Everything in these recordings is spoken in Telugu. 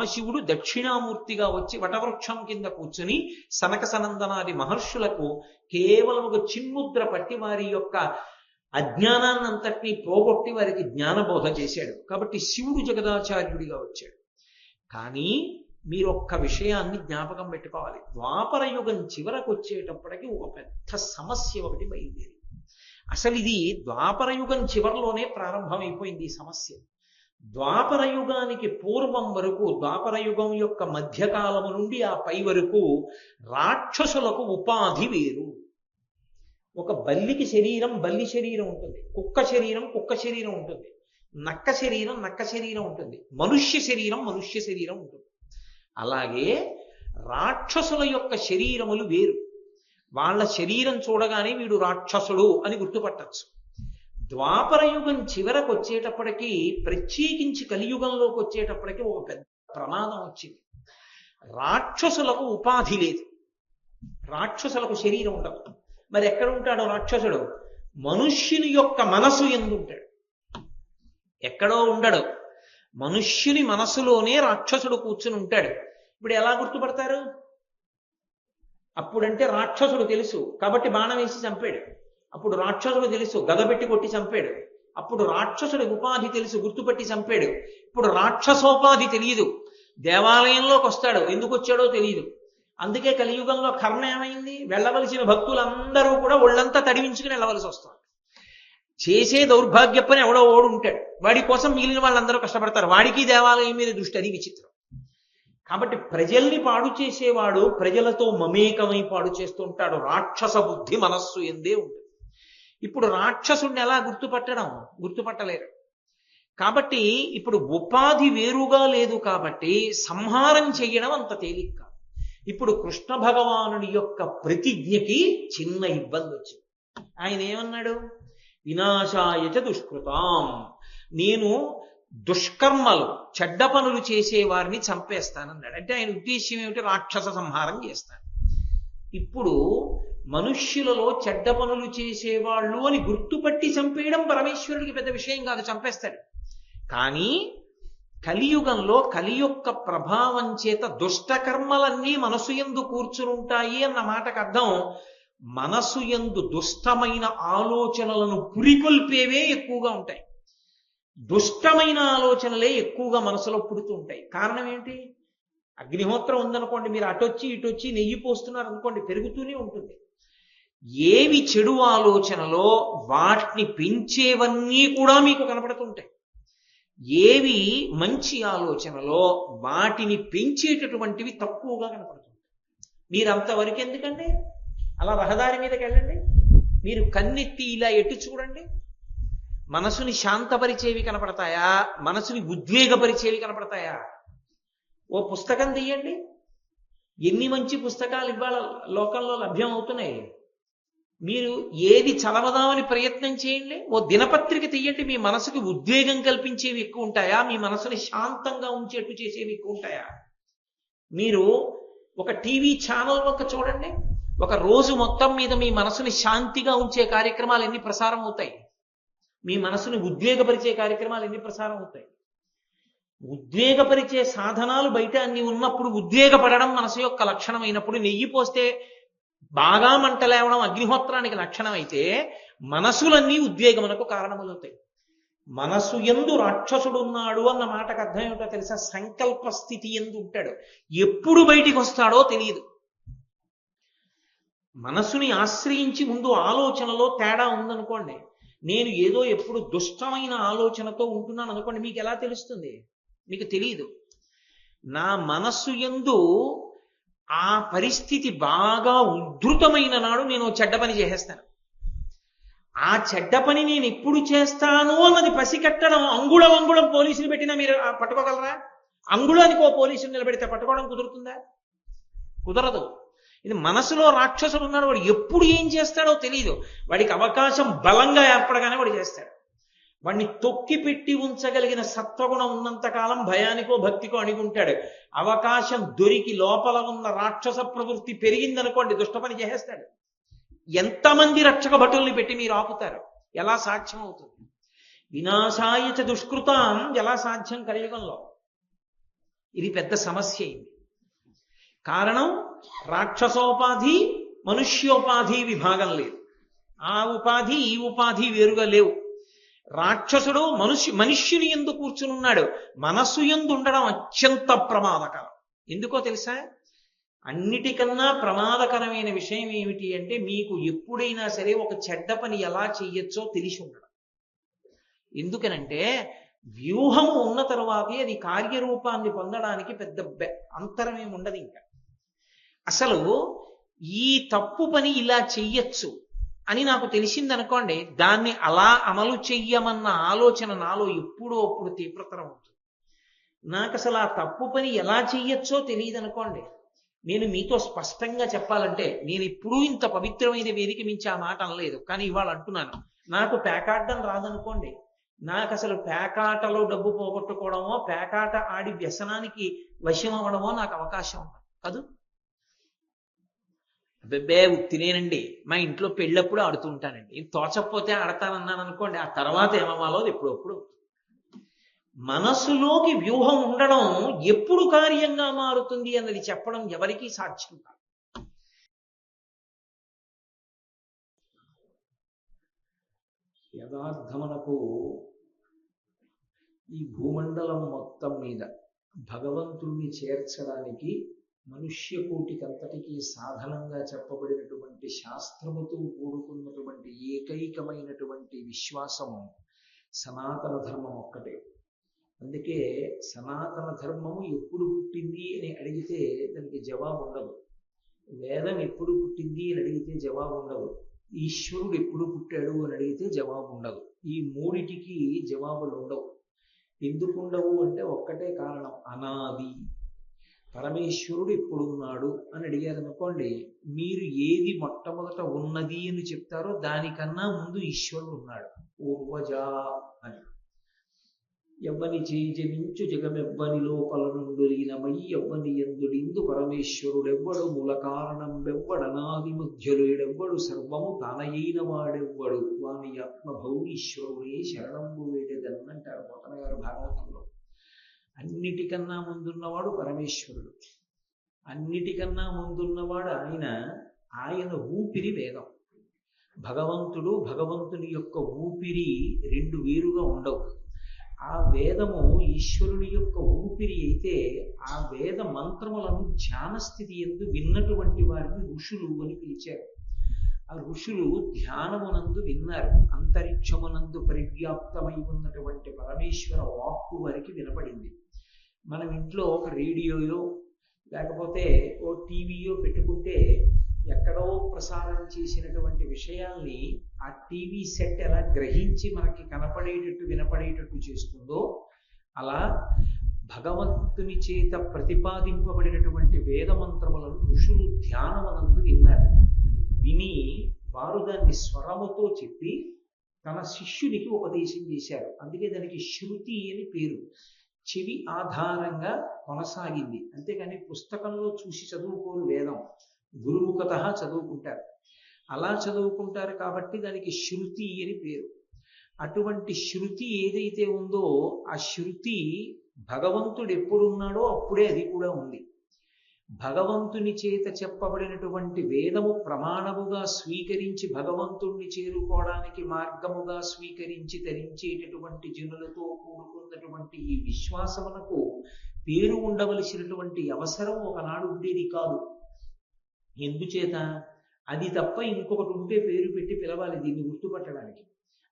పరమశివుడు దక్షిణామూర్తిగా వచ్చి వటవృక్షం కింద కూర్చుని సనక సనందనాది మహర్షులకు కేవలం ఒక చిన్ముద్ర పట్టి వారి యొక్క అజ్ఞానాన్నంతటినీ పోగొట్టి వారికి జ్ఞానబోధ చేశాడు. కాబట్టి శివుడు జగదాచార్యుడిగా వచ్చాడు. కానీ మీరు ఒక్క విషయాన్ని జ్ఞాపకం పెట్టుకోవాలి. ద్వాపర యుగం చివరకు వచ్చేటప్పటికి ఒక పెద్ద సమస్య ఒకటి బయలుదేరి. అసలు ఇది ద్వాపర యుగం చివరిలోనే ప్రారంభమైపోయింది ఈ సమస్య. ద్వాపర యుగానికి పూర్వం వరకు, ద్వాపర యుగం యొక్క మధ్యకాలము నుండి ఆ పై వరకు రాక్షసులకు ఉపాధి వేరు. ఒక బల్లికి శరీరం బల్లి శరీరం ఉంటుంది, కుక్క శరీరం కుక్క శరీరం ఉంటుంది, నక్క శరీరం నక్క శరీరం ఉంటుంది, మనుష్య శరీరం మనుష్య శరీరం ఉంటుంది. అలాగే రాక్షసుల యొక్క శరీరములు వేరు. వాళ్ళ శరీరం చూడగానే వీడు రాక్షసుడు అని గుర్తుపట్టచ్చు. ద్వాపర యుగం చివరకు వచ్చేటప్పటికీ, ప్రత్యేకించి కలియుగంలోకి వచ్చేటప్పటికీ ఒక పెద్ద ప్రమాదం వచ్చింది. రాక్షసులకు ఉపాధి లేదు, రాక్షసులకు శరీరం ఉండదు. మరి ఎక్కడ ఉంటాడో రాక్షసుడు? మనుష్యుని యొక్క మనసు యందు ఉంటాడు, ఎక్కడో ఉండడు. మనుష్యుని మనసులోనే రాక్షసుడు కూర్చుని ఉంటాడు. ఇప్పుడు ఎలా గుర్తుపడతారు? అప్పుడంటే రాక్షసుడు తెలుసు కాబట్టి బాణం వేసి చంపాడు. అప్పుడు రాక్షసుడు తెలుసు, గద పెట్టి కొట్టి చంపాడు. అప్పుడు రాక్షసుడి ఉపాధి తెలుసు, గుర్తుపట్టి చంపాడు. ఇప్పుడు రాక్షసోపాధి తెలియదు, దేవాలయంలోకి వస్తాడు, ఎందుకు వచ్చాడో తెలియదు. అందుకే కలియుగంలో కర్మ ఏమైంది? వెళ్ళవలసిన భక్తులందరూ కూడా ఒళ్ళంతా తడివించుకుని వెళ్ళవలసి వస్తుంది. చేసే దౌర్భాగ్య పని ఎవడో ఓడు ఉంటాడు, వాడి కోసం మిగిలిన వాళ్ళందరూ కష్టపడతారు. వాడికి దేవాలయం మీద దృష్టి, అది విచిత్రం. కాబట్టి ప్రజల్ని పాడు చేసేవాడు ప్రజలతో మమేకమై పాడు చేస్తూ ఉంటాడు. రాక్షస బుద్ధి మనస్సు ఎందే ఉంటుంది. ఇప్పుడు రాక్షసుడిని ఎలా గుర్తుపట్టలేరు. కాబట్టి ఇప్పుడు ఉపాధి వేరుగా లేదు కాబట్టి సంహారం చెయ్యడం అంత తేలిక కాదు. ఇప్పుడు కృష్ణ భగవానుడి యొక్క ప్రతిజ్ఞకి చిన్న ఇబ్బంది వచ్చింది. ఆయన ఏమన్నాడు? వినాశాయచ దుష్కృతాం, నేను దుష్కర్మలు చెడ్డ పనులు చేసేవారిని చంపేస్తానన్నాడు. అంటే ఆయన ఉద్దేశ్యం ఏమిటి? రాక్షస సంహారం చేస్తాను. ఇప్పుడు మనుష్యులలో చెడ్డ పనులు చేసేవాళ్ళు అని గుర్తుపట్టి చంపేయడం పరమేశ్వరుడికి పెద్ద విషయం కాదు, చంపేస్తాడు. కానీ కలియుగంలో కలి యొక్క ప్రభావం చేత దుష్టకర్మలన్నీ మనసు యందు కూర్చునుంటాయి అన్న మాటకు అర్థం, మనసు యందు దుష్టమైన ఆలోచనలను పురికొల్పేవే ఎక్కువగా ఉంటాయి. దుష్టమైన ఆలోచనలే ఎక్కువగా మనసులో పుడుతూ ఉంటాయి. కారణం ఏంటి? అగ్నిహోత్రం ఉందనుకోండి, మీరు అటొచ్చి ఇటొచ్చి నెయ్యి పోస్తున్నారు అనుకోండి, పెరుగుతూనే ఉంటుంది. ఏవి చెడు ఆలోచనలో వాటిని పెంచేవన్నీ కూడా మీకు కనపడుతుంటాయి. ఏవి మంచి ఆలోచనలో వాటిని పెంచేటటువంటివి తక్కువగా కనపడుతుంటాయి. మీరు అంతవరకు ఎందుకండి? అలా రహదారి మీదకి వెళ్ళండి, మీరు కన్నెత్తి ఇలా ఎటు చూడండి, మనసుని శాంతపరిచేవి కనపడతాయా? మనసుని ఉద్వేగపరిచేవి కనపడతాయా? ఓ పుస్తకం తీయండి, ఎన్ని మంచి పుస్తకాలు ఇవాళ లోకంలో లభ్యం అవుతున్నాయి. మీరు ఏది చదవదామని ప్రయత్నం చేయండి. ఓ దినపత్రిక తీయండి, మీ మనసుకి ఉద్వేగం కల్పించేవి ఎక్కువ ఉంటాయా? మీ మనసుని శాంతంగా ఉంచేట్టు చేసేవి ఎక్కువ ఉంటాయా? మీరు ఒక టీవీ ఛానల్ ఒక చూడండి, ఒక రోజు మొత్తం మీద మీ మనసుని శాంతిగా ఉంచే కార్యక్రమాలు ఎన్ని ప్రసారం అవుతాయి? మీ మనసుని ఉద్వేగపరిచే కార్యక్రమాలు ఎన్ని ప్రసారం అవుతాయి? ఉద్వేగపరిచే సాధనాలు బయట అన్ని ఉన్నప్పుడు, ఉద్వేగపడడం మనసు యొక్క లక్షణమైనప్పుడు, నెయ్యి పోస్తే బాగా మంటలేవడం అగ్నిహోత్రానికి లక్షణం అయితే, మనసులన్నీ ఉద్వేగమునకు కారణములవుతాయి. మనసు యందు రాక్షసుడున్నాడు అన్న మాటకు అర్థం ఏమిటో తెలుసా? సంకల్ప స్థితి యందు ఉంటాడు, ఎప్పుడు బయటికి వస్తాడో తెలియదు. మనసుని ఆశ్రయించి ముందు ఆలోచనలో తేడా ఉందనుకోండి, నేను ఏదో ఎప్పుడు దుష్టమైన ఆలోచనతో ఉంటున్నాను అనుకోండి, మీకు ఎలా తెలుస్తుంది? మీకు తెలియదు. నా మనస్సు యందు ఆ పరిస్థితి బాగా ఉద్ధృతమైన నాడు నేను చెడ్డ పని చేసేస్తాను. ఆ చెడ్డ పని నేను ఎప్పుడు చేస్తాను అన్నది పసికట్టడం, అంగుళం పోలీసులు పెట్టినా మీరు పట్టుకోగలరా? అంగుళానికి ఓ పోలీసులు నిలబెడితే పట్టుకోవడం కుదురుతుందా? కుదరదు. ఇది మనసులో రాక్షసుడు ఉన్నాడు, వాడు ఎప్పుడు ఏం చేస్తాడో తెలియదు. వాడికి అవకాశం బలంగా ఏర్పడగానే వాడు చేస్తాడు. వాడిని తొక్కి పెట్టి ఉంచగలిగిన సత్వగుణం ఉన్నంతకాలం భయానికో భక్తికో అణిగుంటాడు. అవకాశం దొరికి లోపల ఉన్న రాక్షస ప్రవృత్తి పెరిగిందనుకోండి, దుష్టపని చేసేస్తాడు. ఎంతమంది రక్షక భటుల్ని పెట్టి మీరు ఆపుతారు? ఎలా సాధ్యం అవుతుంది? వినాశాయచ దుష్కృతాం ఎలా సాధ్యం కలియుగంలో? ఇది పెద్ద సమస్య అయింది. కారణం రాక్షసోపాధి మనుష్యోపాధి విభాగం లేదు. ఆ ఉపాధి ఈ ఉపాధి వేరుగా లేవు. రాక్షసుడు మనుష్యుని యందు కూర్చునున్నాడు. మనస్సు యందు ఉండడం అత్యంత ప్రమాదకరం. ఎందుకో తెలుసా? అన్నిటికన్నా ప్రమాదకరమైన విషయం ఏమిటి అంటే, మీకు ఎప్పుడైనా సరే ఒక చెడ్డ పని ఎలా చెయ్యొచ్చో తెలిసి ఉండడం. ఎందుకనంటే వ్యూహము ఉన్న తరువాతే అది కార్యరూపాన్ని పొందడానికి పెద్ద అంతరం ఏమి ఉండదు. ఇంకా అసలు ఈ తప్పు పని ఇలా చెయ్యొచ్చు అని నాకు తెలిసిందనుకోండి, దాన్ని అలా అమలు చెయ్యమన్న ఆలోచన నాలో ఎప్పుడో అప్పుడు తీవ్రతరం ఉంటుంది. నాకు అసలు ఆ తప్పు పని ఎలా చెయ్యొచ్చో తెలియదు అనుకోండి, నేను మీతో స్పష్టంగా చెప్పాలంటే, నేను ఎప్పుడూ ఇంత పవిత్రమైన వేదిక మించి ఆ మాట అనలేదు, కానీ ఇవాళ అంటున్నాను. నాకు పేకాడడం రాదనుకోండి, నాకు అసలు పేకాటలో డబ్బు పోగొట్టుకోవడమో, పేకాట ఆడి వ్యసనానికి వశం అవ్వడమో నాకు అవకాశం ఉండదు కాదు. అబ్బే తినేనండి, మా ఇంట్లో పెళ్ళప్పుడు ఆడుతూ ఉంటానండి, తోచకపోతే ఆడతానన్నాను అనుకోండి, ఆ తర్వాత ఏమవ్వాలో ఎప్పుడప్పుడు. మనసులోకి వ్యూహం ఉండడం ఎప్పుడు కార్యంగా మారుతుంది అన్నది చెప్పడం ఎవరికీ సాధ్యం కాదు. యథార్థమునకు ఈ భూమండలం మొత్తం మీద భగవంతుణ్ణి చేర్చడానికి మనుష్య కోటికంతటికీ సాధనంగా చెప్పబడినటువంటి శాస్త్రముతో కూడుకున్నటువంటి ఏకైకమైనటువంటి విశ్వాసము సనాతన ధర్మం ఒక్కటే. అందుకే సనాతన ధర్మము ఎప్పుడు పుట్టింది అని అడిగితే దానికి జవాబు ఉండదు. వేదం ఎప్పుడు పుట్టింది అని అడిగితే జవాబు ఉండదు. ఈశ్వరుడు ఎప్పుడు పుట్టాడు అని అడిగితే జవాబు ఉండదు. ఈ మూడిటికి జవాబులు ఉండవు. ఎందుకు ఉండవు అంటే ఒక్కటే కారణం, అనాది. పరమేశ్వరుడు ఎప్పుడున్నాడు అని అడిగారు అనుకోండి, మీరు ఏది మొట్టమొదట ఉన్నది అని చెప్తారో దానికన్నా ముందు ఈశ్వరుడు ఉన్నాడు. పూర్వజ అని. ఎవ్వని చేజమించు జగమెవ్వని లోపల నుండు లీనమయ్యి ఎవ్వని ఎందుడిందు పరమేశ్వరుడెవ్వడు, మూల కారణం వెవ్వడనాది మధ్యలుడెవ్వడు, సర్వము తానయైన వాడెవ్వడు, వాని ఆత్మభౌ ఈశ్వరుడే శరణంబు వేడెదన్నంటారు పోతన గారు భాగవతంలో. అన్నిటికన్నా ముందున్నవాడు పరమేశ్వరుడు. అన్నిటికన్నా ముందున్నవాడు ఆయన ఊపిరి వేదం. భగవంతుడు, భగవంతుని యొక్క ఊపిరి రెండు వేరుగా ఉండవు. ఆ వేదము ఈశ్వరుని యొక్క ఊపిరి అయితే, ఆ వేద మంత్రములను ధ్యాన స్థితి యందు విన్నటువంటి వారిని ఋషులు అని పిలిచారు. ఆ ఋషులు ధ్యానమునందు విన్నారు. అంతరిక్షమునందు పరివ్యాప్తమై ఉన్నటువంటి పరమేశ్వర వాక్కు వారికి వినపడింది. మనం ఇంట్లో ఒక రేడియోయో లేకపోతే ఓ టీవీయో పెట్టుకుంటే ఎక్కడో ప్రసారం చేసినటువంటి విషయాల్ని ఆ టీవీ సెట్ ఎలా గ్రహించి మనకి కనపడేటట్టు వినపడేటట్టు చేస్తుందో, అలా భగవంతుని చేత ప్రతిపాదింపబడినటువంటి వేదమంత్రములను ఋషులు ధ్యానమునందు విన్నారు. విని వారు దాన్ని స్వరముతో చెప్పి తన శిష్యునికి ఉపదేశం చేశారు. అందుకే దానికి శృతి అని పేరు. చెవి ఆధారంగా కొనసాగింది. అంతేకాని పుస్తకంలో చూసి చదువుకోరు. వేదం గురుముఖత చదువుకుంటారు. అలా చదువుకుంటారు కాబట్టి దానికి శృతి అని పేరు. అటువంటి శృతి ఏదైతే ఉందో, ఆ శృతి భగవంతుడు ఎప్పుడున్నాడో అప్పుడే అది కూడా ఉంది. భగవంతుని చేత చెప్పబడినటువంటి వేదము ప్రమాణముగా స్వీకరించి భగవంతుణ్ణి చేరుకోవడానికి మార్గముగా స్వీకరించి ధరించేటటువంటి జనులతో కూడుకున్నటువంటి ఈ విశ్వాసమునకు పేరు ఉండవలసినటువంటి అవసరం ఒకనాడు ఉండేది కాదు. ఎందుచేత? అది తప్ప ఇంకొకటి ఉంటే పేరు పెట్టి పిలవాలి దీన్ని గుర్తుపట్టడానికి.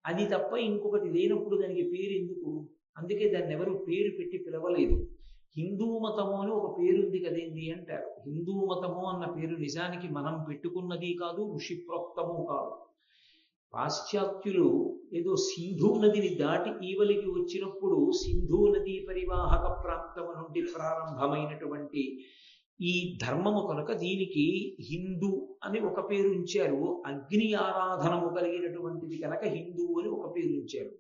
అది తప్ప ఇంకొకటి లేనప్పుడు దానికి పేరు ఎందుకు? అందుకే దాన్ని ఎవరు పేరు పెట్టి పిలవలేదు. హిందూ మతము అని ఒక పేరుంది కదేంది అంటారు. హిందూ మతము అన్న పేరు నిజానికి మనం పెట్టుకున్నది కాదు, ఋషి ప్రోక్తము కాదు. పాశ్చాత్యులు ఏదో సింధు నదిని దాటి ఈవలికి వచ్చినప్పుడు సింధు నదీ పరివాహక ప్రాంతము నుండి ప్రారంభమైనటువంటి ఈ ధర్మము కనుక దీనికి హిందూ అని ఒక పేరు ఉంచారు. అగ్ని ఆరాధనము కలిగినటువంటిది కనుక హిందూ అని ఒక పేరు ఉంచారు.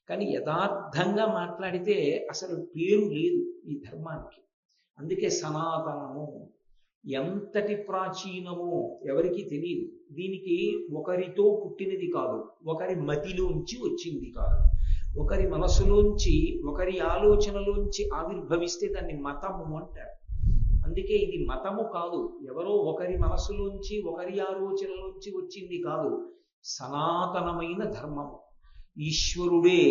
కానీ యథార్థంగా మాట్లాడితే అసలు పేరు లేదు ఈ ధర్మానికి. అందుకే సనాతనము ఎంతటి ప్రాచీనమో ఎవరికి తెలియదు. దీనికి ఒకరితో పుట్టినది కాదు, ఒకరి మతిలోంచి వచ్చింది కాదు. ఒకరి మనసులోంచి, ఒకరి ఆలోచనలోంచి ఆవిర్భవిస్తే దాన్ని మతము అంటారు. అందుకే ఇది మతము కాదు, ఎవరో ఒకరి మనసులోంచి, ఒకరి ఆలోచనలోంచి వచ్చింది కాదు, సనాతనమైన ధర్మము. ఈశ్వరుడే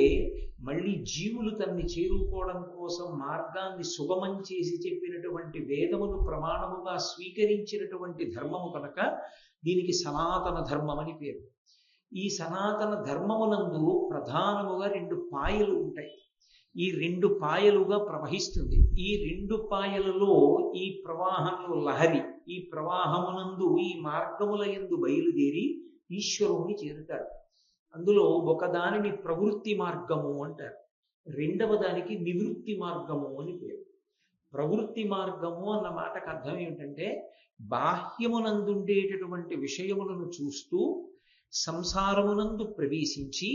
మళ్ళీ జీవులు తన్ని చేరుకోవడం కోసం మార్గాన్ని సుగమం చేసి చెప్పినటువంటి వేదమును ప్రమాణముగా స్వీకరించినటువంటి ధర్మము కనుక దీనికి సనాతన ధర్మం అని పేరు. ఈ సనాతన ధర్మమునందు ప్రధానముగా 2 పాయలు ఉంటాయి. ఈ 2 పాయలుగా ప్రవహిస్తుంది. ఈ 2 పాయలలో ఈ ప్రవాహంలో లహరి, ఈ ప్రవాహమునందు ఈ మార్గముల యందు బయలుదేరి ఈశ్వరుణ్ణి చేరుతారు. అందులో ఒకదానిని ప్రవృత్తి మార్గము అంటారు, రెండవ దానికి నివృత్తి మార్గము అని పేరు. ప్రవృత్తి మార్గము అన్న మాటకు అర్థం ఏమిటంటే, బాహ్యమునందుండేటటువంటి విషయములను చూస్తూ సంసారమునందు ప్రవేశించి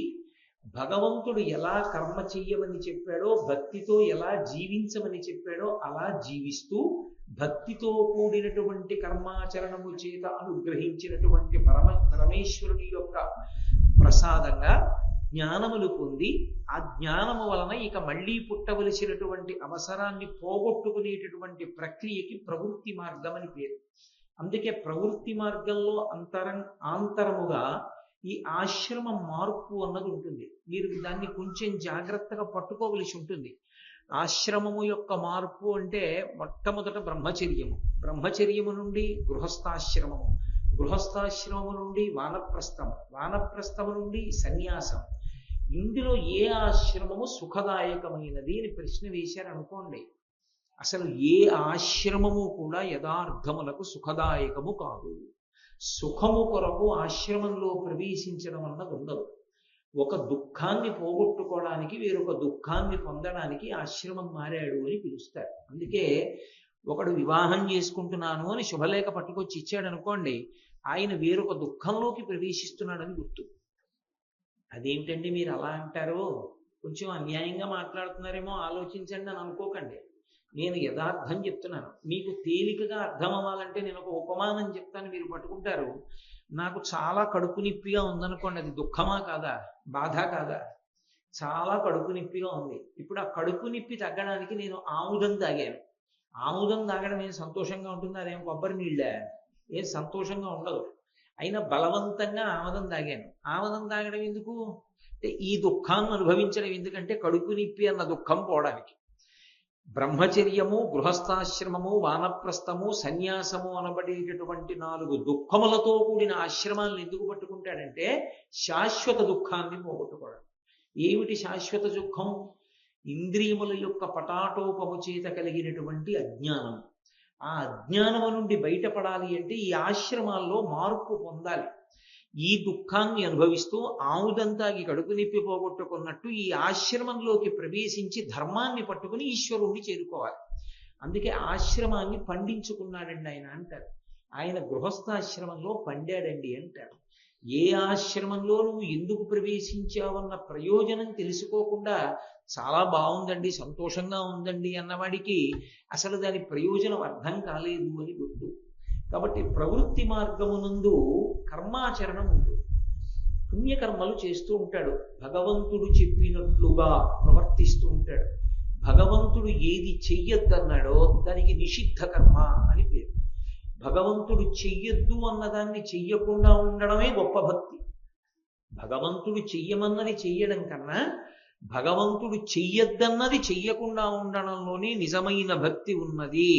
భగవంతుడు ఎలా కర్మ చెయ్యమని చెప్పాడో, భక్తితో ఎలా జీవించమని చెప్పాడో అలా జీవిస్తూ భక్తితో కూడినటువంటి కర్మాచరణము చేత అనుగ్రహించినటువంటి పరమేశ్వరుని యొక్క ప్రసాదంగా జ్ఞానములు పొంది, ఆ జ్ఞానము వలన ఇక మళ్ళీ పుట్టవలసినటువంటి అవసరాన్ని పోగొట్టుకునేటటువంటి ప్రక్రియకి ప్రవృత్తి మార్గం అని పేరు. అందుకే ప్రవృత్తి మార్గంలో ఆంతరముగా ఈ ఆశ్రమ మార్పు అన్నది ఉంటుంది. మీరు దాన్ని కొంచెం జాగ్రత్తగా పట్టుకోవలసి ఉంటుంది. ఆశ్రమము యొక్క మార్పు అంటే మొట్టమొదట బ్రహ్మచర్యము, బ్రహ్మచర్యము నుండి గృహస్థాశ్రమము, గృహస్థాశ్రమము నుండి వానప్రస్థము, వానప్రస్థము నుండి సన్యాసం. ఇందులో ఏ ఆశ్రమము సుఖదాయకమైనది అని ప్రశ్న వేశారనుకోండి, అసలు ఏ ఆశ్రమము కూడా యథార్థములకు సుఖదాయకము కాదు. సుఖము కొరకు ఆశ్రమంలో ప్రవేశించడం అన్నది ఉండదు. ఒక దుఃఖాన్ని పోగొట్టుకోవడానికి, వేరొక దుఃఖాన్ని పొందడానికి ఆశ్రమం మారాడు అని పిలుస్తారు. అందుకే ఒకడు వివాహం చేసుకుంటున్నాను అని శుభలేఖ పట్టుకొచ్చి ఇచ్చాడు అనుకోండి, ఆయన వేరొక దుఃఖంలోకి ప్రవేశిస్తున్నాడని గుర్తు. అదేమిటండి మీరు అలా అంటారు, కొంచెం అన్యాయంగా మాట్లాడుతున్నారేమో ఆలోచించండి అని అనుకోకండి. నేను యథార్థం చెప్తున్నాను. మీకు తేలికగా అర్థం అవ్వాలంటే నేను ఒక ఉపమానం చెప్తాను, మీరు పట్టుకుంటారు. నాకు చాలా కడుపు నొప్పిగా ఉందనుకోండి, అది దుఃఖమా కాదా, బాధ కాదా? చాలా కడుపు నొప్పిగా ఉంది. ఇప్పుడు ఆ కడుపు నొప్పి తగ్గడానికి నేను ఆముదం తాగాను. ఆముదం తాగడం ఏం సంతోషంగా ఉంటుంది? అదేం కొబ్బరి నీళ్ళే, ఏం సంతోషంగా ఉండదు. అయినా బలవంతంగా ఆముదం తాగాను. ఆముదం తాగడం ఎందుకు అంటే ఈ దుఃఖాన్ని అనుభవించడం ఎందుకంటే కడుపు నొప్పి అన్న దుఃఖం పోవడానికి. బ్రహ్మచర్యము, గృహస్థాశ్రమము, వానప్రస్థము, సన్యాసము అనబడేటటువంటి 4 దుఃఖములతో కూడిన ఆశ్రమాలను ఎందుకు పట్టుకుంటాడంటే శాశ్వత దుఃఖాన్ని పోగొట్టుకోవడం. ఏమిటి శాశ్వత దుఃఖం? ఇంద్రియముల యొక్క పటాటోపము చేత కలిగినటువంటి అజ్ఞానం. ఆ అజ్ఞానము నుండి బయటపడాలి అంటే ఈ ఆశ్రమాల్లో మార్పు పొందాలి. ఈ దుఃఖాన్ని అనుభవిస్తూ ఆముదంతాగి కడుపు నొప్పి పోగొట్టుకున్నట్టు ఈ ఆశ్రమంలోకి ప్రవేశించి ధర్మాన్ని పట్టుకుని ఈశ్వరుణ్ణి చేరుకోవాలి. అందుకే ఆశ్రమాన్ని పండించుకున్నాడండి ఆయన అంటారు. ఆయన గృహస్థాశ్రమంలో పండాడండి అంటారు. ఏ ఆశ్రమంలో నువ్వు ఎందుకు ప్రవేశించావన్న ప్రయోజనం తెలుసుకోకుండా చాలా బాగుందండి, సంతోషంగా ఉందండి అన్నవాడికి అసలు దాని ప్రయోజనం అర్థం కాలేదు అని గుర్తు. కాబట్టి ప్రవృత్తి మార్గమునందు కర్మాచరణం ఉంటుంది. పుణ్యకర్మలు చేస్తూ ఉంటాడు, భగవంతుడు చెప్పినట్లుగా ప్రవర్తిస్తూ ఉంటాడు. భగవంతుడు ఏది చెయ్యొద్దన్నాడో దానికి నిషిద్ధ కర్మ అని పేరు. భగవంతుడు చెయ్యొద్దు అన్నదాన్ని చెయ్యకుండా ఉండడమే గొప్ప భక్తి. భగవంతుడు చెయ్యమన్నది చెయ్యడం కన్నా భగవంతుడు చెయ్యొద్దన్నది చెయ్యకుండా ఉండడంలోనే నిజమైన భక్తి ఉన్నది.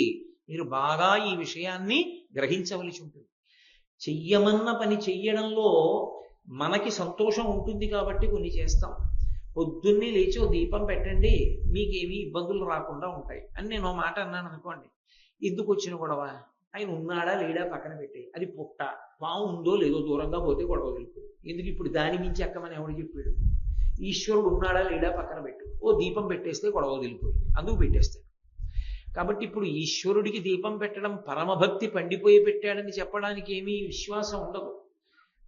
మీరు బాగా ఈ విషయాన్ని గ్రహించవలసి ఉంటుంది. చెయ్యమన్న పని చెయ్యడంలో మనకి సంతోషం ఉంటుంది కాబట్టి కొన్ని చేస్తాం. పొద్దున్నే లేచి ఓ దీపం పెట్టండి, మీకేమీ ఇబ్బందులు రాకుండా ఉంటాయి అని నేను ఒక మాట అన్నాను అనుకోండి. ఎందుకు వచ్చిన గొడవ? ఆయన ఉన్నాడా లేడా పక్కన పెట్టి, అది పుట్ట పాము ఉందో లేదో దూరంగా పోతే గొడవ వెళ్ళిపోయి ఎందుకు ఇప్పుడు దాని మించి ఎక్కమని ఎవడు చెప్పాడు? ఈశ్వరుడు ఉన్నాడా లేడా పక్కన పెట్టు, ఓ దీపం పెట్టేస్తే గొడవ వదిలిపోయింది, అందుకు పెట్టేస్తాడు. కాబట్టి ఇప్పుడు ఈశ్వరుడికి దీపం పెట్టడం పరమభక్తి పండిపోయి పెట్టాడని చెప్పడానికి ఏమీ విశ్వాసం ఉండదు.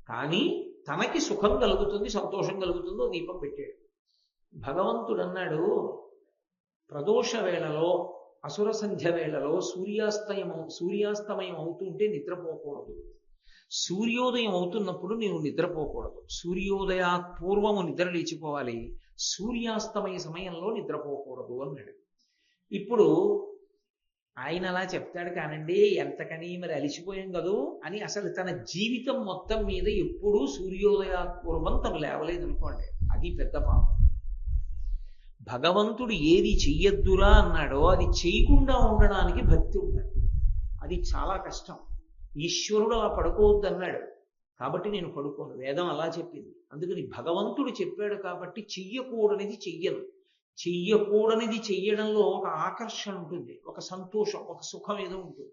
కానీ తనకి సుఖం కలుగుతుంది, సంతోషం కలుగుతుందో దీపం పెట్టాడు. భగవంతుడు అన్నాడు, ప్రదోష వేళలో, అసుర సంధ్య వేళలో సూర్యాస్తమయం అవుతుంటే నిద్రపోకూడదు. సూర్యోదయం అవుతున్నప్పుడు నేను నిద్రపోకూడదు. సూర్యోదయాత్ పూర్వము నిద్ర లేచిపోవాలి. సూర్యాస్తమయ సమయంలో నిద్రపోకూడదు అన్నాడు. ఇప్పుడు ఆయన అలా చెప్తాడు కానండి, ఎంతకని మరి అలిసిపోయాం కదూ అని అసలు తన జీవితం మొత్తం మీద ఎప్పుడూ సూర్యోదయాపూర్వం తను లేవలేదనుకోండి, అది పెద్ద పాపం. భగవంతుడు ఏది చెయ్యొద్దురా అన్నాడో అది చేయకుండా ఉండడానికి భక్తి ఉండాలి. అది చాలా కష్టం. ఈశ్వరుడు అలా పడుకోవద్దు అన్నాడు కాబట్టి నేను పడుకోను, వేదం అలా చెప్పింది. అందుకని భగవంతుడు చెప్పాడు కాబట్టి చెయ్యకూడనిది చెయ్యను. చెయ్యకూడనిది చెయ్యడంలో ఒక ఆకర్షణ ఉంటుంది, ఒక సంతోషం, ఒక సుఖం ఏదో ఉంటుంది.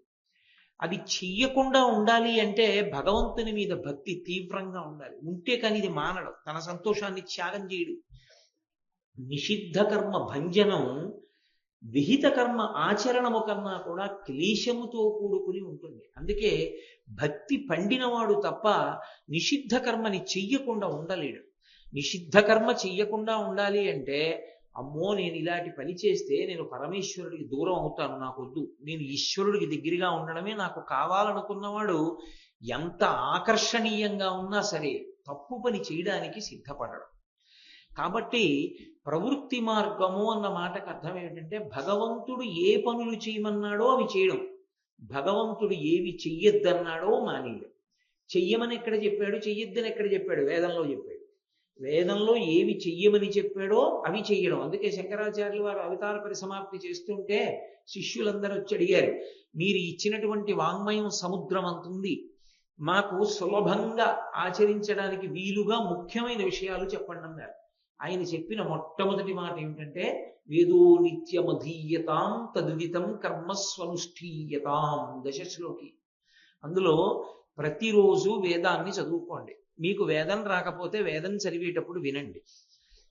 అది చెయ్యకుండా ఉండాలి అంటే భగవంతుని మీద భక్తి తీవ్రంగా ఉండాలి. ఉంటే కానీ ఇది మానడం, తన సంతోషాన్ని త్యాగం చేయడు. నిషిద్ధ కర్మ భంజనం విహిత కర్మ ఆచరణము కన్నా కూడా క్లేశముతో కూడుకుని ఉంటుంది. అందుకే భక్తి పండినవాడు తప్ప నిషిద్ధ కర్మని చెయ్యకుండా ఉండలేడు. నిషిద్ధ కర్మ చెయ్యకుండా ఉండాలి అంటే, అమ్మో నేను ఇలాంటి పని చేస్తే నేను పరమేశ్వరుడికి దూరం అవుతాను, నాకొద్దు, నేను ఈశ్వరుడికి దగ్గరగా ఉండడమే నాకు కావాలనుకున్నవాడు ఎంత ఆకర్షణీయంగా ఉన్నా సరే తప్పు పని చేయడానికి సిద్ధపడడం. కాబట్టి ప్రవృత్తి మార్గము అన్న మాటకు అర్థం ఏమిటంటే, భగవంతుడు ఏ పనులు చేయమన్నాడో అవి చేయడం, భగవంతుడు ఏవి చెయ్యొద్దన్నాడో మానేయడం. చెయ్యమని ఎక్కడ చెప్పాడు, చెయ్యొద్దని ఎక్కడ చెప్పాడు, వేదంలో చెప్పాడు. వేదంలో ఏవి చెయ్యమని చెప్పాడో అవి చెయ్యడం. అందుకే శంకరాచార్యులు వారు అవతార పరిసమాప్తి చేస్తుంటే శిష్యులందరూ వచ్చి అడిగారు, మీరు ఇచ్చినటువంటి వాంగ్మయం సముద్రం అంతుంది, మాకు సులభంగా ఆచరించడానికి వీలుగా ముఖ్యమైన విషయాలు చెప్పండి అన్నారు. ఆయన చెప్పిన మొట్టమొదటి మాట ఏమిటంటే, వేదో నిత్యమధీయతాం తదుదితం కర్మస్వనుష్ఠీయతాం, దశశ్లోకి. అందులో ప్రతిరోజు వేదాన్ని చదువుకోండి. మీకు వేదం రాకపోతే వేదం చదివేటప్పుడు వినండి.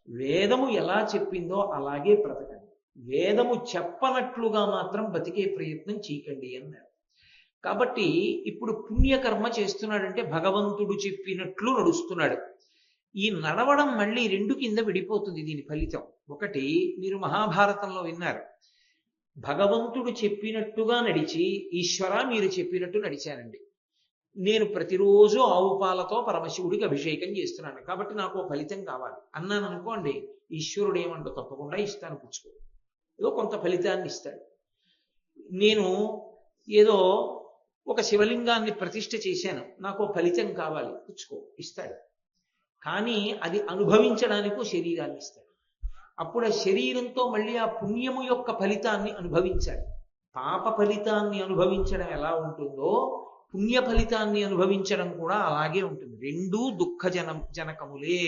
వేదము ఎలా చెప్పిందో అలాగే బ్రతకండి. వేదము చెప్పనట్లుగా మాత్రం బతికే ప్రయత్నం చేయకండి అన్నారు. కాబట్టి ఇప్పుడు పుణ్యకర్మ చేస్తున్నాడంటే భగవంతుడు చెప్పినట్లు నడుస్తున్నాడు. ఈ నడవడం మళ్ళీ రెండు కింద విడిపోతుంది దీని ఫలితం. ఒకటి, మీరు మహాభారతంలో విన్నారు, భగవంతుడు చెప్పినట్టుగా నడిచి, ఈశ్వర మీరు చెప్పినట్టు నడిచానండి, నేను ప్రతిరోజు ఆవు పాలతో పరమశివుడికి అభిషేకం చేస్తున్నాను కాబట్టి నాకు ఫలితం కావాలి అన్నాను అనుకోండి, ఈశ్వరుడు ఏమండో తప్పకుండా ఇస్తాను, పుచ్చుకో, ఏదో కొంత ఫలితాన్ని ఇస్తాడు. నేను ఏదో ఒక శివలింగాన్ని ప్రతిష్ఠ చేశాను, నాకు ఫలితం కావాలి, పుచ్చుకో, ఇస్తాడు. కానీ అది అనుభవించడానికి శరీరాన్ని ఇస్తాడు. అప్పుడు ఆ శరీరంతో మళ్ళీ ఆ పుణ్యము యొక్క ఫలితాన్ని అనుభవించాలి. పాప ఫలితాన్ని అనుభవించడం ఎలా ఉంటుందో పుణ్య ఫలితాన్ని అనుభవించడం కూడా అలాగే ఉంటుంది. రెండూ జనకములే,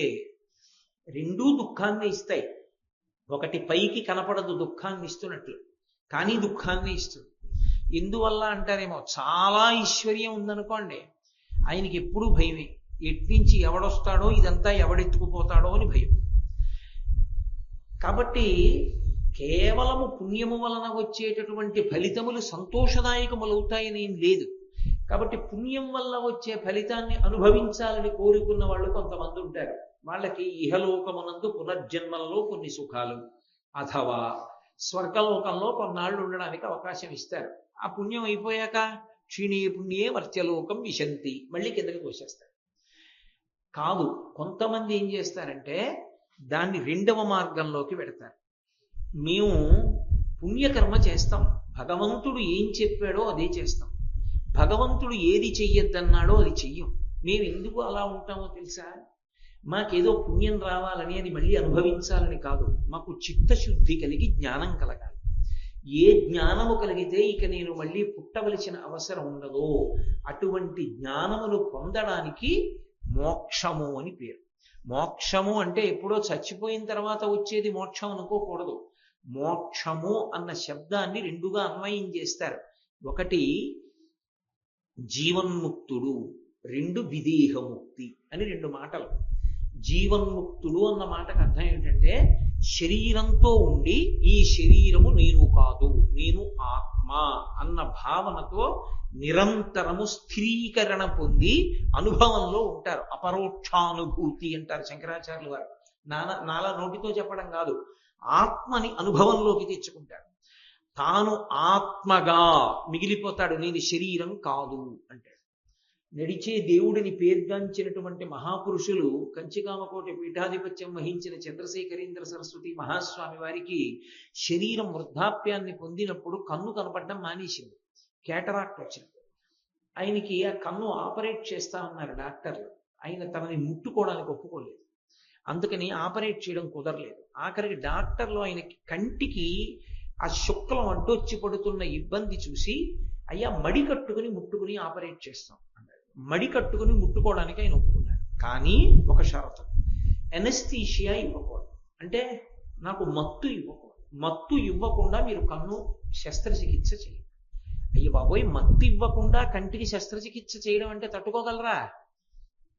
రెండూ దుఃఖాన్ని ఇస్తాయి. ఒకటి పైకి కనపడదు దుఃఖాన్ని ఇస్తున్నట్లు, కానీ దుఃఖాన్ని ఇస్తుంది. ఎందువల్ల అంటారేమో, చాలా ఐశ్వర్యం ఉందనుకోండి, ఆయనకి ఎప్పుడూ భయమే, ఎట్నుంచి ఎవడొస్తాడో, ఇదంతా ఎవడెత్తుకుపోతాడో అని భయం. కాబట్టి కేవలము పుణ్యము వలన వచ్చేటటువంటి ఫలితములు సంతోషదాయకములవుతాయని ఏం లేదు. కాబట్టి పుణ్యం వల్ల వచ్చే ఫలితాన్ని అనుభవించాలని కోరుకున్న వాళ్ళు కొంతమంది ఉంటారు. వాళ్ళకి ఇహలోకమునందు పునర్జన్మలలో కొన్ని సుఖాలు, అథవా స్వర్గలోకంలో కొన్నాళ్ళు ఉండడానికి అవకాశం ఇస్తారు. ఆ పుణ్యం అయిపోయాక క్షీణే పుణ్యే వర్త్యలోకం విశంతి, మళ్ళీ కిందకి తోసేస్తారు. కాదు, కొంతమంది ఏం చేస్తారంటే దాన్ని రెండవ మార్గంలోకి పెడతారు. మేము పుణ్యకర్మ చేస్తాం, భగవంతుడు ఏం చెప్పాడో అదే చేస్తాం, భగవంతుడు ఏది చెయ్యొద్దన్నాడో అది చెయ్యం. మేము ఎందుకు అలా ఉంటామో తెలుసా, మాకేదో పుణ్యం రావాలని, అది మళ్ళీ అనుభవించాలని కాదు, మాకు చిత్తశుద్ధి కలిగి జ్ఞానం కలగాలి. ఏ జ్ఞానము కలిగితే ఇక నేను మళ్ళీ పుట్టవలసిన అవసరం ఉండదో అటువంటి జ్ఞానమును పొందడానికి మోక్షము అని పేరు. మోక్షము అంటే ఎప్పుడో చచ్చిపోయిన తర్వాత వచ్చేది మోక్షం అనుకోకూడదు. మోక్షము అన్న శబ్దాన్ని రెండుగా అన్వయం చేస్తారు. ఒకటి జీవన్ముక్తుడు, రెండు విదేహముక్తి అని రెండు మాటలు. జీవన్ముక్తుడు అన్న మాటకు అర్థం ఏమిటంటే, శరీరంతో ఉండి ఈ శరీరము నేను కాదు, నేను ఆత్మ అన్న భావనతో నిరంతరము స్థిరీకరణ పొంది అనుభవంలో ఉంటారు. అపరోక్షానుభూతి అంటారు శంకరాచార్యులు వారు. నాలా నోటితో చెప్పడం కాదు, ఆత్మని అనుభవంలోకి తెచ్చుకుంటాడు. తాను ఆత్మగా మిగిలిపోతాడు, నేను శరీరం కాదు అంటాడు. నడిచే దేవుడిని పేర్గాంచినటువంటి మహాపురుషులు కంచికామకోటి పీఠాధిపత్యం వహించిన చంద్రశేఖరేంద్ర సరస్వతి మహాస్వామి వారికి శరీరం వృద్ధాప్యాన్ని పొందినప్పుడు కన్ను కనపడడం మానేసింది, కేటరాక్ట్ వచ్చింది. ఆయనకి ఆ కన్ను ఆపరేట్ చేస్తా ఉన్నారు డాక్టర్లు. ఆయన తనని ముట్టుకోవడానికి ఒప్పుకోలేదు, అందుకని ఆపరేట్ చేయడం కుదరలేదు. ఆఖరికి డాక్టర్లు ఆయనకి కంటికి ఆ శుక్లం అడ్డొచ్చి పడుతున్న ఇబ్బంది చూసి, అయ్యా మడి కట్టుకుని ముట్టుకుని ఆపరేట్ చేస్తాం అన్నాడు. మడి కట్టుకుని ముట్టుకోవడానికి ఆయన ఒప్పుకున్నారు. కానీ ఒక షరతు, ఎనస్థీషియా ఇవ్వకూడదు, అంటే నాకు మత్తు ఇవ్వకూడదు. మత్తు ఇవ్వకుండా మీరు కన్ను శస్త్రచికిత్స చేయండి. అయ్య బాబోయ్, మత్తు ఇవ్వకుండా కంటికి శస్త్రచికిత్స చేయడం అంటే తట్టుకోగలరా?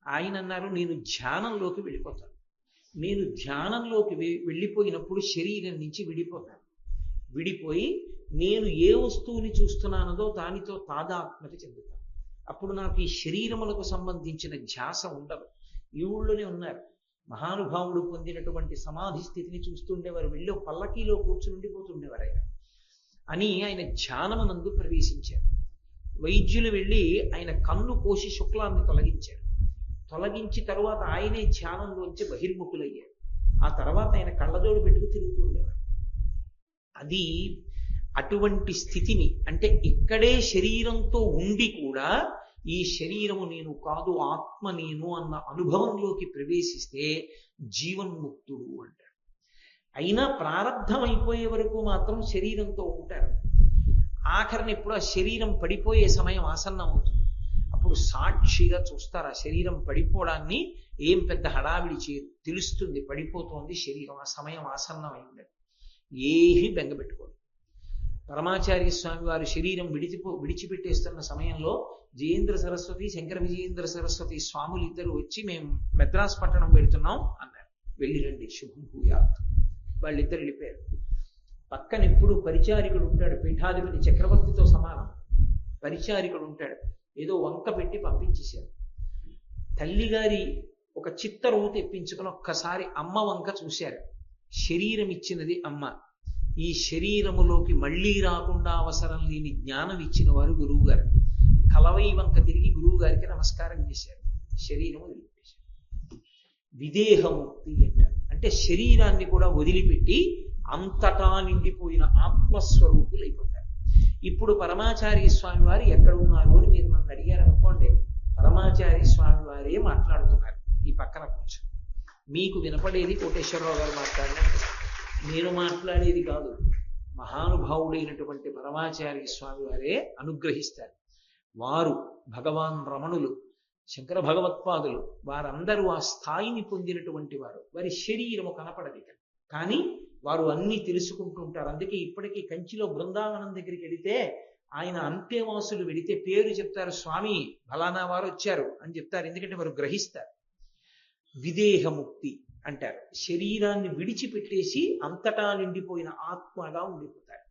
ఆయన అన్నారు, నేను ధ్యానంలోకి వెళ్ళిపోతాను. నేను ధ్యానంలోకి వెళ్ళిపోయినప్పుడు శరీరం నుంచి విడిపోతాను. విడిపోయి నేను ఏ వస్తువుని చూస్తున్నానదో దానితో తాదాత్మ్యత చెందుతాను. అప్పుడు నాకు ఈ శరీరములకు సంబంధించిన ధ్యాస ఉండదు. ఈ ఊళ్ళోనే ఉన్నారు మహానుభావుడు పొందినటువంటి సమాధి స్థితిని చూస్తుండేవారు. వెళ్ళి పల్లకీలో కూర్చుని ఉండిపోతుండేవారు ఆయన. అని ఆయన ధ్యానమునందు ప్రవేశించారు. వైద్యులు వెళ్ళి ఆయన కన్ను కోసి శుక్లాన్ని తొలగించారు. తొలగించి తరువాత ఆయనే ధ్యానంలోంచి బహిర్ముఖులయ్యారు. ఆ తర్వాత ఆయన కళ్ళజోడు పెట్టుకు తిరుగుతూ ఉండేవారు. అది అటువంటి స్థితిని, అంటే ఇక్కడే శరీరంతో ఉండి కూడా ఈ శరీరము నేను కాదు, ఆత్మ నేను అన్న అనుభవంలోకి ప్రవేశిస్తే జీవన్ముక్తుడు అంటారు. అయినా ప్రారంధం అయిపోయే వరకు మాత్రం శరీరంతో ఉంటారు. ఆఖరిని ఎప్పుడు ఆ శరీరం పడిపోయే సమయం ఆసన్నం అవుతుంది. అప్పుడు సాక్షిగా చూస్తారు ఆ శరీరం పడిపోవడాన్ని. ఏం పెద్ద హడావిడి చేయరు, తెలుస్తుంది పడిపోతోంది శరీరం, ఆ సమయం ఆసన్నం అయింది. ఏమీ బెంగపెట్టుకోరు. పరమాచార్య స్వామి వారి శరీరం విడిచిపెట్టేస్తున్న సమయంలో జయేంద్ర సరస్వతి, శంకర విజయేంద్ర సరస్వతి స్వాములు ఇద్దరు వచ్చి, మేము మెద్రాస్ పట్టణం వెళుతున్నాం అన్నారు. వెళ్ళి రండి, శుభం భూయాత్. వాళ్ళిద్దరు వెళ్ళిపోయారు. పక్కన ఎప్పుడు పరిచారికుడు ఉంటాడు, పీఠాధిపతి చక్రవర్తితో సమానం పరిచారికుడు ఉంటాడు. ఏదో వంక పెట్టి పంపించేశారు. తల్లిగారి ఒక చిత్తరువు తెప్పించుకుని ఒక్కసారి అమ్మ వంక చూశారు. శరీరం ఇచ్చినది అమ్మ. ఈ శరీరములోకి మళ్ళీ రాకుండా అవసరం లేని జ్ఞానం ఇచ్చిన వారు గురువు గారు. కలవై వంక తిరిగి గురువు గారికి నమస్కారం చేశారు. శరీరం వదిలిపెట్టారు. విదేహముక్తి అంటారు. అంటే శరీరాన్ని కూడా వదిలిపెట్టి అంతటా నిండిపోయిన ఆత్మస్వరూపులైపోతారు. ఇప్పుడు పరమాచార్య స్వామి వారు ఎక్కడ ఉన్నారు అని మీరు నన్ను అడిగారు అనుకోండి, పరమాచార్య స్వామి వారే మాట్లాడుతున్నారు ఈ పక్కన కూర్చొని. మీకు వినపడేది కోటేశ్వరరావు గారు మాట్లాడినట్టు, నేను మాట్లాడేది కాదు. మహానుభావుడైనటువంటి పరమాచార్య స్వామి వారే అనుగ్రహిస్తారు. వారు భగవాన్ రమణులు, శంకర భగవత్పాదులు, వారందరూ ఆ స్థాయిని పొందినటువంటి వారు. వారి శరీరము కనపడది, కానీ వారు అన్ని తెలుసుకుంటూ ఉంటారు. అందుకే ఇప్పటికీ కంచిలో బృందావనం దగ్గరికి వెళితే ఆయన అంత్యవాసులు వెళితే పేరు చెప్తారు, స్వామి ఫలానా వారు వచ్చారు అని చెప్తారు. ఎందుకంటే వారు గ్రహిస్తారు. విదేహముక్తి అంటారు. శరీరాన్ని విడిచిపెట్టేసి అంతటా నిండిపోయిన ఆత్మగా ఉండిపోతారు.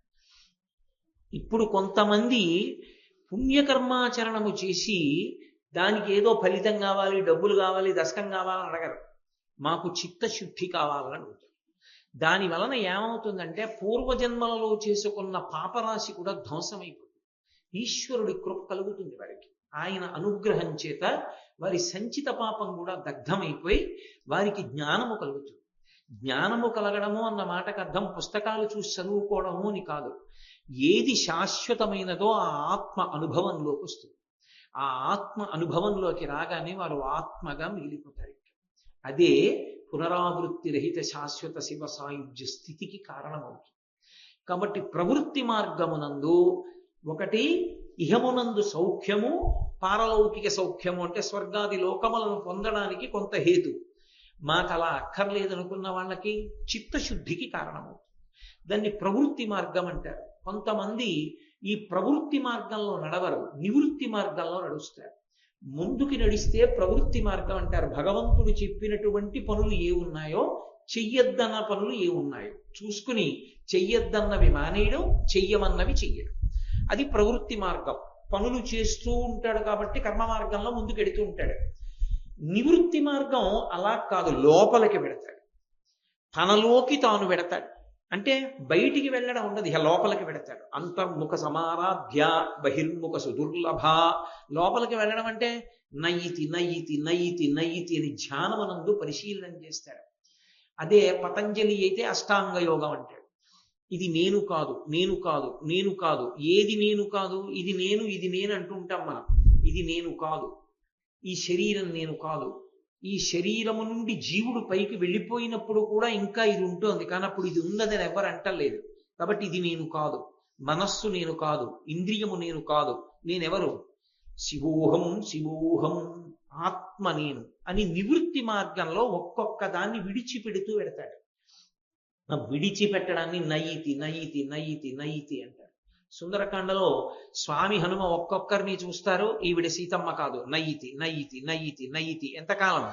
ఇప్పుడు కొంతమంది పుణ్యకర్మాచరణము చేసి దానికి ఏదో ఫలితం కావాలి, డబ్బులు కావాలి, దశకం కావాలని అడగరు. మాకు చిత్తశుద్ధి కావాలని అడుగుతారు. దాని వలన ఏమవుతుందంటే పూర్వజన్మలలో చేసుకున్న పాపరాశి కూడా ధ్వంసమైపోతుంది. ఈశ్వరుడి కృప కలుగుతుంది వారికి. ఆయన అనుగ్రహం చేత వారి సంచిత పాపం కూడా దగ్ధమైపోయి వారికి జ్ఞానము కలుగుతుంది. జ్ఞానము కలగడము అన్న మాటకు అర్థం పుస్తకాలు చూసి చదువుకోవడము అని కాదు. ఏది శాశ్వతమైనదో ఆ ఆత్మ అనుభవంలోకి వస్తుంది. ఆ ఆత్మ అనుభవంలోకి రాగానే వారు ఆత్మగా మిగిలిపోతారు. అదే పునరావృత్తి రహిత శాశ్వత శివ సాయుధ్య స్థితికి కారణమవుతుంది. కాబట్టి ప్రవృత్తి మార్గమునందు ఒకటి ఇహమునందు సౌఖ్యము, పారలౌకిక సౌఖ్యము, అంటే స్వర్గాది లోకములను పొందడానికి కొంత హేతు. మాకు అలా అక్కర్లేదనుకున్న వాళ్ళకి చిత్తశుద్ధికి కారణమవుతుంది. దాన్ని ప్రవృత్తి మార్గం అంటారు. కొంతమంది ఈ ప్రవృత్తి మార్గంలో నడవరు, నివృత్తి మార్గంలో నడుస్తారు. ముందుకి నడిస్తే ప్రవృత్తి మార్గం అంటారు. భగవంతుడు చెప్పినటువంటి పనులు ఏ ఉన్నాయో, చెయ్యొద్దన్న పనులు ఏ ఉన్నాయో చూసుకుని చెయ్యొద్దన్నవి మానేయడం, చెయ్యమన్నవి చెయ్యడం, అది ప్రవృత్తి మార్గం. పనులు చేస్తూ ఉంటాడు కాబట్టి కర్మ మార్గంలో ముందుకు వెడుతూ ఉంటాడు. నివృత్తి మార్గం అలా కాదు, లోపలికి వెడతాడు, తనలోకి తాను వెడతాడు. అంటే బయటికి వెళ్ళడం ఉండదు, ఇక లోపలికి వెడతాడు. అంతర్ముఖ సమారాధ్య బహిర్ముఖ సుదుర్లభ. లోపలికి వెళ్ళడం అంటే నయితి నయితి నయితి నయితి అని ధ్యానమనందు పరిశీలన చేస్తాడు. అదే పతంజలి అయితే అష్టాంగ యోగం అంటాడు. ఇది నేను కాదు, నేను కాదు, నేను కాదు. ఏది నేను కాదు? ఇది నేను, ఇది నేను అంటూ ఉంటాం మనం. ఇది నేను కాదు, ఈ శరీరం నేను కాదు. ఈ శరీరము నుండి జీవుడు పైకి వెళ్ళిపోయినప్పుడు కూడా ఇంకా ఇది ఉంటుంది, కానీ అప్పుడు ఇది ఉన్నదని ఎవరు అంటలేదు. కాబట్టి ఇది నేను కాదు, మనస్సు నేను కాదు, ఇంద్రియము నేను కాదు. నేనెవరు? శివోహం శివోహం, ఆత్మ నేను అని నివృత్తి మార్గంలో ఒక్కొక్క దాన్ని విడిచిపెడుతూ పెడతాడు. ఆ విడిచిపెట్టడాన్ని నయితి నయితి నయితి నయితి అంటారు. సుందరకాండలో స్వామి హనుమ ఒక్కొక్కరిని చూస్తారు, ఈవిడ సీతమ్మ కాదు, నయితి నయితి నయితి నయితి. ఎంతకాలం?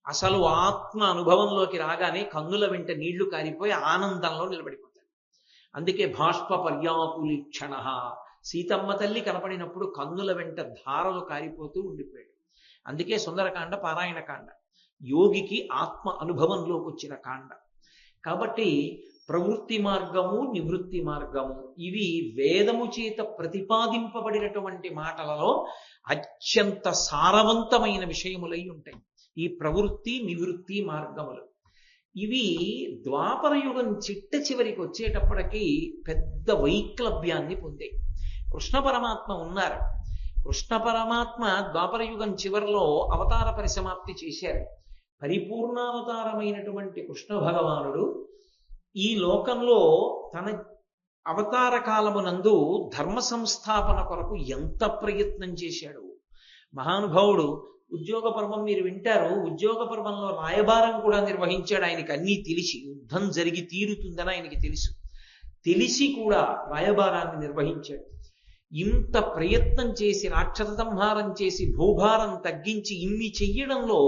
అసలు ఆత్మ అనుభవంలోకి రాగానే కన్నుల వెంట నీళ్లు కారిపోయి ఆనందంలో నిలబడిపోతాడు. అందుకే బాష్ప పర్యాకులీక్షణ, సీతమ్మ తల్లి కనపడినప్పుడు కన్నుల వెంట ధారలు కారిపోతూ ఉండిపోయాడు. అందుకే సుందరకాండ పారాయణ కాండ, యోగికి ఆత్మ అనుభవంలోకి వచ్చిన కాండ. కాబట్టి ప్రవృత్తి మార్గము, నివృత్తి మార్గము, ఇవి వేదము చేత ప్రతిపాదింపబడినటువంటి మాటలలో అత్యంత సారవంతమైన విషయములై ఉంటాయి ఈ ప్రవృత్తి నివృత్తి మార్గములు. ఇవి ద్వాపర యుగం చిట్ట చివరికి వచ్చేటప్పటికి పెద్ద వైక్లభ్యాన్ని పొందాయి. కృష్ణ పరమాత్మ ఉన్నారు. కృష్ణ పరమాత్మ ద్వాపర యుగం చివరిలో అవతార పరిసమాప్తి చేశారు. పరిపూర్ణావతారమైనటువంటి కృష్ణ భగవానుడు ఈ లోకంలో తన అవతార కాలమునందు ధర్మ సంస్థాపన కొరకు ఎంత ప్రయత్నం చేశాడు మహానుభావుడు. ఉద్యోగ పర్వం మీరు వింటారు. ఉద్యోగ పర్వంలో రాయబారం కూడా నిర్వహించాడు. ఆయనకి అన్నీ తెలిసి, యుద్ధం జరిగి తీరుతుందని ఆయనకి తెలుసు. తెలిసి కూడా రాయబారాన్ని నిర్వహించాడు. ఇంత ప్రయత్నం చేసి రాక్షస సంహారం చేసి భూభారం తగ్గించి ఇన్ని చెయ్యడంలో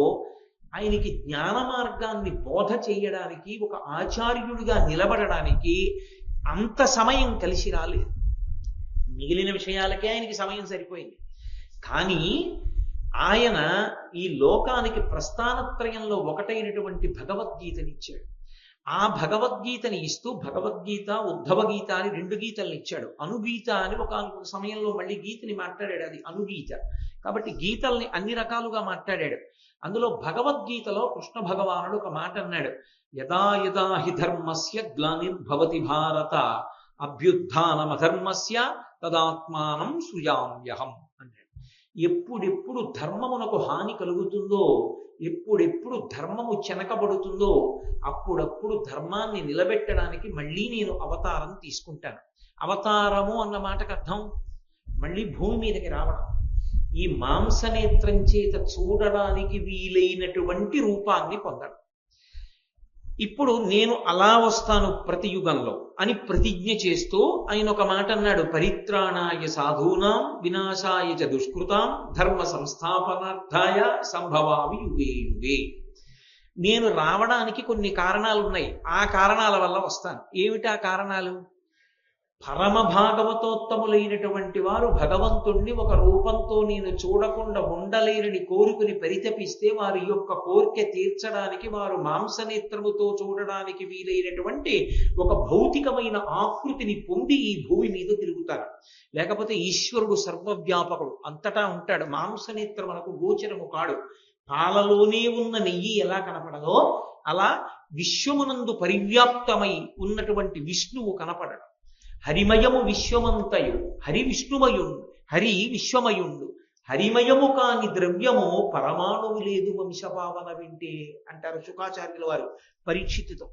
ఆయనకి జ్ఞాన మార్గాన్ని బోధ చేయడానికి, ఒక ఆచార్యుడిగా నిలబడడానికి అంత సమయం కలిసి రాలేదు. మిగిలిన విషయాలకే ఆయనకి సమయం సరిపోయింది. కానీ ఆయన ఈ లోకానికి ప్రస్థానత్రయంలో ఒకటైనటువంటి భగవద్గీతనిచ్చాడు. ఆ భగవద్గీతని ఇస్తూ భగవద్గీత, ఉద్ధవ గీత అని 2 గీతల్ని ఇచ్చాడు. అనుగీత అని ఒక సమయంలో మళ్ళీ గీతని మాట్లాడాడు, అది అనుగీత. కాబట్టి గీతల్ని అన్ని రకాలుగా మాట్లాడాడు. అందులో భగవద్గీతలో కృష్ణ భగవానుడు ఒక మాట అన్నాడు, యదా యదా హి ధర్మస్య గ్లానిర్భవతి భారత అభ్యుత్థానమధర్మస్య తదాత్మానం సృజామ్యహం అన్నాడు. ఎప్పుడెప్పుడు ధర్మమునకు హాని కలుగుతుందో, ఎప్పుడెప్పుడు ధర్మము చెనకబడుతుందో అప్పుడప్పుడు ధర్మాన్ని నిలబెట్టడానికి మళ్ళీ నేను అవతారం తీసుకుంటాను. అవతారము అన్న మాటకు అర్థం మళ్ళీ భూమి మీదకి రావడం, ఈ మాంసనేత్రం చేత చూడడానికి వీలైనటువంటి రూపాన్ని పొందడం. ఇప్పుడు నేను అలా వస్తాను ప్రతి యుగంలో అని ప్రతిజ్ఞ చేస్తూ ఆయన ఒక మాట అన్నాడు, పరిత్రాణాయ సాధూనాం వినాశాయ చ దుష్కృతాం ధర్మ సంస్థాపనార్థాయ సంభవామి యుగే యుగే. నేను రావడానికి కొన్ని కారణాలు ఉన్నాయి, ఆ కారణాల వల్ల వస్తాను. ఏమిటా కారణాలు? పరమ భాగవతోత్తములైనటువంటి వారు భగవంతుణ్ణి ఒక రూపంతో నేను చూడకుండా ఉండలేనని కోరుకుని పరితపిస్తే వారి యొక్క కోరిక తీర్చడానికి వారు మాంసనేత్రముతో చూడడానికి వీలైనటువంటి ఒక భౌతికమైన ఆకృతిని పొంది ఈ భూమి మీద తిరుగుతారు. లేకపోతే ఈశ్వరుడు సర్వవ్యాపకుడు, అంతటా ఉంటాడు. మాంసనేత్రమునకు గోచరము కాడు. పాలలోనే ఉన్న నెయ్యి ఎలా కనపడదో అలా విశ్వమునందు పరివ్యాప్తమై ఉన్నటువంటి విష్ణువు కనపడడు. హరిమయము విశ్వమంతయు, హరి విష్ణుమయుండు, హరి విశ్వమయుండు, హరిమయము కాని ద్రవ్యము పరమాణువు లేదు వంశపావన వింటే అంటారు శుకాచార్యుల వారు పరీక్షితుతో.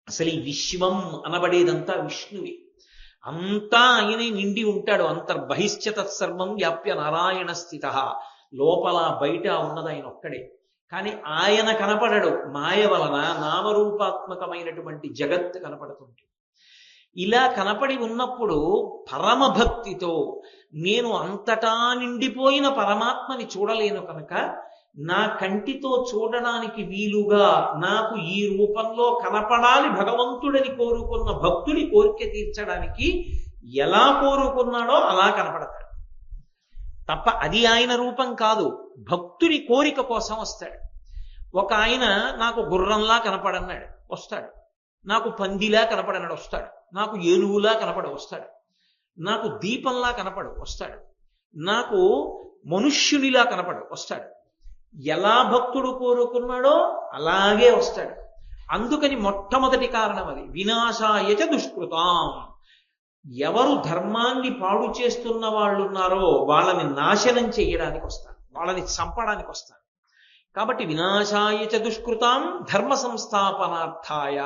అసలు ఈ విశ్వం అనబడేదంతా విష్ణువే, అంతా ఆయనే నిండి ఉంటాడు. అంతర్బహిశ్చ తత్సర్వం వ్యాప్య నారాయణ స్థిత. లోపల బయట ఉన్నది ఆయన ఒక్కడే. కానీ ఆయన కనపడడు, మాయ వలన నామరూపాత్మకమైనటువంటి జగత్ కనపడుతుంది. ఇలా కనపడి ఉన్నప్పుడు పరమభక్తితో నేను అంతటా నిండిపోయిన పరమాత్మని చూడలేను కనుక నా కంటితో చూడడానికి వీలుగా నాకు ఈ రూపంలో కనపడాలి భగవంతుడని కోరుకున్న భక్తుడి కోరిక తీర్చడానికి ఎలా కోరుకున్నాడో అలా కనపడతాడు తప్ప అది ఆయన రూపం కాదు. భక్తుడి కోరిక కోసం వస్తాడు. ఒక ఆయన నాకు గుర్రంలా కనపడన్నాడు, వస్తాడు. నాకు పందిలా కనపడనడు వస్తాడు, నాకు ఏనుగులా కనపడి వస్తాడు, నాకు దీపంలా కనపడు వస్తాడు, నాకు మనుష్యునిలా కనపడు వస్తాడు. ఎలా భక్తుడు కోరుకున్నాడో అలాగే వస్తాడు. అందుకని మొట్టమొదటి కారణం అది. వినాశాయచ దుష్కృతాం. ఎవరు ధర్మాన్ని పాడు చేస్తున్న వాళ్ళు ఉన్నారో వాళ్ళని నాశనం చేయడానికి వస్తారు, వాళ్ళని చంపడానికి వస్తారు. కాబట్టి వినాశాయచ దుష్కృతాం ధర్మ సంస్థాపనార్థాయ.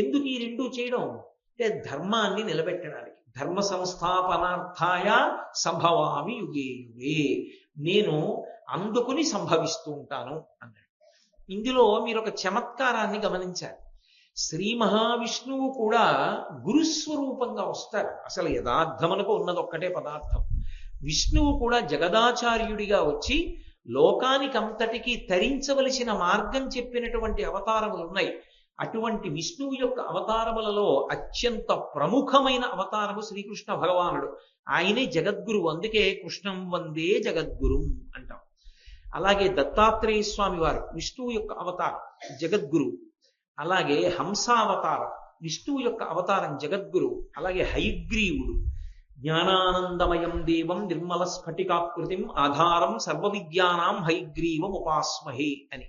ఎందుకు ఈ రెండూ చేయడం అంటే ధర్మాన్ని నిలబెట్టడానికి. ధర్మ సంస్థాపనార్థాయ సంభవామి యుగే యుగే. నేను అందుకుని సంభవిస్తూ ఉంటాను అన్నాడు. ఇందులో మీరు ఒక చమత్కారాన్ని గమనించారు. శ్రీ మహావిష్ణువు కూడా గురుస్వరూపంగా వస్తారు. అసలు యథార్థమునకు ఉన్నది ఒక్కటే పదార్థం. విష్ణువు కూడా జగదాచార్యుడిగా వచ్చి లోకానికంతటికీ తరించవలసిన మార్గం చెప్పినటువంటి అవతారములు ఉన్నాయి. అటువంటి విష్ణువు యొక్క అవతారములలో అత్యంత ప్రముఖమైన అవతారము శ్రీకృష్ణ భగవానుడు. ఆయనే జగద్గురువు. అందుకే కృష్ణం వందే జగద్గురుం అంటాం. అలాగే దత్తాత్రేయ స్వామి వారు విష్ణువు యొక్క అవతారం, జగద్గురువు. అలాగే హంసావతారం విష్ణువు యొక్క అవతారం, జగద్గురువు. అలాగే హయగ్రీవుడు జ్ఞానానందమయం దేవం నిర్మల స్ఫటికాకృతిం ఆధారం సర్వ విద్యానాం హయగ్రీవం ఉపాస్మహే అని.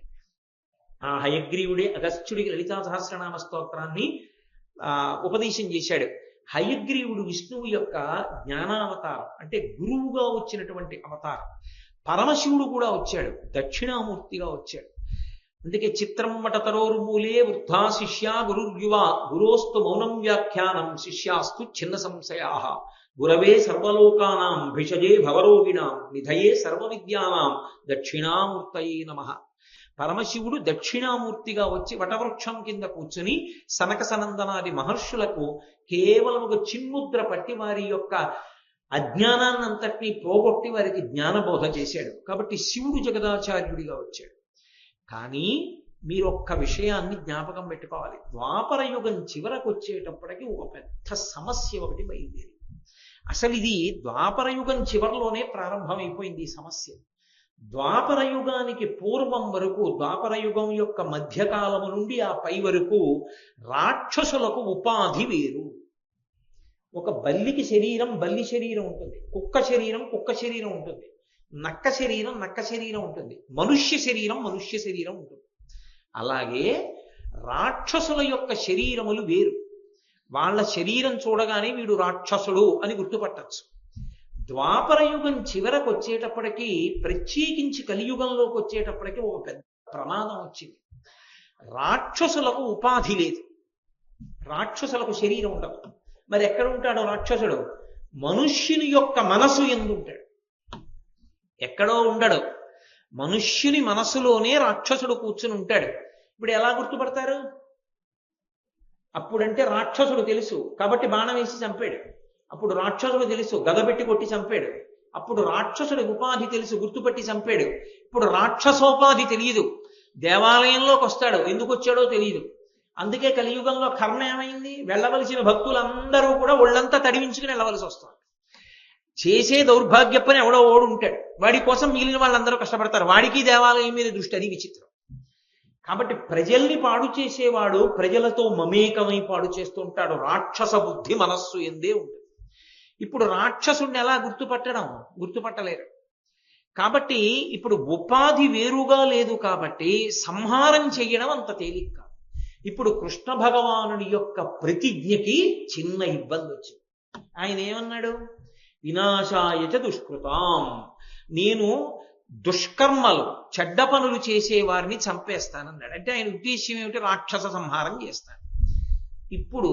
ఆ హయగ్రీవుడే అగస్త్యుడికి లలితా సహస్రనామ స్తోత్రాన్ని ఉపదేశం చేశాడు. హయగ్రీవుడు విష్ణువు యొక్క జ్ఞానావతారం, అంటే గురువుగా వచ్చినటువంటి అవతారం. పరమశివుడు కూడా వచ్చాడు, దక్షిణామూర్తిగా వచ్చాడు. అందుకే చిత్రం వటతరోర్మూలే వృద్ధా శిష్యా గురుర్యువా గురోస్తు మౌనం వ్యాఖ్యానం శిష్యాస్తు చిన్న సంశయా గురవే సర్వలోకానాం భిషజే భవరోగిణాం నిధయే సర్వ విద్యానాం దక్షిణామూర్తయే నమః. పరమశివుడు దక్షిణామూర్తిగా వచ్చి వటవృక్షం కింద కూర్చుని సనక సనందనాది మహర్షులకు కేవలం ఒక చిన్ముద్ర పట్టి వారి యొక్క అజ్ఞానాన్నంతటినీ పోగొట్టి వారికి జ్ఞానబోధ చేశాడు. కాబట్టి శివుడు జగదాచార్యుడిగా వచ్చాడు. కానీ మీరు ఒక్క విషయాన్ని జ్ఞాపకం పెట్టుకోవాలి. ద్వాపర యుగం చివరకు వచ్చేటప్పటికి ఒక పెద్ద సమస్య ఒకటి బయలుదేరి. అసలు ఇది ద్వాపర యుగం చివరిలోనే ప్రారంభమైపోయింది ఈ సమస్య. ద్వాపర యుగానికి పూర్వం వరకు, ద్వాపర యుగం యొక్క మధ్యకాలము నుండి ఆ పై వరకు రాక్షసులకు ఉపాధి వేరు. ఒక బల్లికి శరీరం బల్లి శరీరం ఉంటుంది, కుక్క శరీరం కుక్క శరీరం ఉంటుంది, నక్క శరీరం నక్క శరీరం ఉంటుంది, మనుష్య శరీరం మనుష్య శరీరం ఉంటుంది. అలాగే రాక్షసుల యొక్క శరీరములు వేరు. వాళ్ళ శరీరం చూడగానే వీడు రాక్షసుడు అని గుర్తుపట్టచ్చు. ద్వాపర యుగం చివరకు వచ్చేటప్పటికీ, ప్రత్యేకించి కలియుగంలోకి వచ్చేటప్పటికీ ఒక పెద్ద ప్రమాదం వచ్చింది. రాక్షసులకు ఉపాధి లేదు, రాక్షసులకు శరీరం ఉండదు. మరి ఎక్కడ ఉంటాడో రాక్షసుడు? మనుష్యుని యొక్క మనసు యందు ఉంటాడు, ఎక్కడో ఉండడు. మనుష్యుని మనసులోనే రాక్షసుడు కూర్చుని ఉంటాడు. ఇప్పుడు ఎలా గుర్తుపడతారు? అప్పుడంటే రాక్షసుడు తెలుసు కాబట్టి బాణం వేసి చంపాడు. అప్పుడు రాక్షసుడు తెలుసు, గద పెట్టి కొట్టి చంపాడు. అప్పుడు రాక్షసుడి ఉపాధి తెలుసు, గుర్తుపట్టి చంపాడు. ఇప్పుడు రాక్షసోపాధి తెలియదు, దేవాలయంలోకి వస్తాడు, ఎందుకు వచ్చాడో తెలియదు. అందుకే కలియుగంలో కర్మ ఏమైంది? వెళ్ళవలసిన భక్తులందరూ కూడా ఒళ్ళంతా తడివించుకుని వెళ్ళవలసి వస్తుంది. చేసే దౌర్భాగ్య పని ఎవడో ఓడు ఉంటాడు, వాడి కోసం మిగిలిన వాళ్ళందరూ కష్టపడతారు. వాడికి దేవాలయం మీద దృష్టి, అది విచిత్రం. కాబట్టి ప్రజల్ని పాడు చేసేవాడు ప్రజలతో మమేకమై పాడు చేస్తూ ఉంటాడు. రాక్షస బుద్ధి మనస్సు ఎందే ఉంటుంది. ఇప్పుడు రాక్షసుడిని ఎలా గుర్తుపట్టడం? గుర్తుపట్టలేరు. కాబట్టి ఇప్పుడు ఉపాధి వేరుగా లేదు కాబట్టి సంహారం చెయ్యడం అంత తేలిక కాదు. ఇప్పుడు కృష్ణ భగవానుడి యొక్క ప్రతిజ్ఞకి చిన్న ఇబ్బంది వచ్చింది. ఆయన ఏమన్నాడు? వినాశాయచ దుష్కృతాం, నేను దుష్కర్మలు చెడ్డ పనులు చేసేవారిని చంపేస్తానన్నాడు. అంటే ఆయన ఉద్దేశ్యం ఏమిటి? రాక్షస సంహారం చేస్తాను. ఇప్పుడు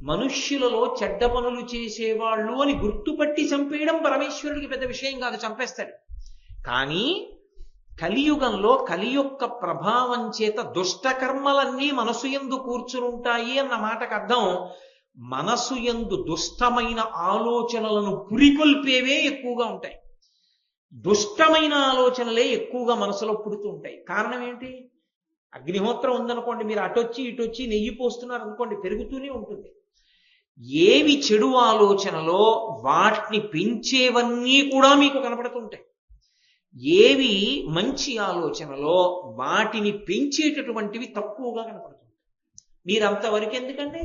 మనుష్యులలో చెడ్డ పనులు చేసేవాళ్ళు అని గుర్తుపట్టి చంపేయడం పరమేశ్వరుడికి పెద్ద విషయం కాదు, చంపేస్తాడు. కానీ కలియుగంలో కలి యొక్క ప్రభావం చేత దుష్టకర్మలన్నీ మనసు యందు కూర్చునుంటాయి అన్న మాటకు అర్థం, మనసు యందు దుష్టమైన ఆలోచనలను పురికొల్పేవే ఎక్కువగా ఉంటాయి. దుష్టమైన ఆలోచనలే ఎక్కువగా మనసులో పుడుతూ ఉంటాయి. కారణం ఏంటి? అగ్నిహోత్రం ఉందనుకోండి, మీరు అటొచ్చి ఇటొచ్చి నెయ్యి పోస్తున్నారు అనుకోండి, పెరుగుతూనే ఉంటుంది. ఏవి చెడు ఆలోచనలో వాటిని పెంచేవన్నీ కూడా మీకు కనపడుతుంటాయి. ఏవి మంచి ఆలోచనలో వాటిని పెంచేటటువంటివి తక్కువగా కనపడుతుంటాయి. మీరు అంతవరకు ఎందుకండి?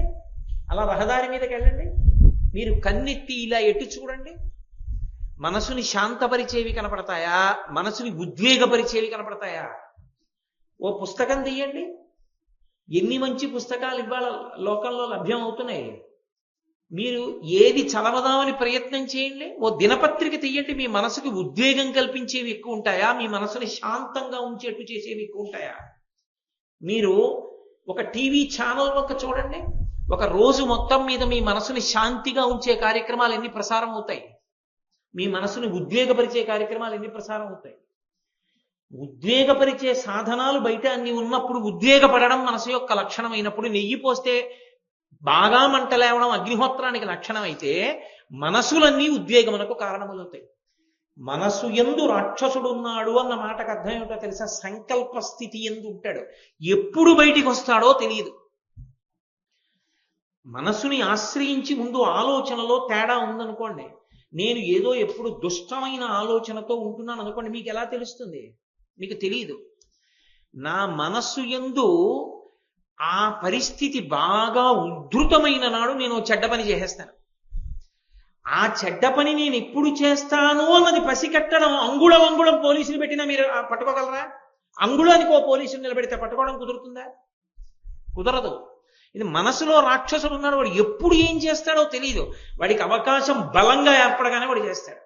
అలా రహదారి మీదకి వెళ్ళండి, మీరు కన్నెత్తి ఇలా ఎటు చూడండి, మనసుని శాంతపరిచేవి కనపడతాయా, మనసుని ఉద్వేగపరిచేవి కనపడతాయా? ఓ పుస్తకం తీయండి, ఎన్ని మంచి పుస్తకాలు ఇవాళ లోకంలో లభ్యం అవుతున్నాయి. మీరు ఏది చదవదామని ప్రయత్నం చేయండి. ఓ దినపత్రిక తీయండి, మీ మనసుకి ఉద్వేగం కల్పించేవి ఎక్కువ ఉంటాయా, మీ మనసుని శాంతంగా ఉంచేట్టు చేసేవి ఎక్కువ ఉంటాయా? మీరు ఒక టీవీ ఛానల్ ఒక చూడండి, ఒక రోజు మొత్తం మీద మీ మనసుని శాంతిగా ఉంచే కార్యక్రమాలు ఎన్ని ప్రసారం అవుతాయి, మీ మనసుని ఉద్వేగపరిచే కార్యక్రమాలు ఎన్ని ప్రసారం అవుతాయి. ఉద్వేగపరిచే సాధనాలు బయట అన్ని ఉన్నప్పుడు ఉద్వేగపడడం మనసు యొక్క లక్షణం అయినప్పుడు, నెయ్యి పోస్తే బాగా మంటలేవడం అగ్నిహోత్రానికి లక్షణం అయితే, మనసులన్నీ ఉద్వేగమునకు కారణములవుతాయి. మనసు యందు రాక్షసుడున్నాడు అన్న మాటకు అర్థం ఏమిటో తెలుసా? సంకల్ప స్థితి యందు ఉంటాడు, ఎప్పుడు బయటికి వస్తాడో తెలియదు. మనసుని ఆశ్రయించి ముందు ఆలోచనలో తేడా ఉందనుకోండి, నేను ఏదో ఎప్పుడు దుష్టమైన ఆలోచనతో ఉంటున్నాను అనుకోండి, మీకు ఎలా తెలుస్తుంది? మీకు తెలియదు. నా మనస్సు యందు ఆ పరిస్థితి బాగా ఉద్ధృతమైన నాడు నేను చెడ్డ పని చేసేస్తాను. ఆ చెడ్డ పని నేను ఎప్పుడు చేస్తాను అన్నది పసికట్టడం, అంగుళం పోలీసులు పెట్టినా మీరు పట్టుకోగలరా? అంగుళానికి ఓ పోలీసులు నిలబెడితే పట్టుకోవడం కుదురుతుందా? కుదరదు. ఇది మనసులో రాక్షసుడు ఉన్నాడు, వాడు ఎప్పుడు ఏం చేస్తాడో తెలియదు. వాడికి అవకాశం బలంగా ఏర్పడగానే వాడు చేస్తాడు.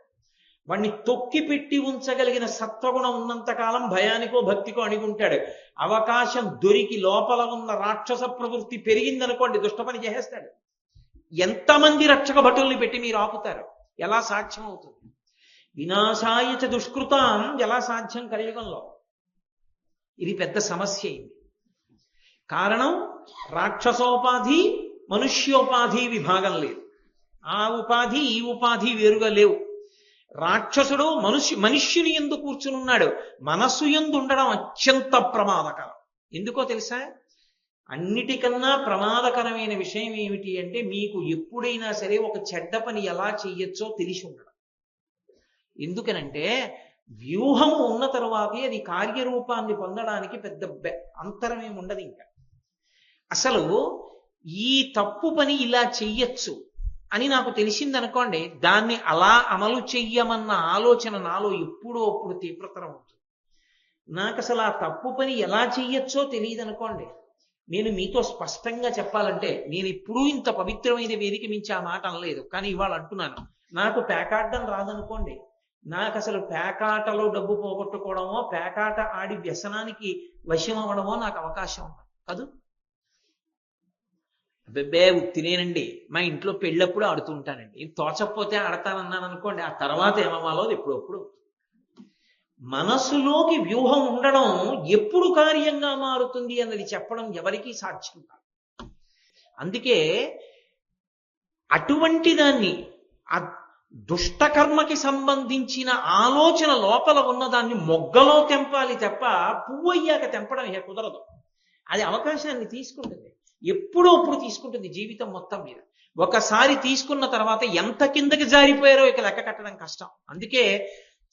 వాడిని తొక్కి పెట్టి ఉంచగలిగిన సత్వగుణం ఉన్నంతకాలం భయానికో భక్తికో అణిగుంటాడు. అవకాశం దొరికి లోపల ఉన్న రాక్షస ప్రవృత్తి పెరిగిందనుకోండి, దుష్ట పని చేసేస్తాడు. ఎంతమంది రక్షక భటుల్ని పెట్టి మీరు ఆపుతారు? ఎలా సాధ్యం అవుతుంది? వినాశాయచ దుష్కృతాం ఎలా సాధ్యం కలియుగంలో? ఇది పెద్ద సమస్య అయింది. కారణం రాక్షసోపాధి మనుష్యోపాధి విభాగం లేదు. ఆ ఉపాధి ఈ ఉపాధి వేరుగా లేవు. రాక్షసుడు మనుష్యుని యందు కూర్చునున్నాడు, మనస్సు యందు ఉండడం అత్యంత ప్రమాదకరం. ఎందుకో తెలుసా? అన్నిటికన్నా ప్రమాదకరమైన విషయం ఏమిటి అంటే, మీకు ఎప్పుడైనా సరే ఒక చెడ్డ పని ఎలా చెయ్యొచ్చో తెలిసి ఉండడం. ఎందుకనంటే వ్యూహము ఉన్న తరువాతే అది కార్యరూపాన్ని పొందడానికి పెద్ద అంతరం ఏమి ఉండదు. ఇంకా అసలు ఈ తప్పు పని ఇలా చెయ్యొచ్చు అని నాకు తెలిసిందనుకోండి, దాన్ని అలా అమలు చెయ్యమన్న ఆలోచన నాలో ఎప్పుడో అప్పుడు తీవ్రతరం ఉంటుంది. నాకు అసలు ఆ తప్పు పని ఎలా చెయ్యొచ్చో తెలియదు అనుకోండి, నేను మీతో స్పష్టంగా చెప్పాలంటే, నేను ఎప్పుడూ ఇంత పవిత్రమైన వేదిక మించి ఆ మాట అనలేదు, కానీ ఇవాళ అంటున్నాను. నాకు పేకాడడం రాదనుకోండి, నాకు అసలు పేకాటలో డబ్బు పోగొట్టుకోవడమో, పేకాట ఆడి వ్యసనానికి వశం అవ్వడమో నాకు అవకాశం ఉండదు కాదు. అబ్బే తినేనండి, మా ఇంట్లో పెళ్ళప్పుడు ఆడుతూ ఉంటానండి, తోచకపోతే ఆడతానన్నాను అనుకోండి, ఆ తర్వాత ఏమవ్వాలో ఎప్పుడప్పుడు. మనసులోకి వ్యూహం ఉండడం ఎప్పుడు కార్యంగా మారుతుంది అన్నది చెప్పడం ఎవరికీ సాధ్యం కాదు. అందుకే అటువంటి దాన్ని, ఆ దుష్టకర్మకి సంబంధించిన ఆలోచన లోపల ఉన్నదాన్ని మొగ్గలో తెంపాలి తప్ప పువ్వు అయ్యాక తెంపడం ఇక కుదరదు. అది అవకాశాన్ని తీసుకుంటుంది, ఎప్పుడో అప్పుడు తీసుకుంటుంది జీవితం మొత్తం మీద. ఒకసారి తీసుకున్న తర్వాత ఎంత కిందకి జారిపోయారో ఇక లెక్క కట్టడం కష్టం. అందుకే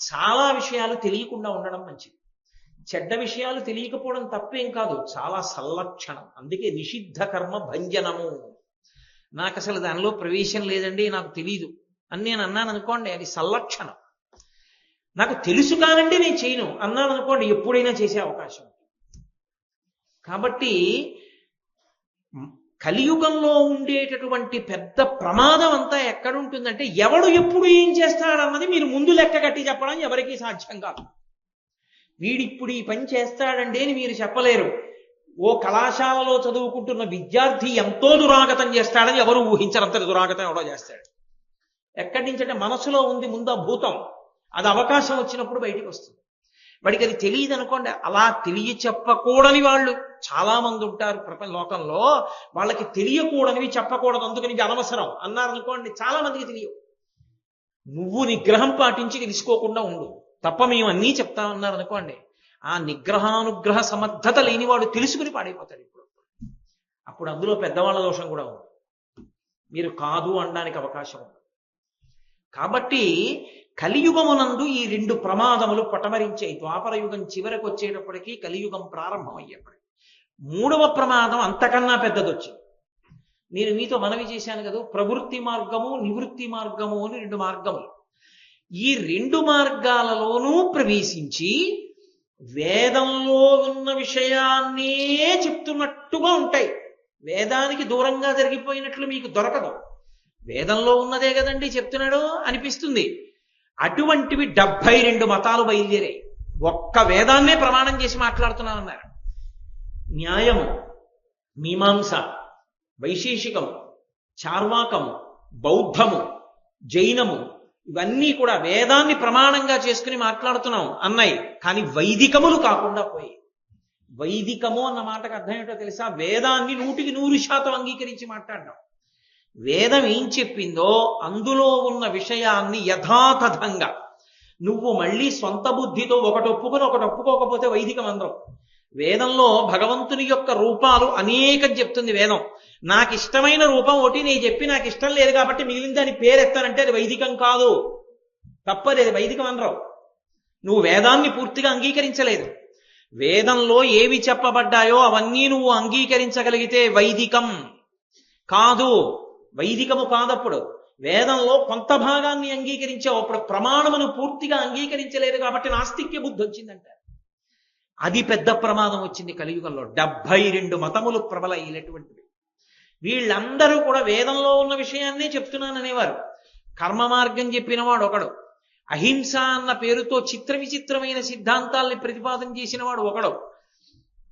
చాలా విషయాలు తెలియకుండా ఉండడం మంచిది. చెడ్డ విషయాలు తెలియకపోవడం తప్పేం కాదు, చాలా సల్లక్షణం. అందుకే నిషిద్ధ కర్మ భంజనము. నాకు అసలు దానిలో ప్రవేశం లేదండి, నాకు తెలీదు అని నేను అన్నాను అనుకోండి, అది సల్లక్షణం. నాకు తెలుసు కానండి నేను చేయను అన్నాను అనుకోండి, ఎప్పుడైనా చేసే అవకాశం. కాబట్టి కలియుగంలో ఉండేటటువంటి పెద్ద ప్రమాదం అంతా ఎక్కడుంటుందంటే, ఎవడు ఎప్పుడు ఏం చేస్తాడన్నది మీరు ముందు లెక్క కట్టి చెప్పడం ఎవరికీ సాధ్యం కాదు. వీడిప్పుడు ఈ పని చేస్తాడండి అని మీరు చెప్పలేరు. ఓ కళాశాలలో చదువుకుంటున్న విద్యార్థి ఎంతో దురాగతం చేస్తాడని ఎవరు ఊహించరంతటి దురాగతం ఎవడో చేస్తాడు. ఎక్కడి నుంచంటే మనసులో ఉంది ముందు ఆ భూతం, అది అవకాశం వచ్చినప్పుడు బయటికి వస్తుంది. వాడికి అది తెలియదు అనుకోండి. అలా తెలియ చెప్పకూడని వాళ్ళు చాలా మంది ఉంటారు లోకంలో. వాళ్ళకి తెలియకూడనివి చెప్పకూడదు, అందుకని ఇది అనవసరం అన్నారనుకోండి, చాలా మందికి తెలియవు. నువ్వు నిగ్రహం పాటించి తెలుసుకోకుండా ఉండు తప్ప మేము అన్నీ చెప్తామన్నారు అనుకోండి, ఆ నిగ్రహానుగ్రహ సమర్థత లేనివాడు తెలుసుకుని పాడైపోతాడు. అప్పుడు అందులో పెద్దవాళ్ళ దోషం కూడా ఉంది, మీరు కాదు అనడానికి అవకాశం ఉంది. కాబట్టి కలియుగమునందు ఈ రెండు ప్రమాదములు పటమరించాయి. ద్వాపర యుగం చివరకు వచ్చేటప్పటికీ కలియుగం ప్రారంభమయ్యేప్పటికీ మూడవ ప్రమాదం అంతకన్నా పెద్దదొచ్చింది. నేను మీతో మనవి చేశాను కదా, ప్రవృత్తి మార్గము నివృత్తి మార్గము అని 2 మార్గములు. ఈ 2 మార్గాలలోనూ ప్రవేశించి వేదంలో ఉన్న విషయాన్నే చెప్తున్నట్టుగా ఉంటాయి. వేదానికి దూరంగా జరిగిపోయినట్లు మీకు దొరకదు. వేదంలో ఉన్నదే కదండి చెప్తున్నాడు అనిపిస్తుంది. అటువంటివి 72 మతాలు బయలుదేరాయి. ఒక్క వేదాన్నే ప్రమాణం చేసి మాట్లాడుతున్నామన్నారు. న్యాయము, మీమాంస, వైశేషికము, చార్వాకము, బౌద్ధము, జైనము, ఇవన్నీ కూడా వేదాన్ని ప్రమాణంగా చేసుకుని మాట్లాడుతున్నాం అన్నాయి. కానీ వైదికములు కాకుండా పోయి. వైదికము అన్న మాటకు అర్థం ఏంటో తెలుసా? వేదాన్ని 100% అంగీకరించి మాట్లాడడం. వేదం ఏం చెప్పిందో అందులో ఉన్న విషయాన్ని యథాతథంగా నువ్వు మళ్ళీ సొంత బుద్ధితో ఒకటి ఒప్పుకొని ఒకటి ఒప్పుకోకపోతే వైదికం అందరం. వేదంలో భగవంతుని యొక్క రూపాలు అనేకం చెప్తుంది వేదం. నాకు ఇష్టమైన రూపం ఒకటి నేను చెప్పి నాకు ఇష్టం లేదు కాబట్టి మిగిలిన దాని పేరెత్తానంటే అది వైదికం కాదు, తప్పది, అది వైదికం అనరావు. నువ్వు వేదాన్ని పూర్తిగా అంగీకరించలేదు. వేదంలో ఏవి చెప్పబడ్డాయో అవన్నీ నువ్వు అంగీకరించగలిగితే వైదికం కాదు, వైదికము కాదప్పుడు. వేదంలో కొంత భాగాన్ని అంగీకరించావు, అప్పుడు ప్రమాణమును పూర్తిగా అంగీకరించలేదు కాబట్టి నాస్తిక్య బుద్ధి వచ్చిందంట. అది పెద్ద ప్రమాదం వచ్చింది కలియుగంలో. 72 మతములు ప్రబలైనటువంటివి. వీళ్ళందరూ కూడా వేదంలో ఉన్న విషయాన్నే చెప్తున్నాననేవారు. కర్మ మార్గం చెప్పినవాడు ఒకడు, అహింస అన్న పేరుతో చిత్ర విచిత్రమైన సిద్ధాంతాల్ని ప్రతిపాదన చేసిన వాడు ఒకడు,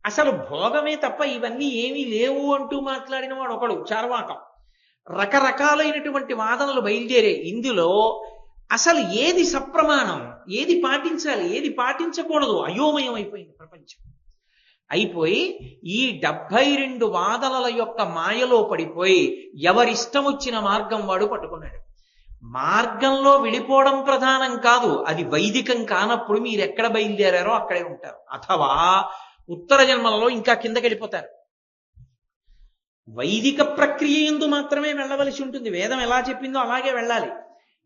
అసలు భోగమే తప్ప ఇవన్నీ ఏమీ లేవు అంటూ మాట్లాడిన వాడు ఒకడు, చార్వాకం. రకరకాలైనటువంటి వాదనలు బయలుదేరే. ఇందులో అసలు ఏది సప్రమాణం, ఏది పాటించాలి, ఏది పాటించకూడదు, అయోమయం అయిపోయింది ప్రపంచం. అయిపోయి ఈ 72 వాదనల యొక్క మాయలో పడిపోయి ఎవరిష్టం వచ్చిన మార్గం వాడు పట్టుకున్నాడు. మార్గంలో విడిపోవడం ప్రధానం కాదు, అది వైదికం కానప్పుడు మీరు ఎక్కడ బయలుదేరారో అక్కడే ఉంటారు. అథవా ఉత్తర జన్మలలో ఇంకా కిందకి వెళ్ళిపోతారు. వైదిక ప్రక్రియ యందు మాత్రమే వెళ్ళవలసి ఉంటుంది. వేదం ఎలా చెప్పిందో అలాగే వెళ్ళాలి.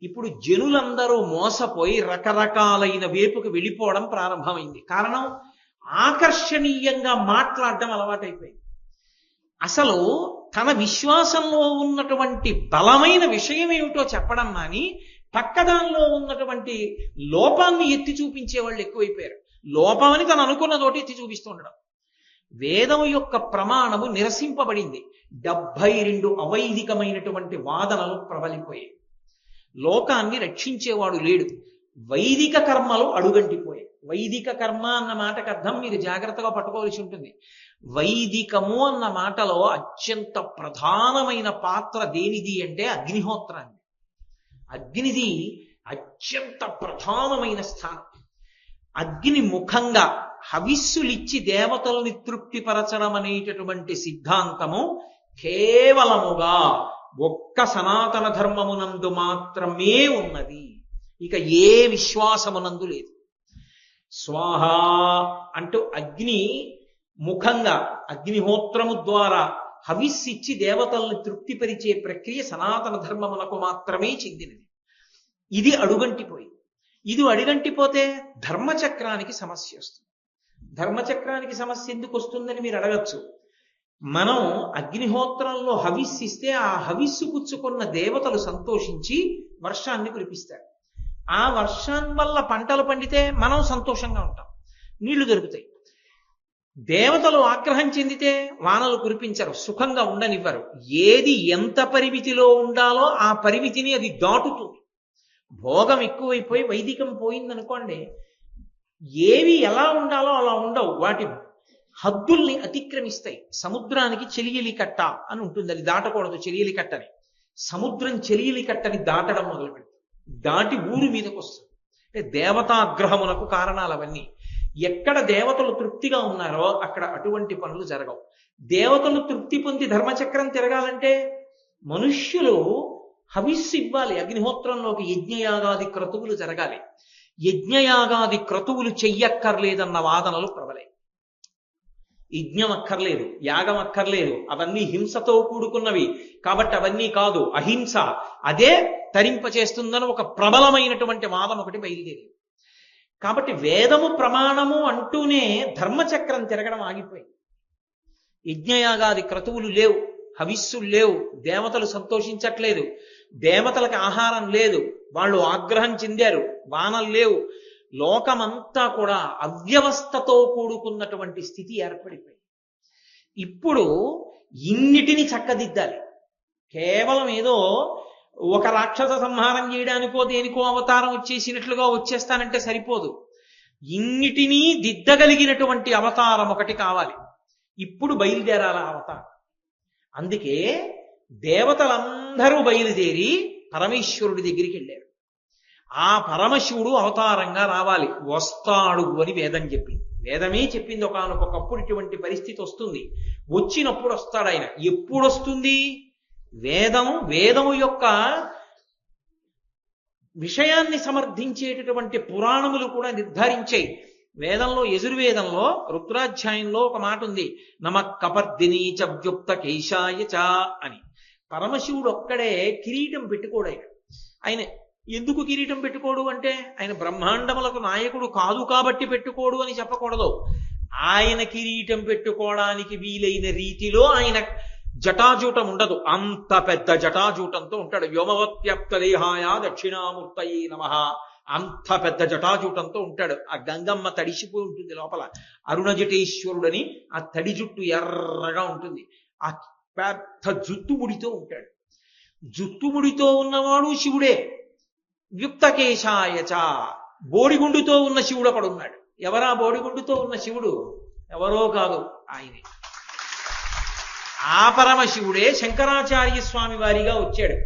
ఇప్పుడు జనులందరూ మోసపోయి రకరకాలైన వైపుకు వెళ్ళిపోవడం ప్రారంభమైంది. కారణం, ఆకర్షణీయంగా మాట్లాడడం అలవాటైపోయింది. అసలు తన విశ్వాసంలో ఉన్నటువంటి బలమైన విషయం ఏమిటో చెప్పడం మాని పక్కదానిలో ఉన్నటువంటి లోపాన్ని ఎత్తి చూపించే వాళ్ళు ఎక్కువైపోయారు. లోపమని తను అనుకున్నదోటి ఎత్తి చూపిస్తూ ఉండడం. వేదం యొక్క ప్రమాణము నిరసింపబడింది. 72 అవైదికమైనటువంటి వాదనలు ప్రబలిపోయాయి. లోకాన్ని రక్షించేవాడు లేడు. వైదిక కర్మలు అడుగంటిపోయాయి. వైదిక కర్మ అన్న మాటకు అర్థం మీరు జాగ్రత్తగా పట్టుకోవాల్సి ఉంటుంది. వైదికము అన్న మాటలో అత్యంత ప్రధానమైన పాత్ర దేనిది అంటే అగ్నిహోత్రాన్ని. అగ్నిది అత్యంత ప్రధానమైన స్థానం. అగ్ని ముఖంగా హవిస్సులిచ్చి దేవతల్ని తృప్తిపరచడం అనేటటువంటి సిద్ధాంతము కేవలముగా ఒక్క సనాతన ధర్మమునందు మాత్రమే ఉన్నది. ఇక ఏ విశ్వాసమునందు లేదు. స్వాహ అంటూ అగ్ని ముఖంగా అగ్నిహోత్రము ద్వారా హవిస్సిచ్చి దేవతల్ని తృప్తిపరిచే ప్రక్రియ సనాతన ధర్మమునకు మాత్రమే చెందినది. ఇది అడుగంటిపోయి. ఇది అడుగంటిపోతే ధర్మచక్రానికి సమస్య వస్తుంది. ధర్మచక్రానికి సమస్య ఎందుకు వస్తుందని మీరు అడగచ్చు. మనం అగ్నిహోత్రంలో హవిస్సిస్తే ఆ హవిస్సు పుచ్చుకున్న దేవతలు సంతోషించి వర్షాన్ని కురిపిస్తారు. ఆ వర్షం వల్ల పంటలు పండితే మనం సంతోషంగా ఉంటాం, నీళ్లు దొరుకుతాయి. దేవతలు ఆగ్రహం చెందితే వానలు కురిపించరు, సుఖంగా ఉండనివ్వరు. ఏది ఎంత పరిమితిలో ఉండాలో ఆ పరిమితిని అది దాటుతుంది. భోగం ఎక్కువైపోయి వైదికం పోయిందనుకోండి, ఏవి ఎలా ఉండాలో అలా ఉండవు, వాటి హద్దుల్ని అతిక్రమిస్తాయి. సముద్రానికి చెలియలి కట్ట అని ఉంటుంది, అది దాటకూడదు. చెలియలి కట్టని, సముద్రం చెలియలి కట్టని దాటడం మొదలు పెడుతుంది. దాటి ఊరు మీదకి వస్తుంది. అంటే దేవతాగ్రహమునకు కారణాలు అవన్నీ. ఎక్కడ దేవతలు తృప్తిగా ఉన్నారో అక్కడ అటువంటి పనులు జరగవు. దేవతలు తృప్తి పొంది ధర్మచక్రం తిరగాలంటే మనుష్యులు హవిస్సు ఇవ్వాలి. అగ్నిహోత్రంలోకి యజ్ఞయాగాది క్రతువులు జరగాలి. యజ్ఞయాగాది క్రతువులు చెయ్యక్కర్లేదన్న వాదనలు ప్రబలాయి. యజ్ఞం అక్కర్లేదు, యాగం అక్కర్లేదు, అవన్నీ హింసతో కూడుకున్నవి కాబట్టి అవన్నీ కాదు, అహింస అదే తరింపచేస్తుందని ఒక ప్రబలమైనటువంటి వాదం ఒకటి బయలుదేరింది. కాబట్టి వేదము ప్రమాణము అంటూనే ధర్మచక్రం తిరగడం ఆగిపోయింది. యజ్ఞయాగాది క్రతువులు లేవు, హవిస్సులు లేవు, దేవతలు సంతోషించట్లేదు, దేవతలకు ఆహారం లేదు, వాళ్ళు ఆగ్రహం చెందారు, వానలు లేవు, లోకమంతా కూడా అవ్యవస్థతో కూడుకున్నటువంటి స్థితి ఏర్పడిపోయింది. ఇప్పుడు ఇన్నిటిని చక్కదిద్దాలి. కేవలం ఏదో ఒక రాక్షస సంహారం చేయడానికో దేనికో అవతారం వచ్చేసినట్లుగా వచ్చేస్తానంటే సరిపోదు. ఇన్నిటినీ దిద్దగలిగినటువంటి అవతారం ఒకటి కావాలి. ఇప్పుడు బయలుదేరాల అవతారం. అందుకే దేవతలందరూ బయలుదేరి పరమేశ్వరుడి దగ్గరికి వెళ్ళారు. ఆ పరమశివుడు అవతారంగా రావాలి, వస్తాడు అని వేదం చెప్పింది. వేదమే చెప్పింది ఒకానొకప్పుడు ఇటువంటి పరిస్థితి వస్తుంది, వచ్చినప్పుడు వస్తాడు ఆయన. ఎప్పుడు వస్తుంది? వేదము యొక్క విషయాన్ని సమర్థించేటటువంటి పురాణములు కూడా నిర్ధారించాయి. వేదంలో, యజుర్వేదంలో రుద్రాధ్యాయంలో ఒక మాట ఉంది, నమ కపర్దిని చ వ్యుక్త కేశాయ చ అని. పరమశివుడు ఒక్కడే కిరీటం పెట్టుకోడు. ఆయన ఎందుకు కిరీటం పెట్టుకోడు అంటే, ఆయన బ్రహ్మాండములకు నాయకుడు కాదు కాబట్టి పెట్టుకోడు అని చెప్పకూడదు. ఆయన కిరీటం పెట్టుకోవడానికి వీలైన రీతిలో ఆయన జటాజూటం ఉండదు. అంత పెద్ద జటాజూటంతో ఉంటాడు. వ్యోమవత్వ్యాప్త దేహాయ దక్షిణామూర్తయే నమః. అంత పెద్ద జటాజూటంతో ఉంటాడు. ఆ గంగమ్మ తడిసిపోయి ఉంటుంది లోపల. అరుణజటేశ్వరుడని ఆ తడి జుట్టు ఎర్రగా ఉంటుంది. ఆ పెద్ద జుట్టుముడితో ఉంటాడు. జుట్టుముడితో ఉన్నవాడు శివుడే. వ్యుక్తకేశాయచ, బోడిగుండుతో ఉన్న శివుడు అక్కడ ఉన్నాడు. ఎవరా బోడిగుండుతో ఉన్న శివుడు? ఎవరో కాదు, ఆయనే. ఆ పరమశివుడే శంకరాచార్య స్వామి వారిగా వచ్చాడు.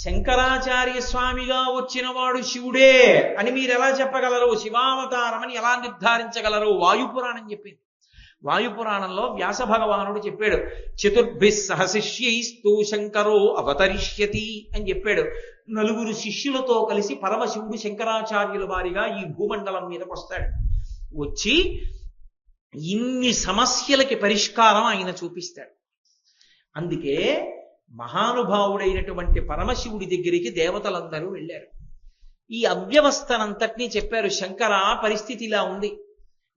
శంకరాచార్య స్వామిగా వచ్చిన వాడు శివుడే అని మీరు ఎలా చెప్పగలరు? శివావతారం అని ఎలా నిర్ధారించగలరు? వాయుపురాణం చెప్పింది. వాయుపురాణంలో వ్యాస భగవానుడు చెప్పాడు, చతుర్భిః సహ శిష్యైస్తు శంకరో అవతరిష్యతి అని చెప్పాడు. 4 శిష్యులతో కలిసి పరమశివుడు శంకరాచార్యుల వారిగా ఈ భూమండలం మీదకి వస్తాడు. వచ్చి ఇన్ని సమస్యలకి పరిష్కారం ఆయన చూపిస్తాడు. అందుకే మహానుభావుడైనటువంటి పరమశివుడి దగ్గరికి దేవతలందరూ వెళ్ళారు. ఈ అవ్యవస్థనంతటినీ చెప్పారు, శంకర పరిస్థితి ఇలా ఉంది,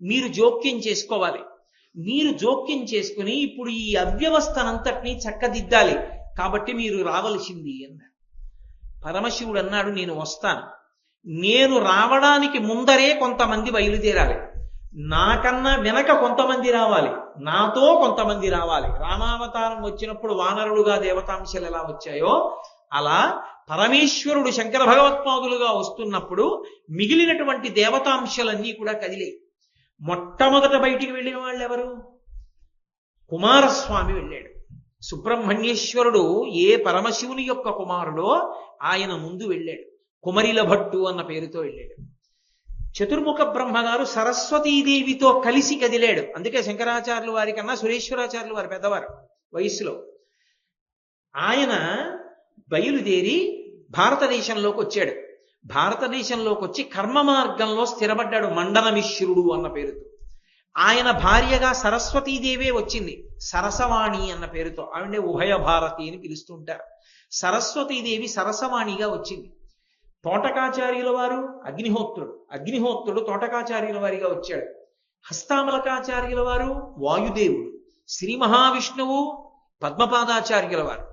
మీరు జోక్యం చేసుకోవాలి. మీరు జోక్యం చేసుకుని ఇప్పుడు ఈ అవ్యవస్థనంతటినీ చక్కదిద్దాలి, కాబట్టి మీరు రావలసింది అన్నారు. పరమశివుడు అన్నాడు, నేను వస్తాను. నేను రావడానికి ముందరే కొంతమంది బయలుదేరాలి, నాకన్నా వెనక కొంతమంది రావాలి, నాతో కొంతమంది రావాలి. రామావతారం వచ్చినప్పుడు వానరులుగా దేవతాంశలు ఎలా వచ్చాయో అలా పరమేశ్వరుడు శంకర భగవత్పాదులుగా వస్తున్నప్పుడు మిగిలినటువంటి దేవతాంశలన్నీ కూడా కదిలే. మొట్టమొదట బయటికి వెళ్ళిన వాళ్ళు ఎవరు? కుమారస్వామి వెళ్ళాడు. సుబ్రహ్మణ్యేశ్వరుడు ఏ పరమశివుని యొక్క కుమారుడో ఆయన ముందు వెళ్ళాడు. కుమరిల భట్టు అన్న పేరుతో వెళ్ళాడు. చతుర్ముఖ బ్రహ్మగారు సరస్వతీదేవితో కలిసి కదిలాడు. అందుకే శంకరాచార్యుల వారి కన్నా సురేశ్వరాచార్యుల వారు పెద్దవారు వయస్సులో. ఆయన బయలుదేరి భారతదేశంలోకి వచ్చాడు. భారతదేశంలోకి వచ్చి కర్మ మార్గంలో స్థిరపడ్డాడు, మండనమిశ్రుడు అన్న పేరుతో. ఆయన భార్యగా సరస్వతీదేవే వచ్చింది, సరసవాణి అన్న పేరుతో. ఆవిడే ఉభయ భారతి అని పిలుస్తుంటారు. సరస్వతీదేవి సరసవాణిగా వచ్చింది. తోటకాచార్యుల వారు అగ్నిహోత్రుడు తోటకాచార్యుల వారిగా వచ్చాడు. హస్తామలకాచార్యుల వారు వాయుదేవుడు, శ్రీ మహావిష్ణువు పద్మపాదాచార్యుల వారు.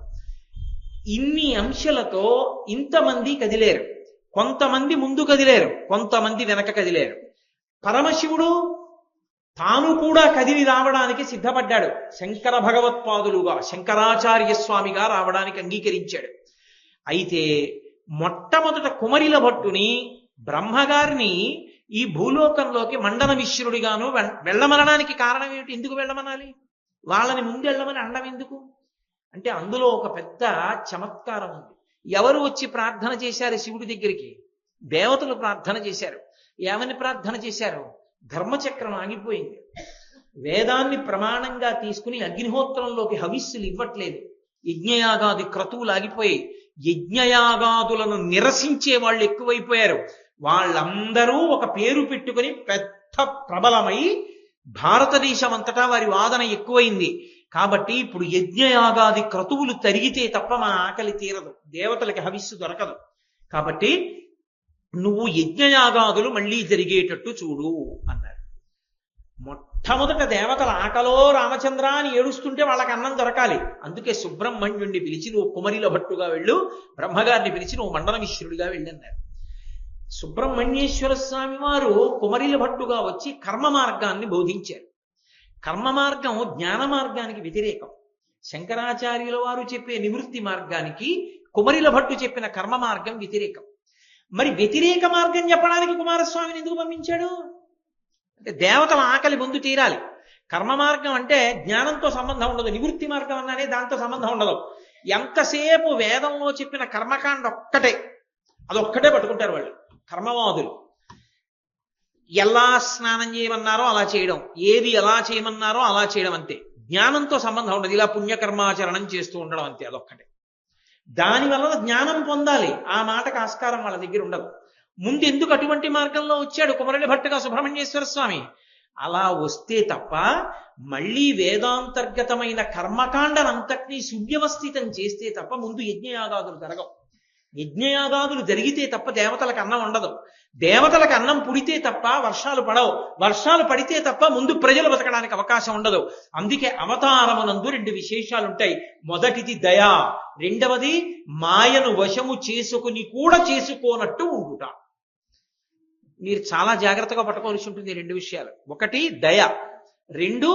ఇన్ని అంశాలతో ఇంతమంది కదిలేరు. కొంతమంది ముందు కదిలేరు, కొంతమంది వెనక కదిలేరు. పరమశివుడు తాను కూడా కదిలి రావడానికి సిద్ధపడ్డాడు. శంకర భగవత్పాదులుగా శంకరాచార్య స్వామిగా రావడానికి అంగీకరించాడు. అయితే మొట్టమొదట కుమరిల భట్టుని, బ్రహ్మగారిని ఈ భూలోకంలోకి మండనమిశ్రుడిగాను వెళ్ళమనడానికి కారణం ఏమిటి? ఎందుకు వెళ్ళమనాలి? వాళ్ళని ముందు వెళ్ళమని అండం ఎందుకు అంటే, అందులో ఒక పెద్ద చమత్కారం ఉంది. ఎవరు వచ్చి ప్రార్థన చేశారు శివుడి దగ్గరికి? దేవతలు ప్రార్థన చేశారు. ఏమని ప్రార్థన చేశారు? ధర్మచక్రం ఆగిపోయింది, వేదాన్ని ప్రమాణంగా తీసుకుని అగ్నిహోత్రంలోకి హవిస్సులు ఇవ్వట్లేదు, యజ్ఞయాగాది క్రతువులు ఆగిపోయాయి, యజ్ఞయాగాదులను నిరసించే వాళ్ళు ఎక్కువైపోయారు. వాళ్ళందరూ ఒక పేరు పెట్టుకుని పెద్ద ప్రబలమై భారతదేశం అంతటా వారి వాదన ఎక్కువైంది. కాబట్టి ఇప్పుడు యజ్ఞయాగాది క్రతువులు తరిగితే తప్ప మా ఆకలి తీరదు, దేవతలకి హవిస్సు దొరకదు. కాబట్టి నువ్వు యజ్ఞయాగాదులు మళ్ళీ జరిగేటట్టు చూడు అన్నారు. మొట్టమొదట దేవతల ఆకలో రామచంద్ర అని ఏడుస్తుంటే వాళ్ళకి అన్నం దొరకాలి. అందుకే సుబ్రహ్మణ్యుణ్ణి పిలిచి నువ్వు కుమరిల భట్టుగా వెళ్ళు, బ్రహ్మగారిని పిలిచి నువ్వు మండనమిశ్రుడిగా వెళ్ళన్నారు. సుబ్రహ్మణ్యేశ్వర స్వామి వారు కుమరిల భట్టుగా వచ్చి కర్మ మార్గాన్ని బోధించారు. కర్మ మార్గం జ్ఞాన మార్గానికి వ్యతిరేకం. శంకరాచార్యుల వారు చెప్పే నివృత్తి మార్గానికి కుమరిల భట్టు చెప్పిన కర్మ మార్గం వ్యతిరేకం. మరి వ్యతిరేక మార్గం చెప్పడానికి కుమారస్వామిని ఎందుకు పంపించాడు అంటే దేవతల ఆకలి ముందు తీరాలి. కర్మ మార్గం అంటే జ్ఞానంతో సంబంధం ఉండదు, నివృత్తి మార్గం అన్నానే దాంతో సంబంధం ఉండదు. ఎంతసేపు వేదంలో చెప్పిన కర్మకాండ ఒక్కటే, అదొక్కటే పట్టుకుంటారు వాళ్ళు కర్మవాదులు. ఎలా స్నానం చేయమన్నారో అలా చేయడం, ఏది ఎలా చేయమన్నారో అలా చేయడం, అంతే. జ్ఞానంతో సంబంధం ఉండదు, ఇలా పుణ్యకర్మాచరణం చేస్తూ ఉండడం, అంతే. అదొక్కటే. దానివల్ల జ్ఞానం పొందాలి, ఆ మాటకు ఆస్కారం వాళ్ళ దగ్గర ఉండదు. ముందు ఎందుకు అటువంటి మార్గంలో వచ్చాడు కుమరలి భట్టుగా సుబ్రహ్మణ్యేశ్వర స్వామి? అలా వస్తే తప్ప మళ్ళీ వేదాంతర్గతమైన కర్మకాండనంతటినీ సువ్యవస్థితం చేస్తే తప్ప ముందు యజ్ఞయాగాదులు జరగవు. యజ్ఞయాగాదులు జరిగితే తప్ప దేవతలకు అన్నం ఉండదు. దేవతలకు అన్నం పుడితే తప్ప వర్షాలు పడవు. వర్షాలు పడితే తప్ప ముందు ప్రజలు బతకడానికి అవకాశం ఉండదు. అందుకే అవతారమునందు 2 విశేషాలు ఉంటాయి. మొదటిది దయ, రెండవది మాయను వశము చేసుకుని కూడా చేసుకోనట్టు ఉండుట. మీరు చాలా జాగ్రత్తగా పట్టుకోవాల్సి ఉంటుంది 2 విషయాలు. ఒకటి దయ, 2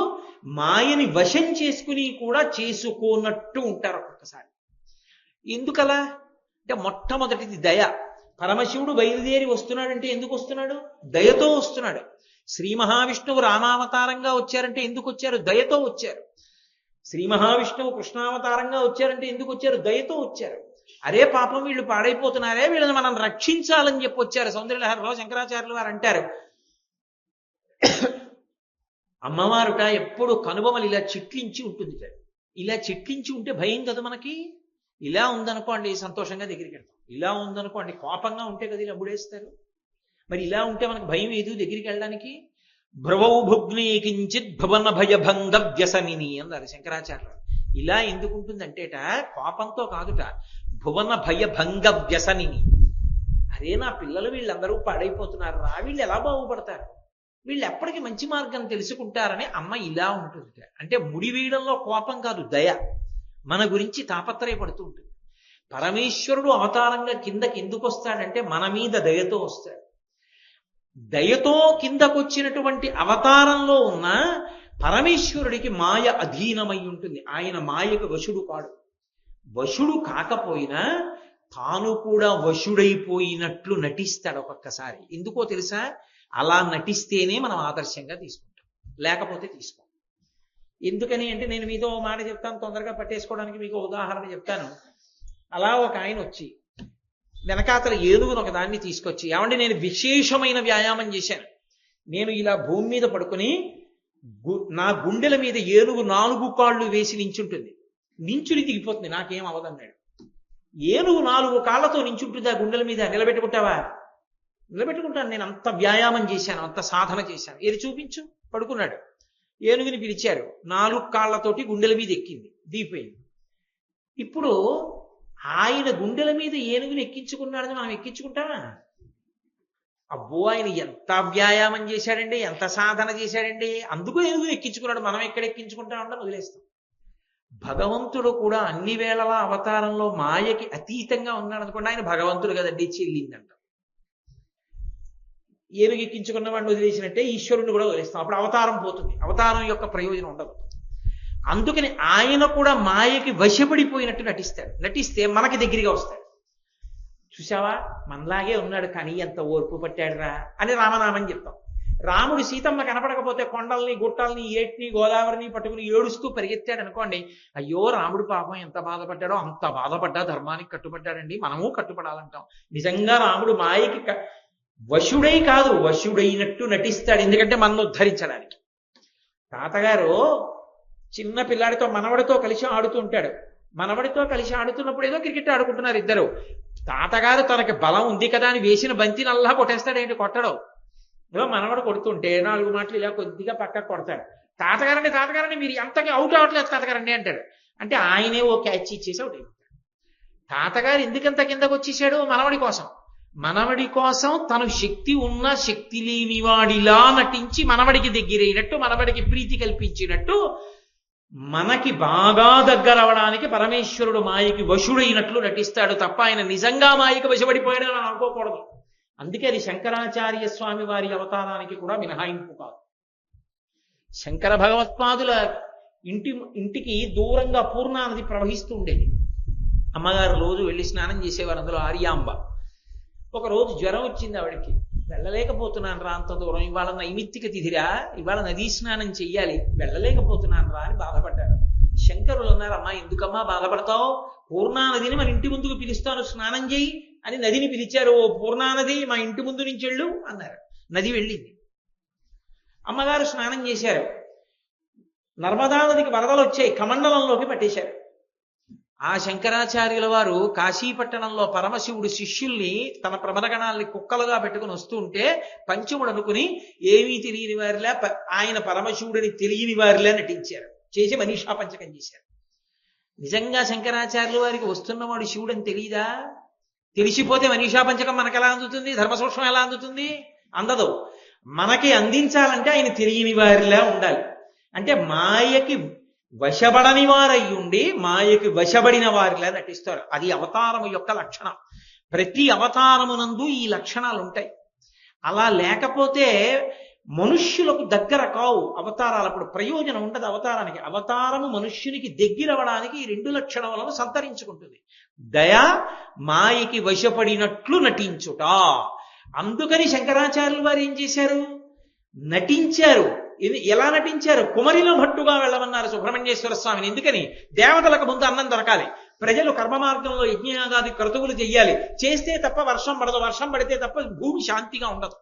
మాయని వశం చేసుకుని కూడా చేసుకోనట్టు ఉంటారు ఒక్కొక్కసారి. ఎందుకలా అంటే మొట్టమొదటిది దయ. పరమశివుడు బయలుదేరి వస్తున్నాడంటే ఎందుకు వస్తున్నాడు? దయతో వస్తున్నాడు. శ్రీ మహావిష్ణువు రామావతారంగా వచ్చారంటే ఎందుకు వచ్చారు? దయతో వచ్చారు. శ్రీ మహావిష్ణువు కృష్ణావతారంగా వచ్చారంటే ఎందుకు వచ్చారు? దయతో వచ్చారు. అరే పాపం వీళ్ళు పాడైపోతున్నారే, వీళ్ళని మనం రక్షించాలని చెప్పి వచ్చారు. సౌందర్యలహరిలో శంకరాచార్యులు వారు అంటారు, అమ్మవారుట ఎప్పుడు కనుబొమలు ఇలా చిట్లించి ఉంటుంది. ఇలా చిట్లించి ఉంటే భయం కదా మనకి. ఇలా ఉందనుకోండి సంతోషంగా దగ్గరికి వెళ్తాం, ఇలా ఉందనుకోండి కోపంగా ఉంటే కదా ఇలా ముడేస్తారు. మరి ఇలా ఉంటే మనకు భయం ఏది దగ్గరికి వెళ్ళడానికి? భ్రువౌ భుగ్నే కించిత్ భువన భయభంగ వ్యసనిని అన్నారు శంకరాచార్యులు. ఇలా ఎందుకు ఉంటుందంటేట కోపంతో కాదుట, భువన భయభంగ వ్యసనిని. అరే నా పిల్లలు వీళ్ళందరూ పాడైపోతున్నారు రా, వీళ్ళు ఎలా బాగుపడతారు, వీళ్ళు ఎప్పటికీ మంచి మార్గం తెలుసుకుంటారని అమ్మ ఇలా ఉంటుంది. అంటే ముడివీయడంలో కోపం కాదు, దయ. మన గురించి తాపత్రయపడుతూ ఉంటుంది. పరమేశ్వరుడు అవతారంగా కిందకి ఎందుకు వస్తాడంటే మన మీద దయతో వస్తాడు. దయతో కిందకొచ్చినటువంటి అవతారంలో ఉన్న పరమేశ్వరుడికి మాయ అధీనమై ఉంటుంది. ఆయన మాయకు వశుడు కాడు. వశుడు కాకపోయినా తాను కూడా వశుడైపోయినట్లు నటిస్తాడు ఒక్కొక్కసారి. ఎందుకో తెలుసా? అలా నటిస్తేనే మనం ఆదర్శంగా తీసుకుంటాం, లేకపోతే తీసుకోం. ఎందుకని అంటే నేను మీతో మాట చెప్తాను, తొందరగా పట్టేసుకోవడానికి మీకు ఉదాహరణ చెప్తాను. అలా ఒక ఆయన వచ్చి వెనకాతల ఏనుగును ఒక దాన్ని తీసుకొచ్చి, ఏమంటే నేను విశేషమైన వ్యాయామం చేశాను, నేను ఇలా భూమి మీద పడుకుని నా గుండెల మీద ఏనుగు 4 కాళ్ళు వేసి నించుంటుంది, నించుని దిగిపోతుంది, నాకేం అవదన్నాడు. ఏనుగు 4 కాళ్ళతో నించుంటుంది ఆ గుండెల మీద, నిలబెట్టుకుంటావా? నిలబెట్టుకుంటాను, నేను అంత వ్యాయామం చేశాను, అంత సాధన చేశాను. ఏది చూపించు. పడుకున్నాడు. ఏనుగుని పిలిచారు, 4 కాళ్ళతోటి గుండెల మీద ఎక్కింది, దిగిపోయింది. ఇప్పుడు ఆయన గుండెల మీద ఏనుగుని ఎక్కించుకున్నాడని మనం ఎక్కించుకుంటామా? అబ్బో ఆయన ఎంత వ్యాయామం చేశాడండి, ఎంత సాధన చేశాడండి, అందుకు ఏనుగుని ఎక్కించుకున్నాడు, మనం ఎక్కడ ఎక్కించుకుంటామని వదిలేస్తాం. భగవంతుడు కూడా అన్ని వేళలా అవతారంలో మాయకి అతీతంగా ఉన్నాడు అనుకోండి, ఆయన భగవంతుడు కదండి, చెల్లిందంట. ఏనుగు ఎక్కించుకున్న వాడిని వదిలేసినట్టే ఈశ్వరుని కూడా వదిలేస్తాం. అప్పుడు అవతారం పోతుంది, అవతారం యొక్క ప్రయోజనం ఉండదు. అందుకని ఆయన కూడా మాయకి వశపడిపోయినట్టు నటిస్తాడు. నటిస్తే మనకి దగ్గరగా వస్తాడు. చూసావా మనలాగే ఉన్నాడు కానీ ఎంత ఓర్పు పట్టాడురా అని రామనామని చెప్తాం. రాముడు సీతమ్మ కనపడకపోతే కొండల్ని గుట్టల్ని ఏటిని గోదావరిని పట్టుకుని ఏడుస్తూ పరిగెత్తాడు అనుకోండి, అయ్యో రాముడు పాపం ఎంత బాధపడ్డాడో, అంత బాధపడ్డా ధర్మానికి కట్టుబడ్డాడండి, మనము కట్టుబడాలంటాం. నిజంగా రాముడు మాయకి వశుడై కాదు, వశుడైనట్టు నటిస్తాడు, ఎందుకంటే మనల్ని ఉద్ధరించడానికి. తాతగారు చిన్న పిల్లాడితో మనవడితో కలిసి ఆడుతూ ఉంటాడు. మనవడితో కలిసి ఆడుతున్నప్పుడు ఏదో క్రికెట్ ఆడుకుంటున్నారు ఇద్దరు. తాతగారు తనకి బలం ఉంది కదా అని వేసిన బంతిని అల్లా కొట్టేస్తాడు, ఏంటి కొట్టడం. ఏదో మనవడు కొడుతుంటే 4 మాటలు ఇలా కొద్దిగా పక్కకు కొడతాడు. తాతగారండి మీరు ఎంతగా అవుట్ అవ్వట్లేదు తాతగారండి అంటాడు. అంటే ఆయనే ఓ క్యాచ్ ఇచ్చేసి అవుట్ అయిపోతాడు. తాతగారు ఎందుకంత కిందకు వచ్చేసాడు? మనవడి కోసం. మనవడి కోసం తను శక్తి ఉన్న శక్తి లేనివాడిలా నటించి మనవడికి దగ్గరైనట్టు, మనవడికి ప్రీతి కల్పించినట్టు, మనకి బాగా దగ్గరవడానికి పరమేశ్వరుడు మాయకి వశుడైనట్లు నటిస్తాడు తప్ప ఆయన నిజంగా మాయకి వశపడిపోయాడని మనం అనుకోకూడదు. అందుకే అది శంకరాచార్య స్వామి వారి అవతారానికి కూడా మినహాయింపు కాదు. శంకర భగవత్పాదుల ఇంటికి దూరంగా పూర్ణానది ప్రవహిస్తూ ఉండేది. అమ్మగారు రోజు వెళ్ళి స్నానం చేసేవారు. అందులో ఆర్యాంబ. ఒక రోజు జ్వరం వచ్చింది ఆవిడకి. వెళ్ళలేకపోతున్నాను రా అంత దూరం, ఇవాళ నైమిత్తిక తిథిరా, ఇవాళ నదీ స్నానం చెయ్యాలి, వెళ్ళలేకపోతున్నాను రా అని బాధపడ్డారు. శంకరులు అన్నారు, అమ్మా ఎందుకమ్మా బాధపడతావు, పూర్ణానదిని మన ఇంటి ముందుకు పిలుస్తాను, స్నానం చెయ్యి అని నదిని పిలిచారు. ఓ పూర్ణానది మా ఇంటి ముందు నుంచి వెళ్ళు అన్నారు. నది వెళ్ళింది. అమ్మగారు స్నానం చేశారు. నర్మదా నదికి వరదలు వచ్చాయి, కమండలంలోకి పట్టేశారు. ఆ శంకరాచార్యుల వారు కాశీపట్టణంలో పరమశివుడు శిష్యుల్ని తన ప్రమదగణాల్ని కుక్కలుగా పెట్టుకుని వస్తూ ఉంటే పంచముడు అనుకుని ఏమీ తెలియని వారిలా ఆయన పరమశివుడిని తెలియని వారిలా నటించారు. చేసి మనీషా పంచకం చేశారు. నిజంగా శంకరాచార్యుల వారికి వస్తున్నవాడు శివుడని తెలియదా? తెలిసిపోతే మనీషా పంచకం మనకు ఎలా అందుతుంది? ధర్మసూక్ష్మం ఎలా అందుతుంది? అందదు. మనకి అందించాలంటే ఆయన తెలియని వారిలా ఉండాలి. అంటే మాయకి వశపడని వారయ్యుండి మాయకి వశపడిన వారిలా నటిస్తారు. అది అవతారము యొక్క లక్షణం. ప్రతి అవతారమునందు ఈ లక్షణాలు ఉంటాయి. అలా లేకపోతే మనుష్యులకు దగ్గర కావు అవతారాలు. అప్పుడు ప్రయోజనం ఉండదు అవతారానికి. అవతారము మనుష్యునికి దగ్గరవడానికి ఈ రెండు లక్షణములను సంతరించుకుంటుంది. దయ, మాయకి వశపడినట్లు నటించుట. అందుకని శంకరాచార్యులు వారు ఏం చేశారు? నటించారు. ఎలా నటించారు? కుమరిలో భట్టుగా వెళ్ళమన్నారు సుబ్రహ్మణ్యేశ్వర స్వామిని. ఎందుకని? దేవతలకు ముందు అన్నం దొరకాలి, ప్రజలు కర్మ మార్గంలో యజ్ఞయాగాది క్రతువులు చెయ్యాలి. చేస్తే తప్ప వర్షం పడదు, వర్షం పడితే తప్ప భూమి శాంతిగా ఉండదు.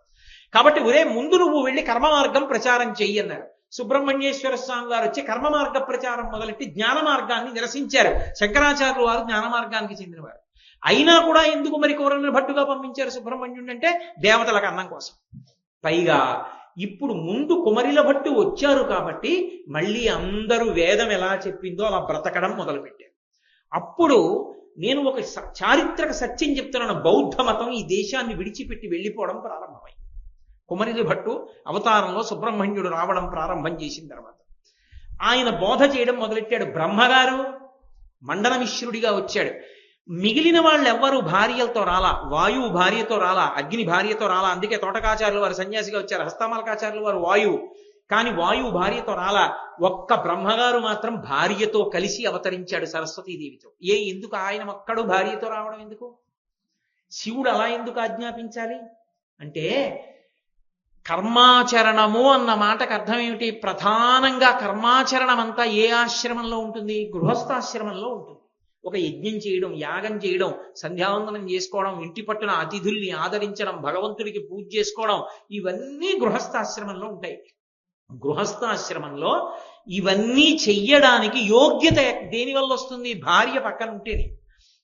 కాబట్టి ఒరే ముందు నువ్వు వెళ్ళి కర్మ మార్గం ప్రచారం చెయ్యి అన్నారు. సుబ్రహ్మణ్యేశ్వర స్వామి వారు వచ్చి కర్మ మార్గ ప్రచారం మొదలెట్టి జ్ఞాన మార్గాన్ని నిరసించారు. శంకరాచార్యులు వారు జ్ఞాన మార్గానికి చెందినవారు. అయినా కూడా ఎందుకు మరి కుమరిని భట్టుగా పంపించారు సుబ్రహ్మణ్యుడు అంటే? దేవతలకు అన్నం కోసం. పైగా ఇప్పుడు ముందు కుమరిల భట్టు వచ్చారు కాబట్టి మళ్ళీ అందరూ వేదం ఎలా చెప్పిందో అలా బ్రతకడం మొదలుపెట్టారు. అప్పుడు నేను ఒక చారిత్రక సత్యం చెప్తున్నాను. బౌద్ధ మతం ఈ దేశాన్ని విడిచిపెట్టి వెళ్ళిపోవడం ప్రారంభమైంది. కుమరిల భట్టు అవతారంలో సుబ్రహ్మణ్యుడు రావడం ప్రారంభం చేసిన తర్వాత ఆయన బోధ చేయడం మొదలెట్టాడు. బ్రహ్మగారు మండన మిశ్రుడిగా వచ్చాడు. మిగిలిన వాళ్ళు ఎవ్వరూ భార్యలతో రాలా. వాయువు భార్యతో రాలా, అగ్ని భార్యతో రాలా. అందుకే తోటకాచార్యులు వారు సన్యాసిగా వచ్చారు. హస్తమాలకాచార్యులు వారు వాయువు. కానీ వాయువు భార్యతో రాలా. ఒక్క బ్రహ్మగారు మాత్రం భార్యతో కలిసి అవతరించాడు సరస్వతీదేవితో. ఎందుకు ఆయన ఒక్కడు భార్యతో రావడం ఎందుకు? శివుడు అలా ఎందుకు ఆజ్ఞాపించాలి అంటే, కర్మాచరణము అన్న మాటకు అర్థం ఏమిటి? ప్రధానంగా కర్మాచరణం అంతా ఏ ఆశ్రమంలో ఉంటుంది? గృహస్థాశ్రమంలో ఉంటుంది. ఒక యజ్ఞం చేయడం, యాగం చేయడం, సంధ్యావందనం చేసుకోవడం, ఇంటి పట్టున అతిథుల్ని ఆదరించడం, భగవంతుడికి పూజ చేసుకోవడం, ఇవన్నీ గృహస్థాశ్రమంలో ఉంటాయి. గృహస్థాశ్రమంలో ఇవన్నీ చెయ్యడానికి యోగ్యత దేనివల్ల వస్తుంది? భార్య పక్కన ఉంటేనే.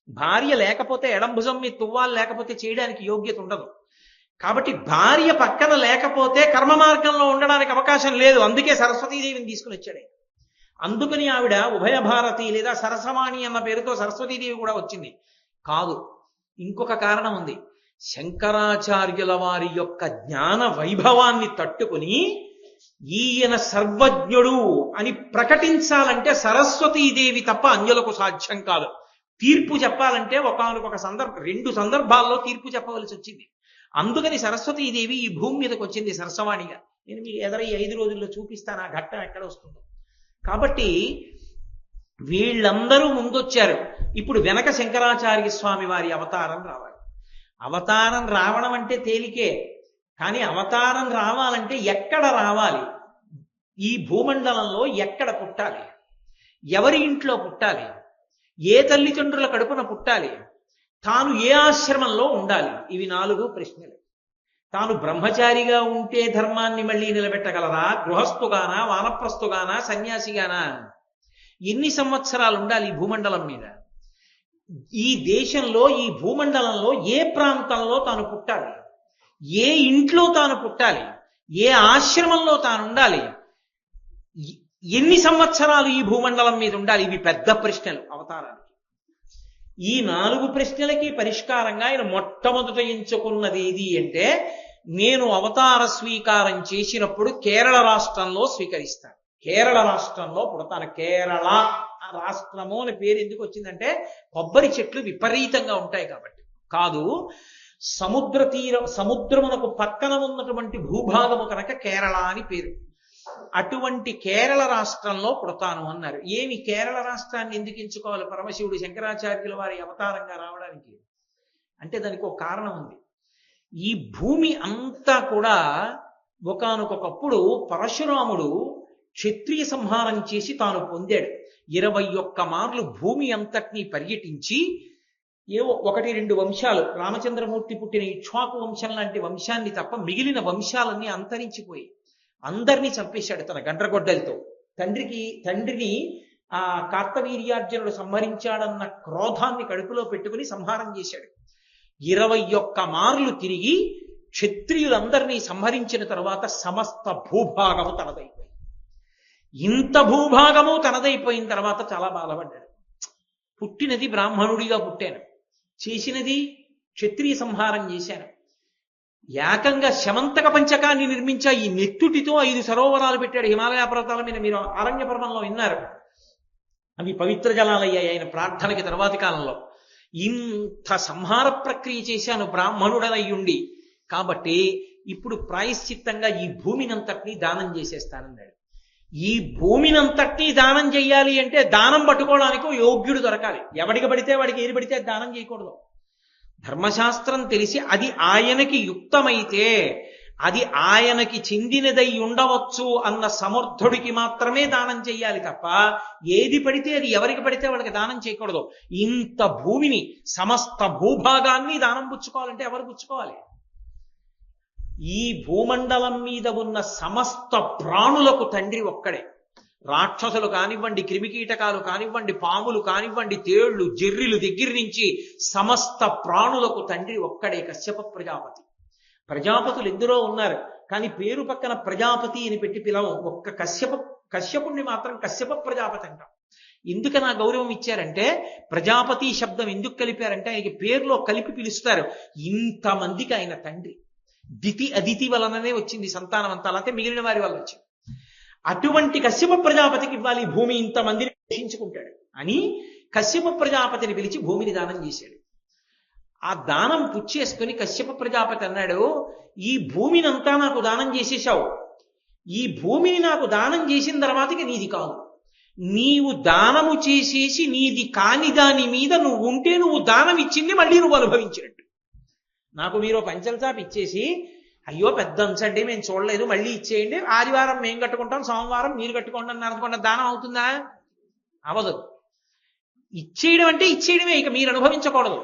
భార్య లేకపోతే, ఎడం భుజం మీద తువ్వాలు లేకపోతే చేయడానికి యోగ్యత ఉండదు. కాబట్టి భార్య పక్కన లేకపోతే కర్మ మార్గంలో ఉండడానికి అవకాశం లేదు. అందుకే సరస్వతీదేవిని తీసుకుని వచ్చాడు. అందుకని ఆవిడ ఉభయ భారతి లేదా సరసవాణి అన్న పేరుతో సరస్వతీదేవి కూడా వచ్చింది. కాదు, ఇంకొక కారణం ఉంది. శంకరాచార్యుల వారి యొక్క జ్ఞాన వైభవాన్ని తట్టుకుని ఈయన సర్వజ్ఞుడు అని ప్రకటించాలంటే సరస్వతీదేవి తప్ప అన్యులకు సాధ్యం కాదు. తీర్పు చెప్పాలంటే ఒకానొక రెండు సందర్భాల్లో తీర్పు చెప్పవలసి వచ్చింది. అందుకని సరస్వతీదేవి ఈ భూమి మీదకి వచ్చింది సరసవాణిగా. నేను మీకు ఎదరై 5 రోజుల్లో చూపిస్తాను ఆ ఘట్టం ఎక్కడ వస్తుందో. కాబట్టి వీళ్ళందరూ ముందొచ్చారు. ఇప్పుడు వెనక శంకరాచార్య స్వామి వారి అవతారం రావాలి. అవతారం రావడం అంటే తేలికే, కానీ అవతారం రావాలంటే ఎక్కడ రావాలి? ఈ భూమండలంలో ఎక్కడ పుట్టాలి? ఎవరి ఇంట్లో పుట్టాలి? ఏ తల్లిదండ్రుల కడుపున పుట్టాలి? తాను ఏ ఆశ్రమంలో ఉండాలి? ఇవి 4 ప్రశ్నలు. తాను బ్రహ్మచారిగా ఉంటే ధర్మాన్ని మళ్ళీ నిలబెట్టగలరా? గృహస్థుగానా, వానప్రస్థుగానా, సన్యాసిగానా? ఎన్ని సంవత్సరాలు ఉండాలి ఈ భూమండలం మీద? ఈ దేశంలో, ఈ భూమండలంలో ఏ ప్రాంతంలో తాను పుట్టాలి? ఏ ఇంట్లో తాను పుట్టాలి? ఏ ఆశ్రమంలో తాను ఉండాలి? ఎన్ని సంవత్సరాలు ఈ భూమండలం మీద ఉండాలి? ఇవి పెద్ద ప్రశ్నలు అవతారానికి. ఈ 4 ప్రశ్నలకి పరిష్కారంగా ఆయన మొట్టమొదట ఎంచుకున్నది ఏది అంటే, నేను అవతార స్వీకారం చేసినప్పుడు కేరళ రాష్ట్రంలో స్వీకరిస్తాను, కేరళ రాష్ట్రంలో పుడతాను. కేరళ రాష్ట్రము అనే పేరు ఎందుకు వచ్చిందంటే కొబ్బరి చెట్లు విపరీతంగా ఉంటాయి కాబట్టి కాదు, సముద్రమునకు పక్కన ఉన్నటువంటి భూభాగము కనుక కేరళ అని పేరు. అటువంటి కేరళ రాష్ట్రంలో పుడతాను అన్నారు. ఏమి కేరళ రాష్ట్రాన్ని ఎందుకు ఎంచుకోవాలి పరమశివుడు శంకరాచార్యుల వారి అవతారంగా రావడానికి అంటే దానికి ఒక కారణం ఉంది. ఈ భూమి అంతా కూడా ఒకానొకప్పుడు పరశురాముడు క్షత్రియ సంహారం చేసి తాను పొందాడు. 21 మార్లు భూమి అంతటినీ పర్యటించి ఏవో 1-2 వంశాలు, రామచంద్రమూర్తి పుట్టిన ఇక్ష్వాకు వంశం లాంటి వంశాన్ని తప్ప మిగిలిన వంశాలన్నీ అంతరించిపోయి అందరినీ చంపేశాడు తన గండ్రగొడ్డలతో. తండ్రిని ఆ కార్తవీర్యార్జునుడు సంహరించాడన్న క్రోధాన్ని కడుపులో పెట్టుకుని సంహారం చేశాడు. 21 మార్లు తిరిగి క్షత్రియులందరినీ సంహరించిన తర్వాత సమస్త భూభాగము తనదైపోయింది. ఇంత భూభాగము తనదైపోయిన తర్వాత చాలా బాధపడ్డాడు. పుట్టినది బ్రాహ్మణుడిగా పుట్టాను, చేసినది క్షత్రియ సంహారం చేశాను, ఏకంగా శమంతక పంచకాన్ని నిర్మించా, ఈ నెత్తుటితో 5 సరోవరాలు పెట్టాడు హిమాలయ పర్వతాల మీద. మీరు ఆరణ్య పర్వంలో విన్నారు, అవి పవిత్ర జలాలయ్యాయి ఆయన ప్రార్థనకి తర్వాతి కాలంలో. ఇంత సంహార ప్రక్రియ చేశాను బ్రాహ్మణుడనయ్యుండి, కాబట్టి ఇప్పుడు ప్రాయశ్చిత్తంగా ఈ భూమినంతటినీ దానం చేసేస్తానన్నాడు. ఈ భూమినంతటినీ దానం చెయ్యాలి అంటే దానం పట్టుకోవడానికి యోగ్యుడు దొరకాలి. ఎవడికి పడితే వాడికి ఏది పడితే దానం చేయకూడదు. ధర్మశాస్త్రం తెలిసి అది ఆయనకి యుక్తమైతే, అది ఆయనకి చెందినదై ఉండవచ్చు అన్న సమర్థుడికి మాత్రమే దానం చెయ్యాలి తప్ప ఏది పడితే అది ఎవరికి పడితే వాళ్ళకి దానం చేయకూడదు. ఇంత భూమిని, సమస్త భూభాగాన్ని దానం పుచ్చుకోవాలంటే ఎవరు పుచ్చుకోవాలి? ఈ భూమండలం మీద ఉన్న సమస్త ప్రాణులకు తండ్రి ఒక్కడే. రాక్షసులు కానివ్వండి, క్రిమికీటకాలు కానివ్వండి, పాములు కానివ్వండి, తేళ్లు, జెర్రిలు దగ్గర నుంచి సమస్త ప్రాణులకు తండ్రి ఒక్కడే, కశ్యప ప్రజాపతి. ప్రజాపతులు ఎందరో ఉన్నారు, కానీ పేరు పక్కన ప్రజాపతి అని పెట్టి పిలవం. ఒక్క కశ్యపుణ్ణి మాత్రం కశ్యప ప్రజాపతి అంటాం. ఎందుకని ఆ గౌరవం ఇచ్చారంటే, ప్రజాపతి శబ్దం ఎందుకు కలిపారంటే ఆయనకి పేరులో కలిపి పిలుస్తారు. ఇంతమందికి ఆయన తండ్రి. దితి అదితి వలననే వచ్చింది సంతానం అంతా, అలాగే మిగిలిన వారి వల్ల వచ్చింది. అటువంటి కశ్యప ప్రజాపతికి ఇవ్వాలి భూమి, ఇంతమందిని పోషించుకుంటాడు అని కశ్యప ప్రజాపతిని పిలిచి భూమిని దానం చేశాడు. ఆ దానం పుచ్చేసుకుని కశ్యప ప్రజాపతి అన్నాడు, ఈ భూమినంతా నాకు దానం చేసేశావు, ఈ భూమిని నాకు దానం చేసిన తర్వాతకి నీది కాదు. నీవు దానము చేసేసి నీది కాని దాని మీద నువ్వు ఉంటే నువ్వు దానం ఇచ్చింది మళ్ళీ నువ్వు అనుభవించినట్టు. నాకు మీరు పంచల్చాపు ఇచ్చేసి, అయ్యో పెద్ద అంచండి మేము చూడలేదు మళ్ళీ ఇచ్చేయండి, ఆదివారం మేము కట్టుకుంటాం, సోమవారం మీరు కట్టుకోండి అని అనుకుంటా దానం అవుతుందా? అవదు. ఇచ్చేయడం అంటే ఇచ్చేయడమే, ఇక మీరు అనుభవించకూడదు.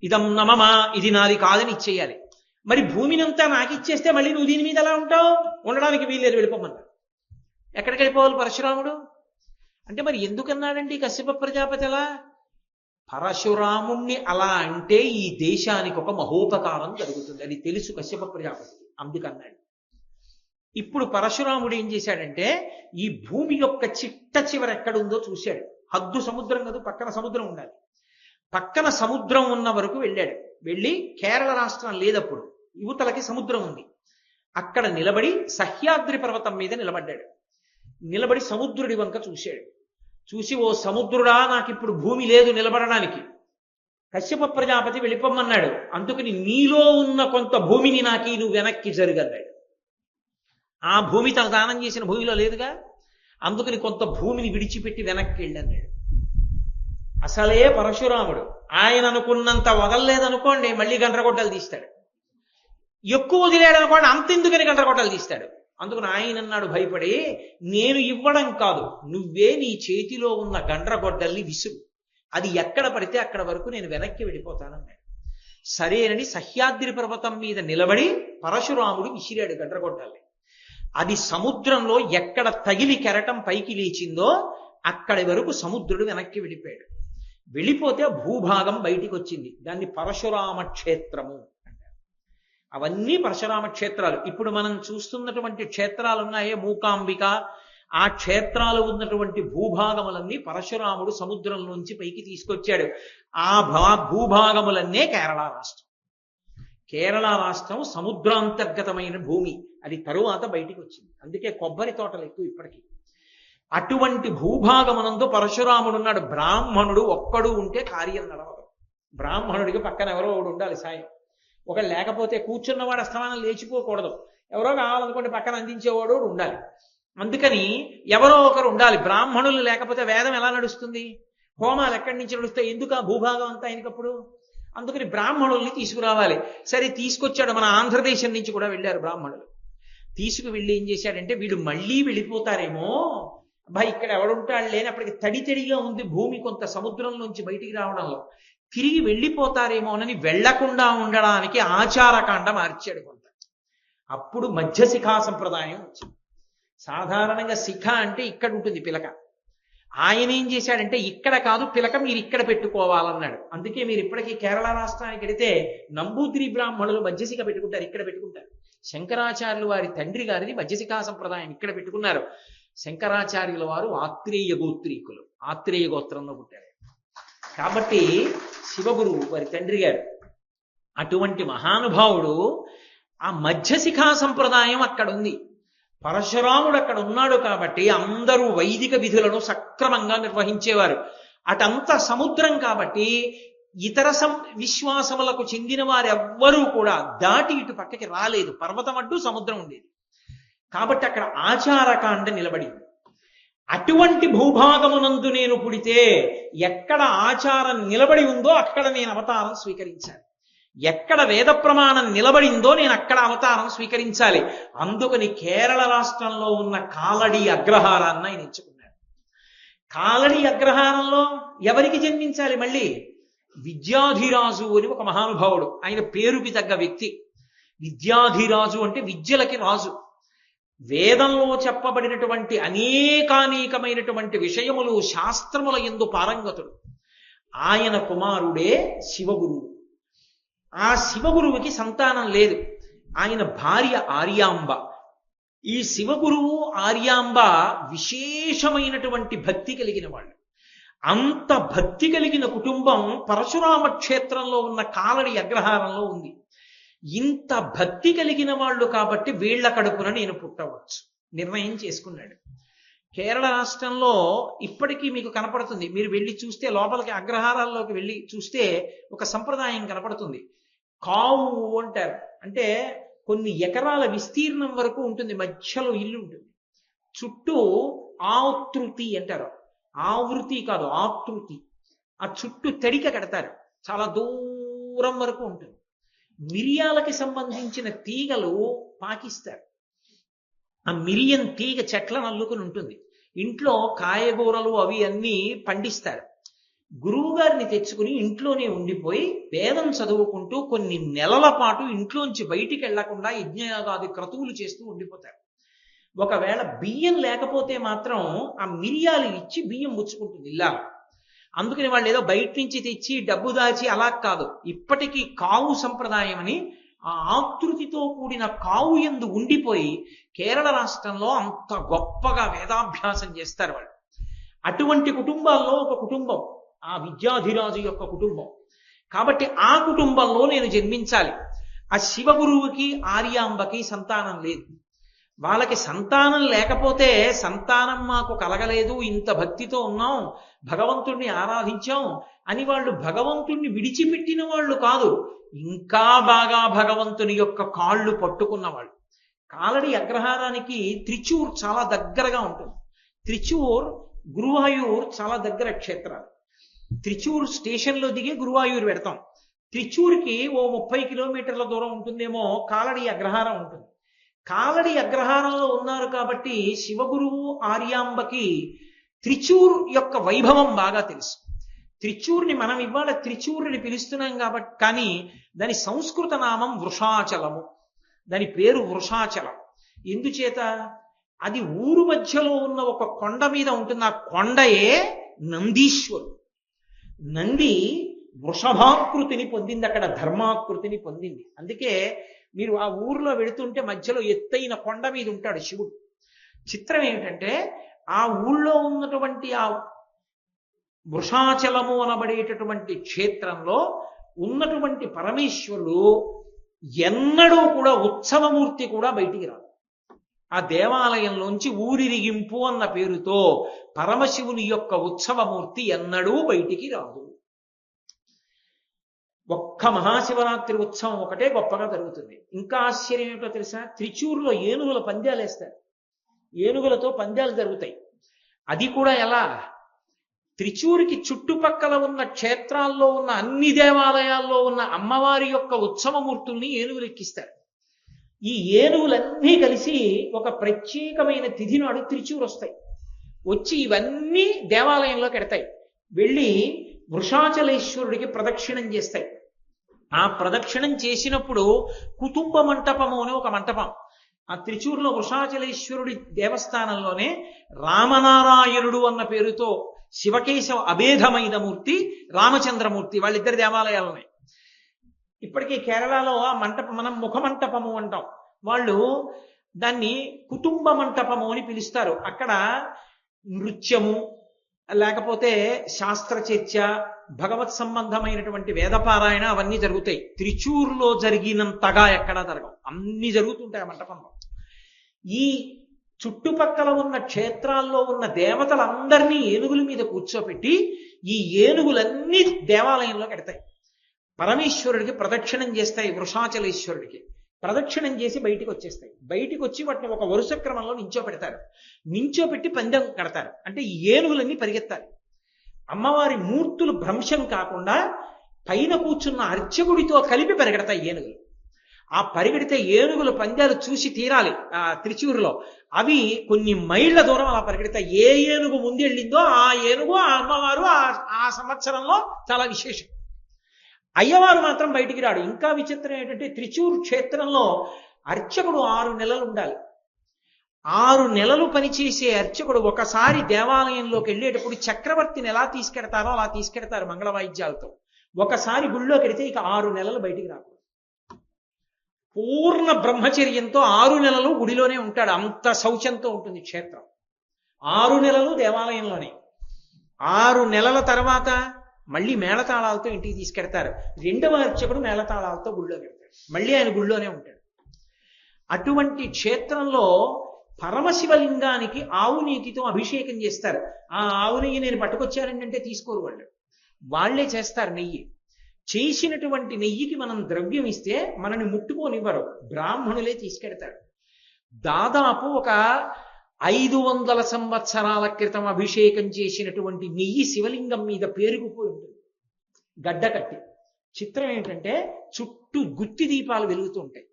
ఇదం నమమా, ఇది నాది కాదని ఇచ్చేయాలి. మరి భూమినంతా నాకు ఇచ్చేస్తే మళ్ళీ నువ్వు దీని మీద ఎలా ఉంటావు? ఉండడానికి వీల్లేదు, వెళ్ళిపోమన్నా. ఎక్కడికి వెళ్ళిపోవాలి పరశురాముడు అంటే? మరి ఎందుకన్నాడండి కశ్యప ప్రజాపతి అలా? పరశురాముణ్ణి అలా అంటే ఈ దేశానికి ఒక మహోపకారం జరుగుతుంది, అది తెలుసు కశ్యప ప్రజాపతి, అందుకన్నాడు. ఇప్పుడు పరశురాముడు ఏం చేశాడంటే, ఈ భూమి యొక్క చిట్ట చివర ఎక్కడుందో చూశాడు. హద్దు సముద్రం కాదు, పక్కన సముద్రం ఉండాలి. పక్కన సముద్రం ఉన్న వరకు వెళ్ళాడు. వెళ్ళి కేరళ రాష్ట్రం లేదప్పుడు, యువతలకి సముద్రం ఉంది, అక్కడ నిలబడి సహ్యాద్రి పర్వతం మీద నిలబడ్డాడు. నిలబడి సముద్రుడి వంక చూశాడు. చూసి, ఓ సముద్రుడా, నాకు ఇప్పుడు భూమి లేదు నిలబడడానికి, కశ్యప ప్రజాపతి వెళ్ళిపోమన్నాడు, అందుకని నీలో ఉన్న కొంత భూమిని నాకి నువ్వు వెనక్కి జరగన్నాడు. ఆ భూమి తన దానం చేసిన భూమిలో లేదుగా, అందుకని కొంత భూమిని విడిచిపెట్టి వెనక్కి వెళ్ళన్నాడు. అసలే పరశురాముడు ఆయన అనుకున్నంత వదలలేదనుకోండి మళ్ళీ గండ్రగొడ్డలు తీస్తాడు, ఎక్కువ వదిలేడనుకోండి అంతెందుకని గండ్రగొడ్డలు తీస్తాడు. అందుకని ఆయన అన్నాడు భయపడి, నేను ఇవ్వడం కాదు, నువ్వే నీ చేతిలో ఉన్న గండ్రగొడ్డల్ని విసురు, అది ఎక్కడ పడితే అక్కడ వరకు నేను వెనక్కి వెళ్ళిపోతానన్నాడు. సరేనని సహ్యాద్రి పర్వతం మీద నిలబడి పరశురాముడు విసిరాడు గండ్రగొడ్డల్ని. అది సముద్రంలో ఎక్కడ తగిలి కెరటం పైకి లేచిందో అక్కడి వరకు సముద్రుడు వెనక్కి వెళ్ళిపోయాడు. వెళ్ళిపోతే భూభాగం బయటికి వచ్చింది, దాన్ని పరశురామ క్షేత్రము అంటారు. అవన్నీ పరశురామ క్షేత్రాలు. ఇప్పుడు మనం చూస్తున్నటువంటి క్షేత్రాలు ఉన్నాయే, మూకాంబిక, ఆ క్షేత్రాలు ఉన్నటువంటి భూభాగములన్నీ పరశురాముడు సముద్రం నుంచి పైకి తీసుకొచ్చాడు. ఆ భూభాగములన్నే కేరళ రాష్ట్రం. కేరళ రాష్ట్రం సముద్రాంతర్గతమైన భూమి. అది తరువాత బయటికి వచ్చింది. అందుకే కొబ్బరి తోటలు ఎక్కువ ఇప్పటికీ. అటువంటి భూభాగమునందు పరశురాముడు ఉన్నాడు. బ్రాహ్మణుడు ఒక్కడు ఉంటే కార్యం నడవదు. బ్రాహ్మణుడికి పక్కన ఎవరో ఒకడు ఉండాలి సాయం. ఒకడు లేకపోతే కూర్చున్నవాడు అస్తమానం లేచిపోకూడదు. ఎవరో కావాలనుకుంటే పక్కన అందించేవాడు ఉండాలి. అందుకని ఎవరో ఒకరు ఉండాలి. బ్రాహ్మణులు లేకపోతే వేదం ఎలా నడుస్తుంది? హోమాలు ఎక్కడి నుంచి నడుస్తాయి? ఎందుకు ఆ భూభాగం అంతా ఆయనకప్పుడు? అందుకని బ్రాహ్మణుల్ని తీసుకురావాలి. సరే, తీసుకొచ్చాడు. మన ఆంధ్రదేశం నుంచి కూడా వెళ్ళారు బ్రాహ్మణులు. తీసుకువెళ్ళి ఏం చేశాడంటే, వీడు మళ్ళీ వెళ్ళిపోతారేమో, అబ్బాయి ఇక్కడ ఎవడుంటాడు లేనప్పటికీ తడితడిగా ఉంది భూమి కొంత సముద్రంలోంచి బయటికి రావడంలో, తిరిగి వెళ్ళిపోతారేమోనని వెళ్లకుండా ఉండడానికి ఆచారకాండ మార్చాడు కొంత. అప్పుడు మధ్యశిఖా సంప్రదాయం వచ్చింది. సాధారణంగా శిఖ అంటే ఇక్కడ ఉంటుంది పిలక. ఆయన ఏం చేశాడంటే, ఇక్కడ కాదు పిలక మీరు ఇక్కడ పెట్టుకోవాలన్నాడు. అందుకే మీరు ఇప్పటికీ కేరళ రాష్ట్రానికి వెళితే నంబూద్రి బ్రాహ్మణులు మధ్యశిఖ పెట్టుకుంటారు, ఇక్కడ పెట్టుకుంటారు. శంకరాచార్యులు వారి తండ్రి గారిది మధ్యశిఖా సంప్రదాయం, ఇక్కడ పెట్టుకున్నారు. శంకరాచార్యుల వారు ఆత్రేయ గోత్రీకులు, ఆత్రేయ గోత్రంలో పుట్టారు. కాబట్టి శివగురువు వారి తండ్రి గారు. అటువంటి మహానుభావుడు. ఆ మధ్యశిఖా సంప్రదాయం అక్కడ ఉంది. పరశురాముడు అక్కడ ఉన్నాడు కాబట్టి అందరూ వైదిక విధులను సక్రమంగా నిర్వహించేవారు. అటంతా సముద్రం కాబట్టి ఇతర విశ్వాసములకు చెందిన వారెవ్వరూ కూడా దాటి ఇటు పక్కకి రాలేదు. పర్వతం అడ్డు సముద్రం ఉండేది కాబట్టి అక్కడ ఆచారకాండ నిలబడింది. అటువంటి భూభాగమునందు నేను పుడితే ఎక్కడ ఆచారం నిలబడి ఉందో అక్కడ నేను అవతారం స్వీకరించాలి. ఎక్కడ వేద ప్రమాణం నిలబడిందో నేను అక్కడ అవతారం స్వీకరించాలి. అందుకని కేరళ రాష్ట్రంలో ఉన్న కాలడి అగ్రహారాన్ని ఆయన ఎంచుకున్నాడు. కాలడి అగ్రహారంలో ఎవరికి జన్మించాలి? మళ్ళీ విద్యాధిరాజు అని ఒక మహానుభావుడు. ఆయన పేరుకి తగ్గ వ్యక్తి. విద్యాధిరాజు అంటే విద్యలకి రాజు. వేదంలో చెప్పబడినటువంటి అనేకానేకమైనటువంటి విషయములు శాస్త్రముల యందు పారంగతుడు. ఆయన కుమారుడే శివగురువు. ఆ శివగురువుకి సంతానం లేదు. ఆయన భార్య ఆర్యాంబ. ఈ శివగురువు ఆర్యాంబ విశేషమైనటువంటి భక్తి కలిగిన వాళ్ళు. అంత భక్తి కలిగిన కుటుంబం పరశురామ క్షేత్రంలో ఉన్న కాలడి అగ్రహారంలో ఉంది. ఇంత భక్తి కలిగిన వాళ్ళు కాబట్టి వీళ్ల కడుపున నేను పుట్టవచ్చు నిర్ణయం చేసుకున్నాడు. కేరళ రాష్ట్రంలో ఇప్పటికీ మీకు కనపడుతుంది. మీరు వెళ్ళి చూస్తే లోపలికి అగ్రహారాల్లోకి వెళ్ళి చూస్తే ఒక సంప్రదాయం కనపడుతుంది. కావు అంటారు. అంటే కొన్ని ఎకరాల విస్తీర్ణం వరకు ఉంటుంది. మధ్యలో ఇల్లు ఉంటుంది. చుట్టూ ఆవృతి అంటారు. ఆవృతి కాదు, ఆకృతి. ఆ చుట్టూ తడిక కడతారు. చాలా దూరం వరకు ఉంటుంది. మిరియాలకి సంబంధించిన తీగలు పాకిస్తారు. ఆ మిరియం తీగ చెట్లను అల్లుకుని ఉంటుంది. ఇంట్లో కాయగూరలు అవి అన్నీ పండిస్తారు. గురువు గారిని తెచ్చుకుని ఇంట్లోనే ఉండిపోయి వేదం చదువుకుంటూ కొన్ని నెలల పాటు ఇంట్లోంచి బయటికి వెళ్లకుండా యజ్ఞయాగాది క్రతువులు చేస్తూ ఉండిపోతారు. ఒకవేళ బియ్యం లేకపోతే మాత్రం ఆ మిరియాలు ఇచ్చి బియ్యం ముచ్చుకుంటుంది ఇలా. అందుకని వాళ్ళు ఏదో బయట నుంచి తెచ్చి డబ్బు దాచి అలా కాదు. ఇప్పటికీ కావు సంప్రదాయం అని ఆ ఆకృతితో కూడిన కావు యందు ఉండిపోయి కేరళ రాష్ట్రంలో అంత గొప్పగా వేదాభ్యాసం చేస్తారు వాళ్ళు. అటువంటి కుటుంబాల్లో ఒక కుటుంబం ఆ విద్యాధిరాజు యొక్క కుటుంబం. కాబట్టి ఆ కుటుంబంలో నేను జన్మించాలి. ఆ శివగురువుకి ఆర్యాంబకి సంతానం లేదు. వాళ్ళకి సంతానం లేకపోతే సంతానం మాకు కలగలేదు, ఇంత భక్తితో ఉన్నాం, భగవంతుణ్ణి ఆరాధించాం అని వాళ్ళు భగవంతుణ్ణి విడిచిపెట్టిన వాళ్ళు కాదు, ఇంకా బాగా భగవంతుని యొక్క కాళ్ళు పట్టుకున్న వాళ్ళు. కాలడి అగ్రహారానికి త్రిచూర్ చాలా దగ్గరగా ఉంటుంది. త్రిచూర్ గురువాయూర్ చాలా దగ్గర క్షేత్రాలు. త్రిచూర్ స్టేషన్లో దిగి గురువాయూర్ పెడతాం. త్రిచూర్కి ఓ 30 కిలోమీటర్ల దూరం ఉంటుందేమో కాలడి అగ్రహారం ఉంటుంది. కాలడి అగ్రహారంలో ఉన్నారు కాబట్టి శివగురువు ఆర్యాంబకి త్రిచూర్ యొక్క వైభవం బాగా తెలుసు. త్రిచూర్ని మనం ఇవాళ త్రిచూర్ని పిలుస్తున్నాం కాబట్టి, కానీ దాని సంస్కృత నామం వృషాచలము. దాని పేరు వృషాచలం. ఎందుచేత? అది ఊరు మధ్యలో ఉన్న ఒక కొండ మీద ఉంటుంది. ఆ కొండయే నందీశ్వరుడు. నంది వృషభాకృతిని పొందింది, అక్కడ ధర్మాకృతిని పొందింది. అందుకే మీరు ఆ ఊర్లో వెళుతుంటే మధ్యలో ఎత్తైన కొండ మీద ఉంటాడు శివుడు. చిత్రం ఏమిటంటే ఆ ఊళ్ళో ఉన్నటువంటి ఆ వృషాచలము అనబడేటటువంటి క్షేత్రంలో ఉన్నటువంటి పరమేశ్వరుడు ఎన్నడూ కూడా ఉత్సవమూర్తి కూడా బయటికి రాదు. ఆ దేవాలయంలోంచి ఊరిరిగింపు అన్న పేరుతో పరమశివుని యొక్క ఉత్సవమూర్తి ఎన్నడూ బయటికి రాదు. ఒక్క మహాశివరాత్రి ఉత్సవం ఒకటే గొప్పగా జరుగుతుంది. ఇంకా ఆశ్చర్యం ఏమిటో తెలుసా? త్రిచూరులో ఏనుగుల పందాలు వేస్తారు. ఏనుగులతో పందాలు జరుగుతాయి. అది కూడా ఎలా? త్రిచూరికి చుట్టుపక్కల ఉన్న క్షేత్రాల్లో ఉన్న అన్ని దేవాలయాల్లో ఉన్న అమ్మవారి యొక్క ఉత్సవమూర్తుల్ని ఏనుగులు ఎక్కిస్తారు. ఈ ఏనుగులన్నీ కలిసి ఒక ప్రత్యేకమైన తిథి నాడు త్రిచూరు వస్తాయి. వచ్చి ఇవన్నీ దేవాలయంలోకి ఎడతాయి. వెళ్ళి వృషాచలేశ్వరుడికి ప్రదక్షిణం చేస్తాయి. ఆ ప్రదక్షిణం చేసినప్పుడు కుటుంబ మంటపము అని ఒక మంటపం, ఆ త్రిచూరులో వృషాచలేశ్వరుడి దేవస్థానంలోనే రామనారాయణుడు అన్న పేరుతో శివకేశవ అభేదమైన మూర్తి, రామచంద్రమూర్తి, వాళ్ళిద్దరి దేవాలయాలున్నాయి. ఇప్పటికీ కేరళలో ఆ మంటపం మనం ముఖమంటపము అంటాం, వాళ్ళు దాన్ని కుటుంబ మంటపము అని పిలుస్తారు. అక్కడ నృత్యము లేకపోతే శాస్త్ర చర్చ, భగవత్ సంబంధమైనటువంటి వేదపారాయణ అవన్నీ జరుగుతాయి. త్రిచూరులో జరిగినంతగా ఎక్కడా జరగవు, అన్ని జరుగుతుంటాయి ఆ మంటపంలో. ఈ చుట్టుపక్కల ఉన్న క్షేత్రాల్లో ఉన్న దేవతలందరినీ ఏనుగుల మీద కూర్చోపెట్టి ఈ ఏనుగులన్నీ దేవాలయంలోకి ఎడతాయి. పరమేశ్వరుడికి ప్రదక్షిణం చేస్తాయి. వృషాచలేశ్వరుడికి ప్రదక్షిణం చేసి బయటికి వచ్చేస్తాయి. బయటికి వచ్చి వాటిని ఒక వరుస క్రమంలో నించోపెడతారు. నించోపెట్టి పందెం కడతారు. అంటే ఈ ఏనుగులన్నీ పరిగెత్తాలి. అమ్మవారి మూర్తులు భ్రంశం కాకుండా పైన కూర్చున్న అర్చకుడితో కలిపి పరిగెడతాయి ఏనుగులు. ఆ పరిగెడితే ఏనుగుల పందాలు చూసి తీరాలి. ఆ త్రిచూరులో అవి కొన్ని మైళ్ళ దూరం అలా పరిగెడతాయి. ఏ ఏనుగు ముందెళ్ళిందో ఆ ఏనుగు ఆ అమ్మవారు ఆ సంవత్సరంలో చాలా విశేషం. అయ్యవారు మాత్రం బయటికి రాడు. ఇంకా విచిత్రం ఏంటంటే త్రిచూరు క్షేత్రంలో అర్చకుడు 6 నెలలు ఉండాలి. 6 నెలలు పనిచేసే అర్చకుడు ఒకసారి దేవాలయంలోకి వెళ్ళేటప్పుడు చక్రవర్తిని ఎలా తీసుకెడతారో అలా తీసుకెడతారు మంగళ వాయిద్యాలతో. ఒకసారి గుళ్ళోకి వెడితే ఇక 6 నెలలు బయటికి రాకూడదు. పూర్ణ బ్రహ్మచర్యంతో 6 నెలలు గుడిలోనే ఉంటాడు. అంత శౌచంతో ఉంటుంది క్షేత్రం. 6 నెలలు దేవాలయంలోనే. 6 నెలల తర్వాత మళ్ళీ మేళతాళాలతో ఇంటికి తీసుకెడతారు. 2వ అర్చకుడు మేళతాళాలతో గుళ్ళో పెడతాడు. మళ్ళీ ఆయన గుళ్ళోనే ఉంటాడు. అటువంటి క్షేత్రంలో పరమశివలింగానికి ఆవు నెయ్యితో అభిషేకం చేస్తారు. ఆ ఆవు నెయ్యి నేను పట్టుకొచ్చానంటే తీసుకోరు వాళ్ళు, వాళ్లే చేస్తారు నెయ్యి. చేసినటువంటి నెయ్యికి మనం ద్రవ్యం ఇస్తే మనని ముట్టుకోనివ్వరు, బ్రాహ్మణులే తీసుకెడతారు. దాదాపు ఒక 500 సంవత్సరాల క్రితం అభిషేకం చేసినటువంటి నెయ్యి శివలింగం మీద పేరుకుపోయి ఉంటుంది గడ్డ కట్టి. చిత్రం ఏంటంటే చుట్టూ గుత్తి దీపాలు వెలుగుతూ ఉంటాయి.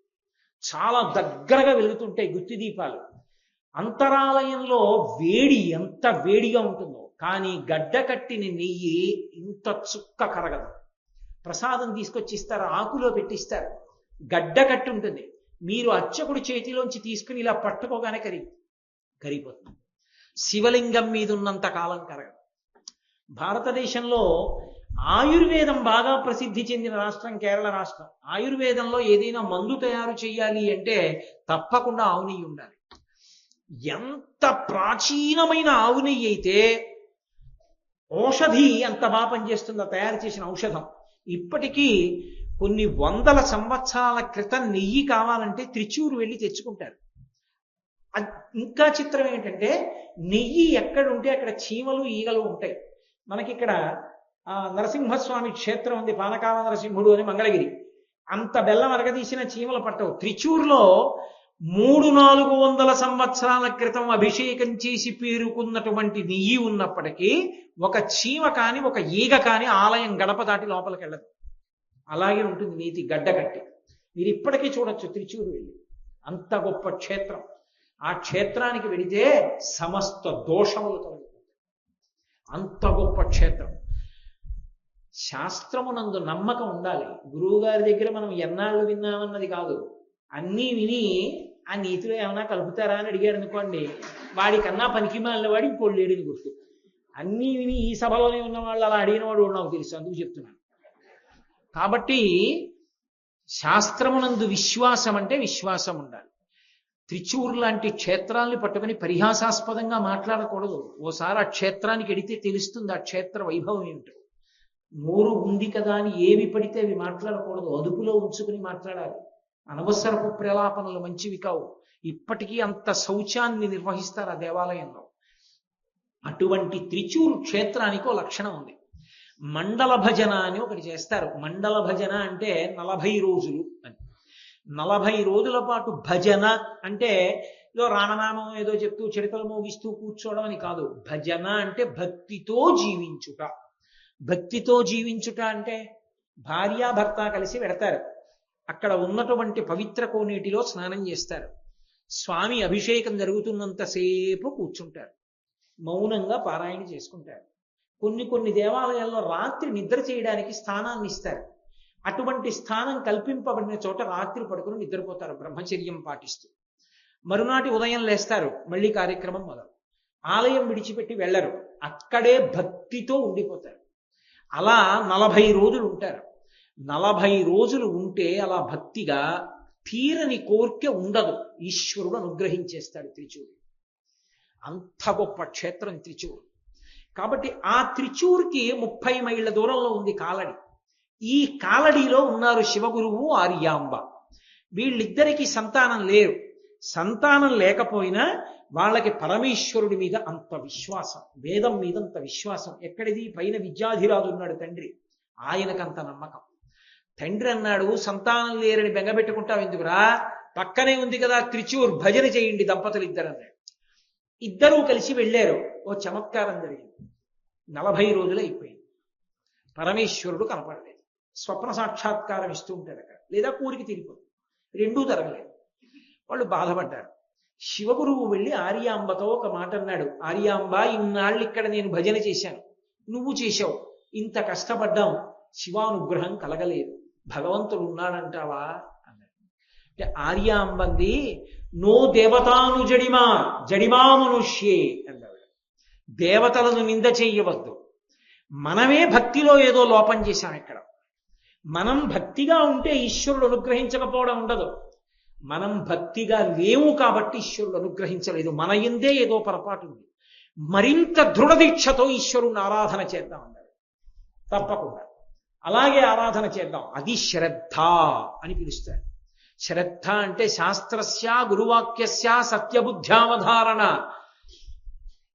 చాలా దగ్గరగా వెలుగుతుంటాయి గుత్తి దీపాలు. అంతరాలయంలో వేడి ఎంత వేడిగా ఉంటుందో, కానీ గడ్డ కట్టిన నెయ్యి ఇంత చుక్క కరగదు. ప్రసాదం తీసుకొచ్చి ఇస్తారు, ఆకులో పెట్టిస్తారు. గడ్డ కట్టి ఉంటుంది. మీరు అర్చకుడి చేతిలోంచి తీసుకుని ఇలా పట్టుకోగానే కరిగిపోతుంది. శివలింగం మీద ఉన్నంత కాలం కరగదు. భారతదేశంలో ఆయుర్వేదం బాగా ప్రసిద్ధి చెందిన రాష్ట్రం కేరళ రాష్ట్రం. ఆయుర్వేదంలో ఏదైనా మందు తయారు చేయాలి అంటే తప్పకుండా ఆవు నెయ్యి ఉండాలి. ఎంత ప్రాచీనమైన ఆవు నెయ్యి అయితే ఔషధి అంత బాగా పనిచేస్తుందో తయారు చేసిన ఔషధం. ఇప్పటికీ కొన్ని 100 సంవత్సరాల క్రితం నెయ్యి కావాలంటే త్రిచూరు వెళ్ళి తెచ్చుకుంటారు. ఇంకా చిత్రం ఏంటంటే నెయ్యి ఎక్కడుంటే అక్కడ చీమలు ఈగలు ఉంటాయి. మనకిక్కడ నరసింహస్వామి క్షేత్రం ఉంది, పానకాల నరసింహుడు అని మంగళగిరి. అంత బెల్లం అరగదీసిన చీమలు పట్టవు. త్రిచూరులో 300-400 సంవత్సరాల క్రితం అభిషేకం చేసి పేరుకున్నటువంటి నెయ్యి ఉన్నప్పటికీ ఒక చీమ కాని ఒక ఈగ కాని ఆలయం గడప దాటి లోపలికి వెళ్ళదు. అలాగే ఉంటుంది నీతి గడ్డ కట్టి. మీరు ఇప్పటికీ చూడొచ్చు త్రిచూరు వెళ్ళి. అంత గొప్ప క్షేత్రం. ఆ క్షేత్రానికి వెళితే సమస్త దోషములు తొలగిపోతాయి. అంత గొప్ప క్షేత్రం. శాస్త్రమునందు నమ్మకం ఉండాలి. గురువు గారి దగ్గర మనం ఎన్నాళ్ళు విన్నామన్నది కాదు. అన్నీ విని ఆ నీతిలో ఏమైనా కలుపుతారా అని అడిగాడు అనుకోండి, వాడికన్నా పనికి మాలిన వాడి ఇంకోటి లేడిని గుర్తు. అన్నీ విని ఈ సభలోనే ఉన్న వాళ్ళు అలా అడిగిన వాడు నాకు తెలుసు, అందుకు చెప్తున్నాను. కాబట్టి శాస్త్రమునందు విశ్వాసం అంటే విశ్వాసం ఉండాలి. త్రిచూర్ లాంటి క్షేత్రాల్ని పట్టుకుని పరిహాసాస్పదంగా మాట్లాడకూడదు. ఓసారి ఆ క్షేత్రానికి ఎడితే తెలుస్తుంది ఆ క్షేత్ర వైభవం ఏమిటో. నోరు ఉంది కదా అని ఏవి పడితే అవి మాట్లాడకూడదు, అదుపులో ఉంచుకుని మాట్లాడాలి. అనవసరపు ప్రలాపనలు మంచివి కావు. ఇప్పటికీ అంత శౌచాన్ని నిర్వహిస్తారు ఆ దేవాలయంలో. అటువంటి త్రిచూర్ క్షేత్రానికి ఒక లక్షణం ఉంది. మండల భజన అని ఒకటి చేస్తారు. మండల భజన అంటే 40 రోజులు అని. 40 రోజుల పాటు భజన అంటే ఏదో రామనామం ఏదో చెప్తూ చిడతలు మోగిస్తూ కూర్చోవడం అని కాదు. భజన అంటే భక్తితో జీవించుట. భక్తితో జీవించుట అంటే భార్యాభర్త కలిసి వెడతారు. అక్కడ ఉన్నటువంటి పవిత్ర కోనేటిలో స్నానం చేస్తారు. స్వామి అభిషేకం జరుగుతున్నంతసేపు కూర్చుంటారు. మౌనంగా పారాయణ చేసుకుంటారు. కొన్ని దేవాలయాల్లో రాత్రి నిద్ర చేయడానికి స్థానాన్ని ఇస్తారు. అటువంటి స్థానం కల్పింపబడిన చోట రాత్రి పడుకుని నిద్రపోతారు బ్రహ్మచర్యం పాటిస్తూ. మరునాటి ఉదయం లేస్తారు, మళ్ళీ కార్యక్రమం మొదలు. ఆలయం విడిచిపెట్టి వెళ్ళరు, అక్కడే భక్తితో ఉండిపోతారు. అలా 40 రోజులు ఉంటారు. 40 రోజులు ఉంటే అలా భక్తిగా తీరని కోర్కె ఉండదు. ఈశ్వరుడు అనుగ్రహించేస్తాడు త్రిచూరు. అంత గొప్ప క్షేత్రం త్రిచూరు. కాబట్టి ఆ త్రిచూర్కి 30 మైళ్ళ దూరంలో ఉంది కాలడి. ఈ కాలడిలో ఉన్నారు శివగురువు, ఆర్యాంబ. వీళ్ళిద్దరికీ సంతానం లేరు. సంతానం లేకపోయినా వాళ్ళకి పరమేశ్వరుడి మీద అంత విశ్వాసం, వేదం మీద అంత విశ్వాసం. ఎక్కడిది? పైన విద్యాధిరాజు ఉన్నాడు తండ్రి, ఆయనకంత నమ్మకం. తండ్రి అన్నాడు, సంతానం లేరని బెంగపెట్టుకుంటావు ఎందుకురా, పక్కనే ఉంది కదా త్రిచూర్, భజన చేయండి దంపతులు ఇద్దరు అన్నాడు. ఇద్దరూ కలిసి వెళ్ళారు. ఓ చమత్కారం జరిగింది. 40 రోజులు అయిపోయింది. పరమేశ్వరుడు కనపడలేదు. స్వప్న సాక్షాత్కారం ఇస్తూ ఉంటాడు అక్కడ, లేదా కూరికి తిరిగిపోతుంది. రెండూ జరగలేదు. వాళ్ళు బాధపడ్డారు. శివగురువు వెళ్ళి ఆర్యాంబతో ఒక మాట అన్నాడు. ఆర్యాంబ, ఇన్నాళ్ళు ఇక్కడ నేను భజన చేశాను, నువ్వు చేశావు, ఇంత కష్టపడ్డాం, శివానుగ్రహం కలగలేదు, భగవంతుడు ఉన్నాడంటావా అన్నాడు. అంటే ఆర్యాంబంది, నో దేవతాను జడిమా మనుష్యే అన్నాడు. దేవతలను నింద చెయ్యవద్దు. మనమే భక్తిలో ఏదో లోపం చేశాం. ఇక్కడ మనం భక్తిగా ఉంటే ఈశ్వరుడు అనుగ్రహించకపోవడం ఉండదు. మనం భక్తిగా లేవు కాబట్టి ఈశ్వరుడు అనుగ్రహించలేదు. మన యందే ఏదో పొరపాటు ఉంది. మరింత దృఢదీక్షతో ఈశ్వరుని ఆరాధన చేద్దాం అన్నాడు. తప్పకుండా అలాగే ఆరాధన చేద్దాం. అది శ్రద్ధ అని పిలుస్తారు. శ్రద్ధ అంటే శాస్త్రస్య గురువాక్యస్య సత్యబుద్ధ్యావధారణ.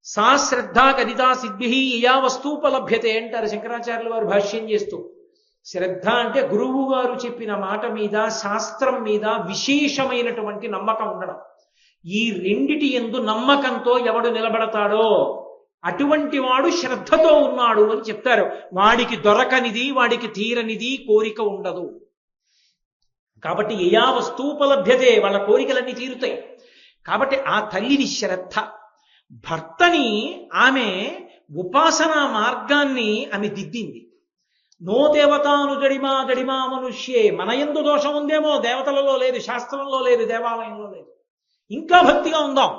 సా శ్రద్ధ కదితా సిద్భి యయా వస్తూపలభ్యతే అంటారు శంకరాచార్యుల వారు భాష్యం చేస్తూ. శ్రద్ధ అంటే గురువు గారు చెప్పిన మాట మీద, శాస్త్రం మీద విశేషమైనటువంటి నమ్మకం ఉండడం. ఈ రెండిటి యందు నమ్మకంతో ఎవడు నిలబడతాడో అటువంటి వాడు శ్రద్ధతో ఉన్నాడు అని చెప్తారు. వాడికి దొరకనిది, వాడికి తీరనిది కోరిక ఉండదు. కాబట్టి యయా వస్తూపలభ్యతే, వాళ్ళ కోరికలన్నీ తీరుతాయి. కాబట్టి ఆ తల్లిని శ్రద్ధ. భర్తని ఆమె ఉపాసనా మార్గాన్ని ఆమె దిద్దింది. నో దేవతాను జడిమా మనుష్యే. మన యందు దోషం ఉందేమో, దేవతలలో లేదు, శాస్త్రంలో లేదు, దేవాలయంలో లేదు. ఇంకా భక్తిగా ఉందాం.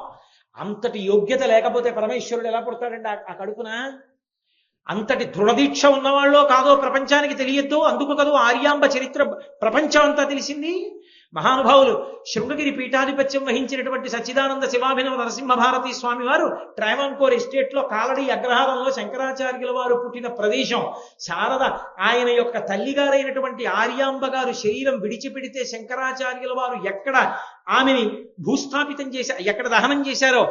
అంతటి యోగ్యత లేకపోతే పరమేశ్వరుడు ఎలా పుడతాడండి ఆ కడుపున? అంతటి దృఢదీక్ష ఉన్నవాళ్ళో కాదో ప్రపంచానికి తెలియద్దు. అందుకు కదూ ఆర్యాంబ చరిత్ర ప్రపంచం అంతా తెలిసింది. మహానుభావులు శృంగగిరి పీఠాధిపత్యం వహించినటువంటి సచ్చిదానంద శివాభినవ నరసింహభారతి స్వామి వారు ట్రావెన్కోర్ ఎస్టేట్ లో కాలడి అగ్రహారంలో శంకరాచార్యుల వారు పుట్టిన ప్రదేశం. శారద ఆయన యొక్క తల్లిగారైనటువంటి ఆర్యాంబ గారు శరీరం విడిచిపెడితే శంకరాచార్యుల వారు ఎక్కడ ఆమెని భూస్థాపితం చేశారు, ఎక్కడ దహనం చేశారో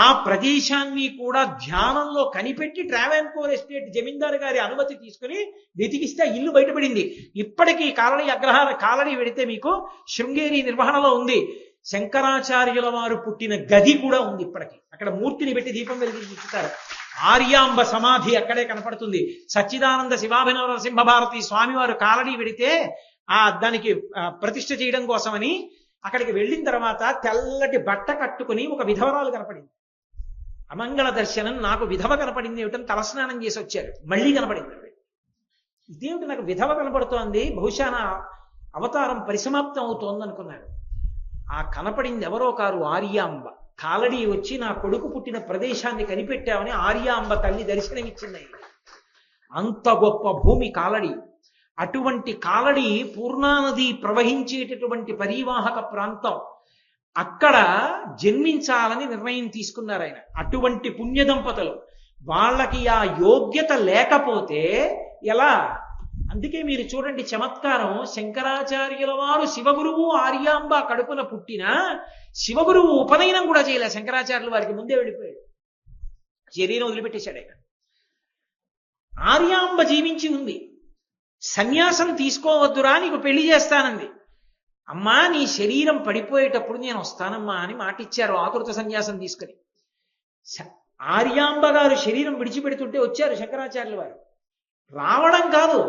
ఆ ప్రదేశాన్ని కూడా ధ్యానంలో కనిపెట్టి ట్రావెన్కోర్ ఎస్టేట్ జమీందారు గారి అనుమతి తీసుకుని వెతికిస్తే ఇల్లు బయటపడింది. ఇప్పటికీ కాలడి వెడితే మీకు శృంగేరి నిర్వహణలో ఉంది. శంకరాచార్యుల వారు పుట్టిన గది కూడా ఉంది ఇప్పటికీ. అక్కడ మూర్తిని పెట్టి దీపం వెలిగించుతారు. ఆర్యాంబ సమాధి అక్కడే కనపడుతుంది. సచ్చిదానంద శివాభినవ నరసింహభారతి స్వామి వారు కాలడి వెడితే దానికి ప్రతిష్ఠ చేయడం కోసమని అక్కడికి వెళ్ళిన తర్వాత తెల్లటి బట్ట కట్టుకుని ఒక విధవరాలు కనపడింది. అమంగళ దర్శనం, నాకు విధవ కనపడింది ఏమిటని తలస్నానం చేసి వచ్చారు. మళ్ళీ కనపడింది. ఇదేమిటి నాకు విధవ కనపడుతోంది, బహుశా నా అవతారం పరిసమాప్తం అవుతోంది అనుకున్నాడు. ఆ కనపడింది ఎవరో కారు, ఆర్యాంబ. కాలడి వచ్చి నా కొడుకు పుట్టిన ప్రదేశాన్ని కనిపెట్టామని ఆర్యాంబ తల్లి దర్శనమిచ్చింది. అంత గొప్ప భూమి కాలడి. అటువంటి కాలడి పూర్ణానది ప్రవహించేటటువంటి పరివాహక ప్రాంతం. అక్కడ జన్మించాలని నిర్ణయం తీసుకున్నారు ఆయన. అటువంటి పుణ్య దంపతులు, వాళ్ళకి ఆ యోగ్యత లేకపోతే ఎలా? అందుకే మీరు చూడండి చమత్కారం, శంకరాచార్యుల వారు శివగురువు ఆర్యాంబ కడుపున పుట్టిన శివగురువు ఉపనయనం కూడా చేయలే. శంకరాచార్యుల వారికి ముందే వెళ్ళిపోయాడు, శరీరం వదిలిపెట్టేశాడు ఆయన. ఆర్యాంబ జీవించి ఉంది. సన్యాసం తీసుకోవద్దురా, నీకు పెళ్లి చేస్తానంది. అమ్మా నీ శరీరం పడిపోయేటప్పుడు నేను వస్తానమ్మా అని మాటిచ్చారు ఆకృత సన్యాసం తీసుకుని. ఆర్యాంబ గారు శరీరం విడిచిపెడుతుంటే వచ్చారు శంకరాచార్యుల వారు. రావడం కాదు,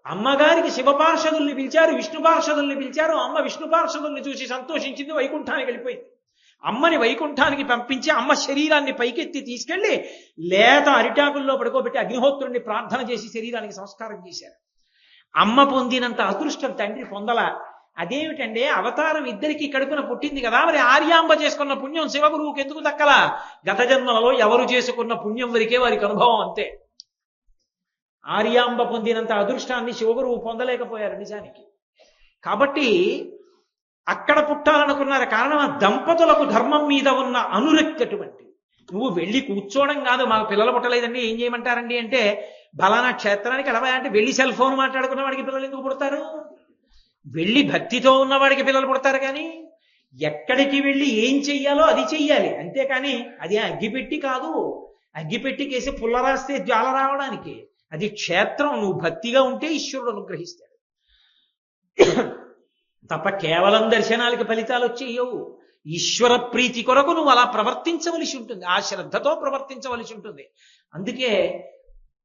అమ్మగారికి శివ పార్షదుల్ని పిలిచారు, విష్ణు పార్షదుల్ని పిలిచారు. అమ్మ విష్ణు పార్షదుల్ని చూసి సంతోషించింది, వైకుంఠానికి వెళ్ళిపోయింది. అమ్మని వైకుంఠానికి పంపించి అమ్మ శరీరాన్ని పైకెత్తి తీసుకెళ్లి లేత అరిటాకుల్లో పడుకోబెట్టి అగ్నిహోత్రుడిని ప్రార్థన చేసి శరీరానికి సంస్కారం చేశారు. అమ్మ పొందినంత అదృష్టం తండ్రి పొందల. అదేమిటంటే అవతారం ఇద్దరికి కడుపున పుట్టింది కదా, మరి ఆర్యాంబ చేసుకున్న పుణ్యం శివగురువుకి ఎందుకు దక్కలా? గత జన్మలలో ఎవరు చేసుకున్న పుణ్యం వరకే వారికి అనుభవం, అంతే. ఆర్యాంబ పొందినంత అదృష్టాన్ని శివగురువు పొందలేకపోయారు నిజానికి. కాబట్టి అక్కడ పుట్టాలనుకున్నారు. కారణం ఆ దంపతులకు ధర్మం మీద ఉన్న అనురక్తి అటువంటి. నువ్వు వెళ్ళి కూర్చోవడం కాదు, మాకు పిల్లలు పుట్టలేదండి ఏం చేయమంటారండి అంటే, బలానా క్షేత్రానికి ఎలా అంటే వెళ్ళి సెల్ ఫోన్ మాట్లాడుకున్న వాడికి పిల్లలు ఎందుకు పుడతారు? వెళ్ళి భక్తితో ఉన్నవాడికి పిల్లలు పుడతారు. కానీ ఎక్కడికి వెళ్ళి ఏం చెయ్యాలో అది చెయ్యాలి, అంతేకాని అది అగ్గిపెట్టి కాదు. అగ్గిపెట్టికేసి పుల్ల రాస్తే జ్వాల రావడానికి. అది క్షేత్రం. నువ్వు భక్తిగా ఉంటే ఈశ్వరుడు అనుగ్రహిస్తాడు తప్ప కేవలం దర్శనాలకి ఫలితాలు వచ్చేయవు. ఈశ్వర ప్రీతి కొరకు నువ్వు అలా ప్రవర్తించవలసి ఉంటుంది, ఆ శ్రద్ధతో ప్రవర్తించవలసి ఉంటుంది. అందుకే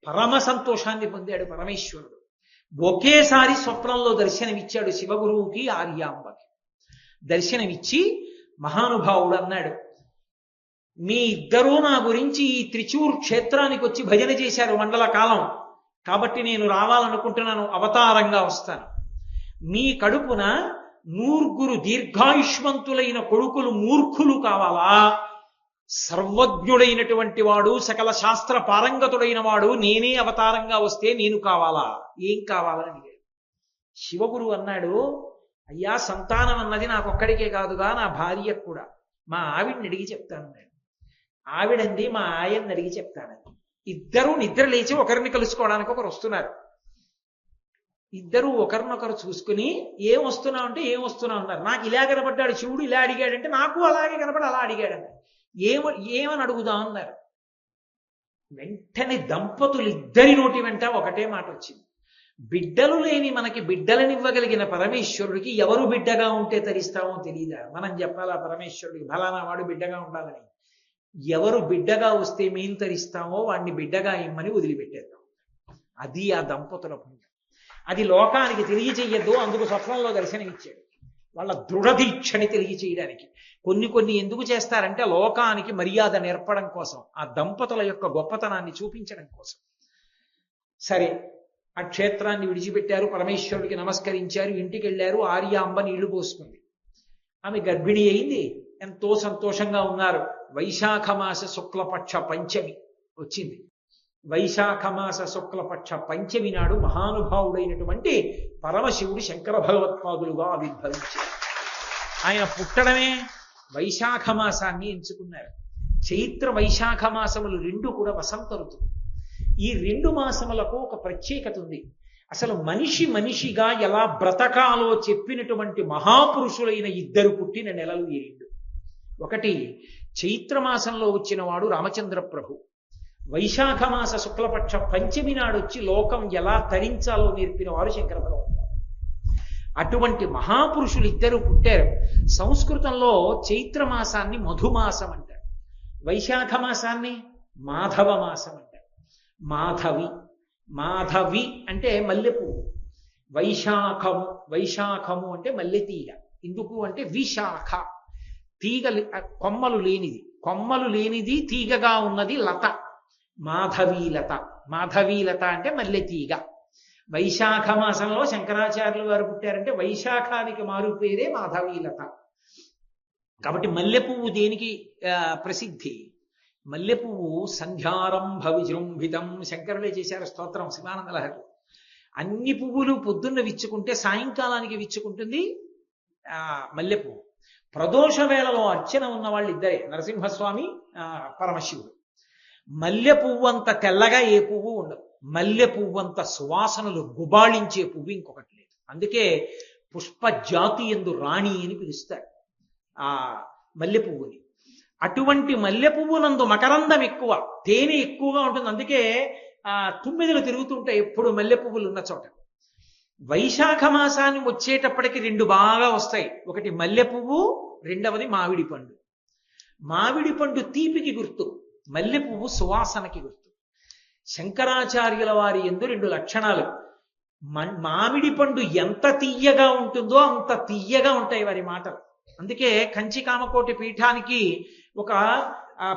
పరమ సంతోషాన్ని పొందాడు పరమేశ్వరుడు. ఒకేసారి స్వప్నంలో దర్శనమిచ్చాడు శివగురువుకి ఆర్యాంబకి. దర్శనమిచ్చి మహానుభావుడు అన్నాడు, మీ ఇద్దరూ నా గురించి ఈ త్రిచూర్ క్షేత్రానికి వచ్చి భజన చేశారు మండల కాలం, కాబట్టి నేను రావాలనుకుంటున్నాను, అవతారంగా వస్తాను. మీ కడుపున 100 దీర్ఘాయుష్మంతులైన కొడుకులు మూర్ఖులు కావాలా? సర్వజ్ఞుడైనటువంటి వాడు, సకల శాస్త్ర పారంగతుడైన వాడు నేనే అవతారంగా వస్తే నేను కావాలా? ఏం కావాలని అడిగాడు. శివగురు అన్నాడు, అయ్యా సంతానం అన్నది నాకొక్కడికే కాదుగా, నా భార్యకు కూడా. మా ఆవిడ్ని అడిగి చెప్తానన్నాడు. ఆవిడంది మా ఆయన్ని అడిగి చెప్తానని. ఇద్దరూ నిద్ర లేచి ఒకరిని కలుసుకోవడానికి ఒకరు వస్తున్నారు. ఇద్దరు ఒకరినొకరు చూసుకుని ఏం వస్తున్నావు అంటే ఏం వస్తున్నావు అన్నారు. నాకు ఇలా కనపడ్డాడు శివుడు, ఇలా అడిగాడంటే నాకు అలాగే కనపడి అలా అడిగాడని. ఏమని అడుగుదాం అన్నారు. వెంటనే దంపతులు ఇద్దరి నోటి వెంట ఒకటే మాట వచ్చింది, బిడ్డలు లేని మనకి బిడ్డలనివ్వగలిగిన పరమేశ్వరుడికి ఎవరు బిడ్డగా ఉంటే తరిస్తామో తెలియదా? మనం చెప్పాలా పరమేశ్వరుడికి ఫలానా వాడు బిడ్డగా ఉండాలని? ఎవరు బిడ్డగా వస్తే మేము తరిస్తామో వాడిని బిడ్డగా ఇమ్మని వదిలిపెట్టేద్దాం. అది ఆ దంపతుల పుణ్యం. అది లోకానికి తెలియచేయద్దు, అందుకు స్వప్నంలో దర్శనమిచ్చాడు. వాళ్ళ దృఢదీక్షని తెలియచేయడానికి. కొన్ని ఎందుకు చేస్తారంటే లోకానికి మర్యాద నేర్పడం కోసం, ఆ దంపతుల యొక్క గొప్పతనాన్ని చూపించడం కోసం. సరే, ఆ క్షేత్రాన్ని విడిచిపెట్టారు, పరమేశ్వరుడికి నమస్కరించారు, ఇంటికి వెళ్ళారు. ఆర్యాంబ నీళ్లు పోసుకుంది. ఆమె గర్భిణి అయింది, ఎంతో సంతోషంగా ఉన్నారు. వైశాఖ మాస శుక్లపక్ష పంచమి వచ్చింది. వైశాఖ మాస శుక్లపక్ష పంచమి నాడు మహానుభావుడైనటువంటి పరమశివుడు శంకర భగవత్పాదులుగా ఆవిర్భవించారు. ఆయన పుట్టడమే వైశాఖ మాసాన్ని ఎంచుకున్నారు. చైత్ర వైశాఖ మాసములు రెండు కూడా వసంత ఋతువు. ఈ 2 మాసములకు ఒక ప్రత్యేకత ఉంది. అసలు మనిషిగా ఎలా బ్రతకాలో చెప్పినటువంటి మహాపురుషులైన ఇద్దరు పుట్టిన నెలలు ఈ 2. ఒకటి చైత్రమాసంలో వచ్చిన వాడు రామచంద్ర ప్రభు. వైశాఖ మాస శుక్లపక్ష పంచమి నాడు వచ్చి లోకం ఎలా తరించాలో నేర్పిన వారు శంకర భగవత్పాదులు. అటువంటి మహాపురుషులు ఇద్దరు పుట్టారు. సంస్కృతంలో చైత్రమాసాన్ని మధుమాసం అంటారు, వైశాఖ మాసాన్ని మాధవ మాసం అంటారు. మాధవి అంటే మల్లెపువ్వు, వైశాఖము అంటే మల్లె తీగ. ఎందుకు అంటే విశాఖ, తీగ కొమ్మలు లేనిది తీగగా ఉన్నది లత, మాధవీలత అంటే మల్లె తీగ. వైశాఖ మాసంలో శంకరాచార్యులు వారు పుట్టారంటే వైశాఖానికి మారు పేరే మాధవీలత. కాబట్టి మల్లెపువ్వు దేనికి ప్రసిద్ధి? మల్లెపువ్వు సంధ్యారంభ విజృంభితం, శంకరులే చేశారు స్తోత్రం శివానంద లహరి. అన్ని పువ్వులు పొద్దున్న విచ్చుకుంటే సాయంకాలానికి విచ్చుకుంటుంది మల్లెపువ్వు. ప్రదోష వేళలో అర్చన ఉన్న వాళ్ళు ఇద్దరే, నరసింహస్వామి పరమశివుడు. మల్లె పువ్వు అంత తెల్లగా ఏ పువ్వు ఉండదు, మల్లె పువ్వు అంత సువాసనలు గుబాళించే పువ్వు ఇంకొకటి లేదు. అందుకే పుష్ప జాతి యందు రాణి అని పిలుస్తారు ఆ మల్లె పువ్వుని. అటువంటి మల్లె పువ్వునందు మకరందం ఎక్కువ, తేనె ఎక్కువగా ఉంటుంది. అందుకే తుమ్మెదలు తిరుగుతుంటాయి ఎప్పుడు మల్లె పువ్వులు ఉన్న చోట. వైశాఖ మాసాన్ని వచ్చేటప్పటికి రెండు బాగా వస్తాయి, ఒకటి మల్లె పువ్వు, రెండవది మామిడి పండు. మామిడి పండు తీపికి గుర్తు, మల్లె పువ్వు సువాసనకి గుర్తు. శంకరాచార్యుల వారి యందు రెండు లక్షణాలు. మామిడి పండు ఎంత తీయగా ఉంటుందో అంత తీయగా ఉంటాయి వారి మాటలు. అందుకే కంచి కామకోటి పీఠానికి ఒక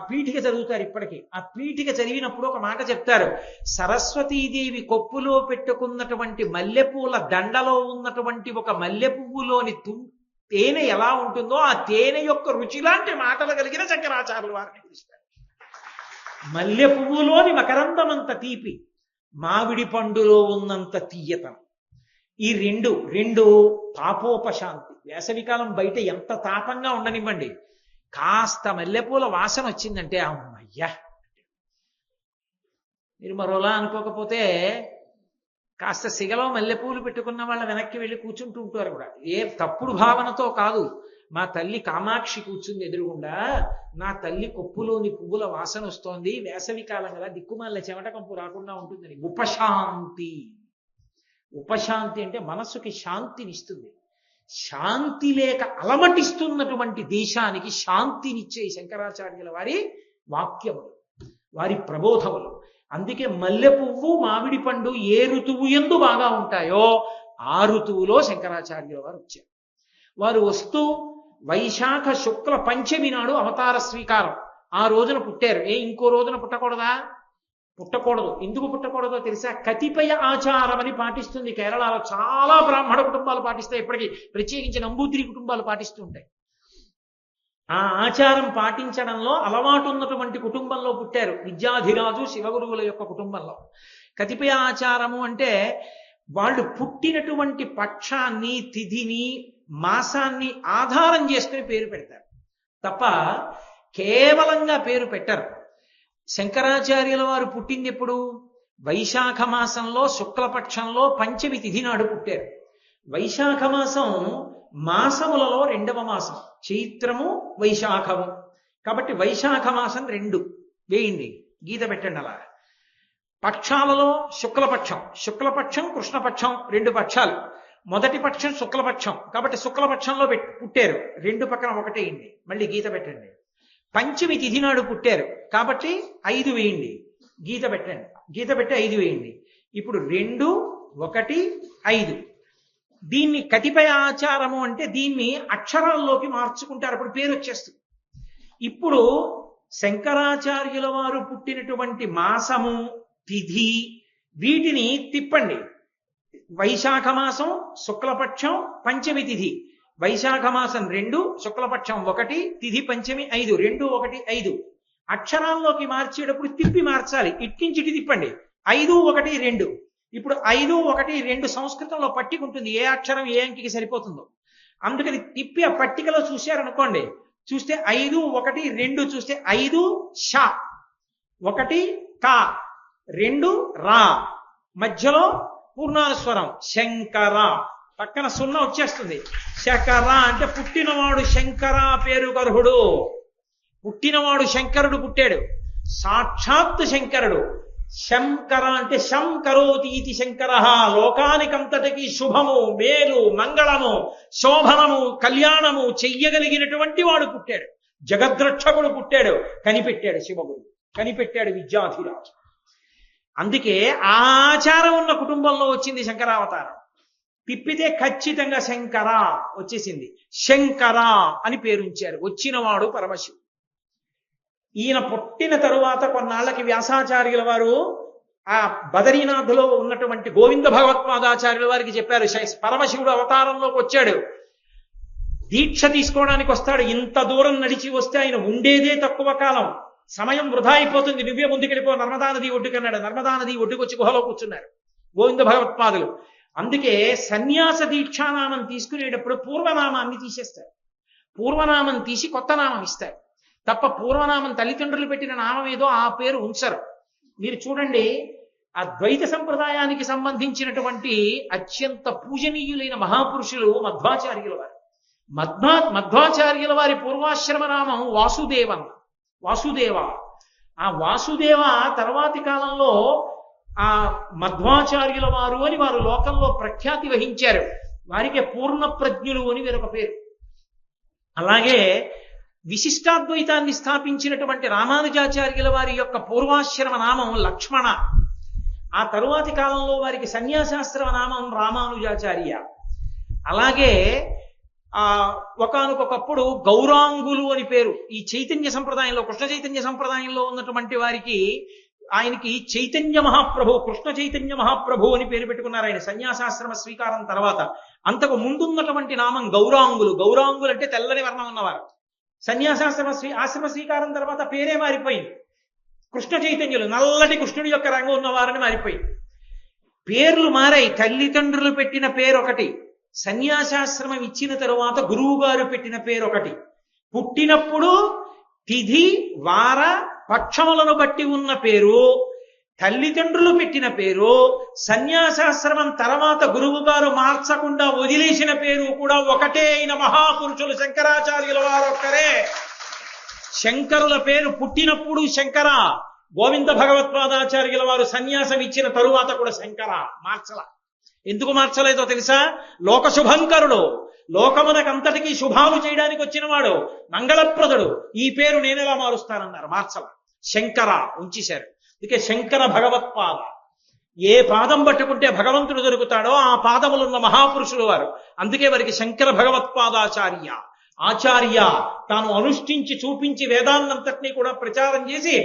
పీఠిక చదువుతారు ఇప్పటికీ. ఆ పీఠిక చదివినప్పుడు ఒక మాట చెప్తారు, సరస్వతీదేవి కొప్పులో పెట్టుకున్నటువంటి మల్లెపూల దండలో ఉన్నటువంటి ఒక మల్లె పువ్వులోని తేనె ఎలా ఉంటుందో ఆ తేనె యొక్క రుచి లాంటి మాటలు కలిగిన శంకరాచార్యుల వారిని పిలుస్తారు. మల్లె పువ్వులోని మకరందమంత తీపి, మామిడి పండులో ఉన్నంత తీయతనం. ఈ రెండు తాపోపశాంతి. వేసవికాలం బయట ఎంత తాపంగా ఉండనివ్వండి, కాస్త మల్లెపూల వాసన వచ్చిందంటే అమ్మయ్యా. మీరు మరోలా అనుకోకపోతే కాస్త సిగలో మల్లెపూలు పెట్టుకున్న వాళ్ళ వెనక్కి వెళ్ళి కూర్చుంటూ ఉంటారు కూడా. ఏ తప్పుడు భావనతో కాదు, మా తల్లి కామాక్షి కూర్చుంది ఎదురుగుండా, నా తల్లి కొప్పులోని పువ్వుల వాసన వస్తోంది, వేసవి కాలం కదా దిక్కుమాల చెమట కంపు రాకుండా ఉంటుందని. ఉపశాంతి. ఉపశాంతి అంటే మనస్సుకి శాంతినిస్తుంది. శాంతి లేక అలమటిస్తున్నటువంటి దేశానికి శాంతినిచ్చే శంకరాచార్యుల వారి వాక్యములు, వారి ప్రబోధములు. అందుకే మల్లె పువ్వు మామిడి పండు ఏ ఋతువు యందు బాగా ఉంటాయో ఆ ఋతువులో శంకరాచార్యుల వారు వచ్చారు. వారు వస్తూ వైశాఖ శుక్ల పంచమి నాడు అవతార స్వీకారం, ఆ రోజున పుట్టారు. ఇంకో రోజున పుట్టకూడదా? పుట్టకూడదు. ఎందుకు పుట్టకూడదో తెలుసా? కతిపయ ఆచారం అని పాటిస్తుంది కేరళలో. చాలా బ్రాహ్మణ కుటుంబాలు పాటిస్తాయి, ఇప్పటికీ ప్రత్యేకించి నంబూతిరి కుటుంబాలు పాటిస్తూ ఉంటాయి. ఆ ఆచారం పాటించడంలో అలవాటు ఉన్నటువంటి కుటుంబంలో పుట్టారు, విద్యాధిరాజు శివగురువుల యొక్క కుటుంబంలో. కతిపయ ఆచారము అంటే వాళ్ళు పుట్టినటువంటి పక్షాన్ని, తిథిని, మాసాన్ని ఆధారం చేసుకుని పేరు పెడతారు తప్ప కేవలంగా పేరు పెట్టరు. శంకరాచార్యుల వారు పుట్టింది ఎప్పుడు? వైశాఖ మాసంలో శుక్లపక్షంలో పంచమి తిథి నాడు పుట్టారు. వైశాఖ మాసం మాసములలో రెండవ మాసం, చైత్రము వైశాఖము. కాబట్టి వైశాఖ మాసం 2 వేయండి, గీత పెట్టండి అలా. పక్షాలలో శుక్లపక్షం కృష్ణపక్షం 2 పక్షాలు. మొదటి పక్షం శుక్లపక్షం కాబట్టి శుక్లపక్షంలో పుట్టారు, 2 పక్కన 1 వేయండి, మళ్ళీ గీత పెట్టండి. పంచమి తిథి నాడు పుట్టారు కాబట్టి 5 వేయండి, గీత పెట్టండి, గీత పెట్టి 5 వేయండి. ఇప్పుడు 2, 1, 5. దీన్ని కతిపయ ఆచారము అంటే దీన్ని అక్షరాల్లోకి మార్చుకుంటారు, అప్పుడు పేరు వచ్చేస్తుంది. ఇప్పుడు శంకరాచార్యుల వారు పుట్టినటువంటి మాసము, తిథి, వీటిని తిప్పండి. వైశాఖ మాసం శుక్లపక్షం పంచమి తిథి, వైశాఖ మాసం 2, శుక్లపక్షం 1, తిథి పంచమి 5, 2, 1, 5. అక్షరాల్లోకి మార్చేటప్పుడు తిప్పి మార్చాలి, ఇట్టించి ఇటు తిప్పండి. 5, 1, 2. ఇప్పుడు 5, 1, 2 సంస్కృతంలో పట్టిక ఉంటుంది, ఏ అక్షరం ఏ అంకికి సరిపోతుందో. అందుకని తిప్పి ఆ పట్టికలో చూశారనుకోండి, చూస్తే 5, 1, 2 చూస్తే 5 ష, 1 కా, 2 రా, మధ్యలో పూర్ణానుస్వరం శంకర, పక్కన 0 వచ్చేస్తుంది. శకర అంటే పుట్టినవాడు శంకర పేరు గర్హుడు. పుట్టినవాడు శంకరుడు పుట్టాడు, సాక్షాత్ శంకరుడు. శంకర అంటే శం కరోతి ఇది శంకర, లోకానికంతటికి శుభము, మేలు, మంగళము, శోభనము, కళ్యాణము చెయ్యగలిగినటువంటి వాడు పుట్టాడు. జగద్రక్షకుడు పుట్టాడు, కనిపెట్టాడు శివగురు, కనిపెట్టాడు విద్యాధిరాజు. అందుకే ఆ ఆచారం ఉన్న కుటుంబంలో వచ్చింది శంకరావతారం. తిప్పితే ఖచ్చితంగా శంకర వచ్చేసింది. శంకర అని పేరుంచారు, వచ్చినవాడు పరమశివుడు. ఈయన పుట్టిన తరువాత కొన్నాళ్ళకి వ్యాసాచార్యుల వారు ఆ బదరీనాథులో ఉన్నటువంటి గోవింద భగవత్పాదాచార్యుల వారికి చెప్పారు, పరమశివుడు అవతారంలోకి వచ్చాడు, దీక్ష తీసుకోవడానికి వస్తాడు. ఇంత దూరం నడిచి వస్తే ఆయన ఉండేదే తక్కువ కాలం, సమయం వృధా అయిపోతుంది, నువ్వే ముందుకెళ్ళిపో, నర్మదా నది ఒడ్డుకన్నాడు. నర్మదా నది ఒడ్డుకొచ్చి గుహలో కూర్చున్నారు గోవింద భగవత్పాదులు. అందుకే సన్యాస దీక్షానామం తీసుకునేటప్పుడు పూర్వనామాన్ని తీసేస్తారు. పూర్వనామం తీసి కొత్త నామం ఇస్తారు తప్ప పూర్వనామం తల్లిదండ్రులు పెట్టిన నామం ఏదో ఆ పేరు ఉంచరు. మీరు చూడండి, ఆ ద్వైత సంప్రదాయానికి సంబంధించినటువంటి అత్యంత పూజనీయులైన మహాపురుషులు మధ్వాచార్యుల వారు. మధ్వాచార్యుల వారి పూర్వాశ్రమ నామం వాసుదేవ. ఆ వాసుదేవ తర్వాతి కాలంలో ఆ మధ్వాచార్యుల వారు అని వారు లోకంలో ప్రఖ్యాతి వహించారు. వారికి పూర్ణ ప్రజ్ఞులు అని వేరొక పేరు. అలాగే విశిష్టాద్వైతాన్ని స్థాపించినటువంటి రామానుజాచార్యుల వారి యొక్క పూర్వాశ్రమ నామం లక్ష్మణ. ఆ తరువాతి కాలంలో వారికి సన్యాసాశ్రమ నామం రామానుజాచార్య. అలాగే ఒకానొకప్పుడు గౌరాంగులు అని పేరు. ఈ చైతన్య సంప్రదాయంలో, కృష్ణ చైతన్య సంప్రదాయంలో ఉన్నటువంటి వారికి ఆయనకి చైతన్య మహాప్రభు, కృష్ణ చైతన్య మహాప్రభు అని పేరు పెట్టుకున్నారు ఆయన సన్యాసాశ్రమ స్వీకారం తర్వాత. అంతకు ముందున్నటువంటి నామం గౌరాంగులు. గౌరాంగులు అంటే తెల్లని వర్ణం ఉన్నవారు. ఆశ్రమ స్వీకారం తర్వాత పేరే మారిపోయింది. కృష్ణ చైతన్యులు, నల్లటి కృష్ణుడి యొక్క రంగు ఉన్నవారని మారిపోయింది. పేర్లు మారాయి. తల్లిదండ్రులు పెట్టిన పేరు ఒకటి, సన్యాసాశ్రమం ఇచ్చిన తరువాత గురువు గారు పెట్టిన పేరు ఒకటి. పుట్టినప్పుడు తిథి వార పక్షములను బట్టి ఉన్న పేరు, తల్లిదండ్రులు పెట్టిన పేరు, సన్యాసాశ్రమం తర్వాత గురువు గారు మార్చకుండా వదిలేసిన పేరు కూడా ఒకటే అయిన మహాపురుషులు శంకరాచార్యుల వారు ఒక్కరే. శంకరుల పేరు పుట్టినప్పుడు శంకర, గోవింద భగవత్పాదాచార్యుల వారు సన్యాసం ఇచ్చిన తరువాత కూడా శంకర, మార్చల. ఎందుకు మార్చలేదో తెలుసా? లోక శుభంకరుడు, లోకమునకంతటికీ శుభాలు చేయడానికి వచ్చిన వాడు, మంగళప్రదుడు. ఈ పేరు నేనెలా మారుస్తానన్నారు, మార్చల. శంకర ఉంచేశారు. అందుకే శంకర భగవత్పాద. ఏ పాదం పట్టుకుంటే భగవంతుడు దొరుకుతాడో ఆ పాదములున్న మహాపురుషులు వారు. అందుకే వారికి శంకర భగవత్పాదాచార్య. ఆచార్య తాను అనుష్ఠించి చూపించి వేదాన్నంతటినీ కూడా ప్రచారం చేసి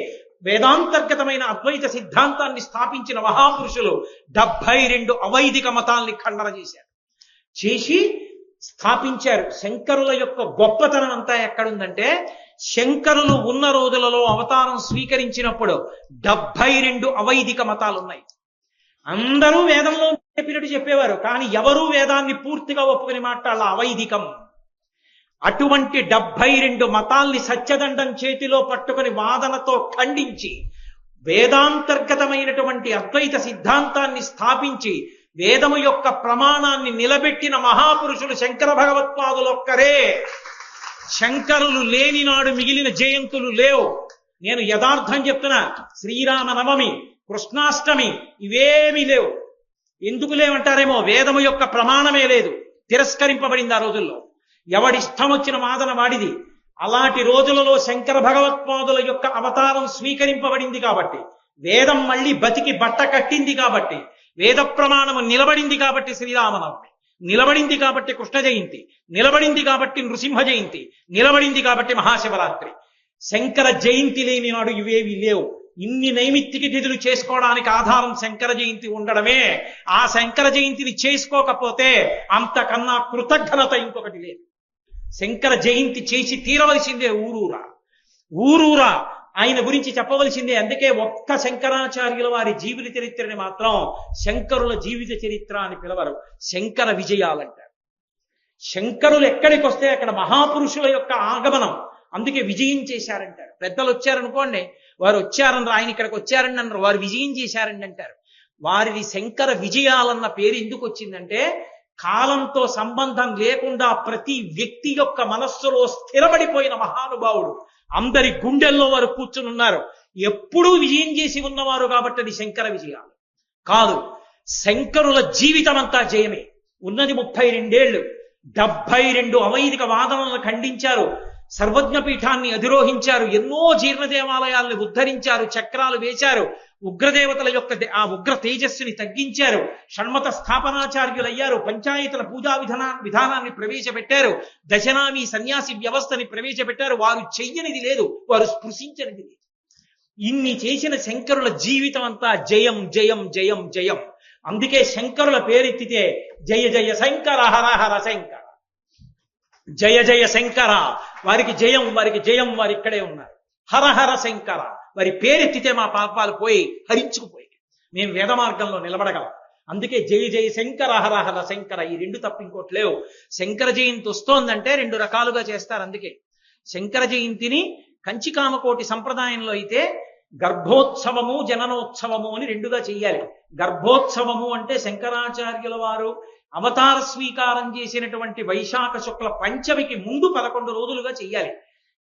వేదాంతర్గతమైన అద్వైత సిద్ధాంతాన్ని స్థాపించిన మహాపురుషులు. 72 అవైదిక మతాల్ని ఖండన చేసి స్థాపించారు. శంకరుల యొక్క గొప్పతనం అంతా ఎక్కడుందంటే, శంకరులు ఉన్న రోజులలో అవతారం స్వీకరించినప్పుడు 72 అవైదిక మతాలు ఉన్నాయి. అందరూ వేదంలో చెప్పినట్టు చెప్పేవారు, కానీ ఎవరూ వేదాన్ని పూర్తిగా ఒప్పుకుని మాట్లాడాల, అవైదికం. అటువంటి 72 మతాల్ని సత్యదండం చేతిలో పట్టుకుని వాదనతో ఖండించి వేదాంతర్గతమైనటువంటి అద్వైత సిద్ధాంతాన్ని స్థాపించి వేదము యొక్క ప్రమాణాన్ని నిలబెట్టిన మహాపురుషులు శంకర భగవత్పాదులొక్కరే. శంకరులు లేని నాడు మిగిలిన జయంతులు లేవు. నేను యథార్థం చెప్తున్నా. శ్రీరామ నవమి, కృష్ణాష్టమి ఇవేమీ లేవు. ఎందుకు లేవంటారేమో, వేదము యొక్క ప్రమాణమే లేదు, తిరస్కరింపబడింది ఆ రోజుల్లో. ఎవడిష్టం వచ్చిన వాదన వాడిది. అలాంటి రోజులలో శంకర భగవత్పాదుల యొక్క అవతారం స్వీకరింపబడింది కాబట్టి, వేదం మళ్ళీ బతికి బట్ట కట్టింది కాబట్టి, వేద ప్రమాణము నిలబడింది కాబట్టి శ్రీరామనవమి, నిలబడింది కాబట్టి కృష్ణ జయంతి, నిలబడింది కాబట్టి నృసింహ జయంతి, నిలబడింది కాబట్టి మహాశివరాత్రి. శంకర జయంతి లేని నాడు ఇవేవి లేవు. ఇన్ని నైమిత్తిక తిథులు చేసుకోవడానికి ఆధారం శంకర జయంతి ఉండడమే. ఆ శంకర జయంతిని చేసుకోకపోతే అంతకన్నా కృతజ్ఞత ఇంకొకటి లేదు. శంకర జయంతి చేసి తీరవలసిందే ఊరూరా ఆయన గురించి చెప్పవలసిందే. అందుకే ఒక్క శంకరాచార్యుల వారి జీవిత చరిత్రని మాత్రం శంకరుల జీవిత చరిత్ర అని పిలవరు, శంకర విజయాలంటారు. శంకరులు ఎక్కడికి వస్తే అక్కడ మహాపురుషుల యొక్క ఆగమనం, అందుకే విజయం చేశారంటారు. పెద్దలు వచ్చారనుకోండి, వారు వచ్చారన్నారు, ఆయన ఇక్కడికి వచ్చారని అన్నారు, వారు విజయం చేశారండి అంటారు. వారిది శంకర విజయాలన్న పేరు ఎందుకు వచ్చిందంటే, కాలంతో సంబంధం లేకుండా ప్రతి వ్యక్తి యొక్క మనస్సులో స్థిరపడిపోయిన మహానుభావుడు. అందరి గుండెల్లో వారు కూర్చుని ఉన్నారు. ఎప్పుడూ విజయం చేసి ఉన్నవారు కాబట్టి అది శంకర విజయాలు కాదు. శంకరుల జీవితం అంతా జయమే. ఉన్నది 32 ఏళ్ళు. 72 అవైదిక వాదనలను ఖండించారు, సర్వజ్ఞ పీఠాన్ని అధిరోహించారు, ఎన్నో జీర్ణ దేవాలయాల్ని ఉద్ధరించారు, చక్రాలు వేశారు, ఉగ్రదేవతల యొక్క ఆ ఉగ్ర తేజస్సుని తగ్గించారు, షణ్మత స్థాపనాచార్యులయ్యారు, పంచాయతీల పూజా విధానాన్ని ప్రవేశపెట్టారు, దశనామి సన్యాసి వ్యవస్థని ప్రవేశపెట్టారు. వారు చెయ్యనిది లేదు, వారు స్పృశించనిది లేదు. ఇన్ని చేసిన శంకరుల జీవితం అంతా జయం జయం జయం జయం. అందుకే శంకరుల పేరెత్తితే జయ జయ శంకర, హర హర శంకర, జయ జయ శంకర. వారికి జయం, వారికి జయం, వారు ఇక్కడే ఉన్నారు. హర హర శంకర, వారి పేరెత్తితే మా పాపాలు పోయి హరించుకుపోయి మేము వేద మార్గంలో నిలబడగలం. అందుకే జై జై శంకర హర హర శంకర, ఈ రెండు తప్ప ఇంకోటి లేవు. శంకర జయంతి వస్తోందంటే రెండు రకాలుగా చేస్తారు. అందుకే శంకర జయంతిని కంచికామకోటి సంప్రదాయంలో అయితే గర్భోత్సవము జననోత్సవము అని రెండుగా చెయ్యాలి. గర్భోత్సవము అంటే శంకరాచార్యుల వారు అవతార స్వీకారం చేసినటువంటి వైశాఖ శుక్ల పంచమికి ముందు 11 రోజులుగా చెయ్యాలి.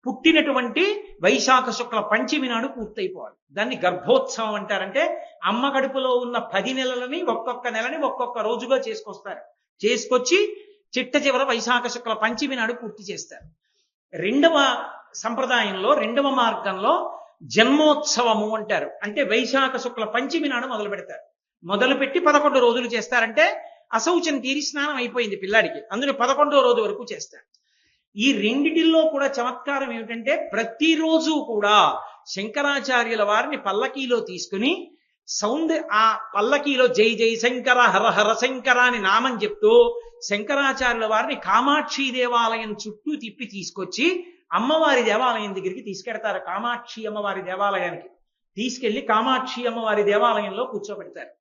పుట్టినటువంటి వైశాఖ శుక్ల పంచమి నాడు పూర్తయిపోవాలి. దాన్ని గర్భోత్సవం అంటారంటే అమ్మ కడుపులో ఉన్న 10 నెలలని ఒక్కొక్క నెలని ఒక్కొక్క రోజుగా చేసుకొస్తారు. చేసుకొచ్చి చిట్ట చివర వైశాఖ శుక్ల పంచమి నాడు పూర్తి చేస్తారు. రెండవ సంప్రదాయంలో, రెండవ మార్గంలో జన్మోత్సవము అంటారు. అంటే వైశాఖ శుక్ల పంచమి నాడు మొదలు పెడతారు. మొదలుపెట్టి 11 రోజులు చేస్తారంటే అశౌచం తీరి స్నానం అయిపోయింది పిల్లాడికి, అందులో 11వ రోజు వరకు చేస్తారు. ఈ రెండిటిల్లో కూడా చమత్కారం ఏమిటంటే ప్రతిరోజు కూడా శంకరాచార్యుల వారిని పల్లకీలో తీసుకుని ఆ పల్లకీలో జై జై శంకర హర హర శంకర అని నామం చెప్తూ శంకరాచార్యుల వారిని కామాక్షి దేవాలయం చుట్టూ తిప్పి తీసుకొచ్చి అమ్మవారి దేవాలయం దగ్గరికి తీసుకెడతారు. కామాక్షి అమ్మవారి దేవాలయానికి తీసుకెళ్లి కామాక్షి అమ్మవారి దేవాలయంలో కూర్చోబెడతారు.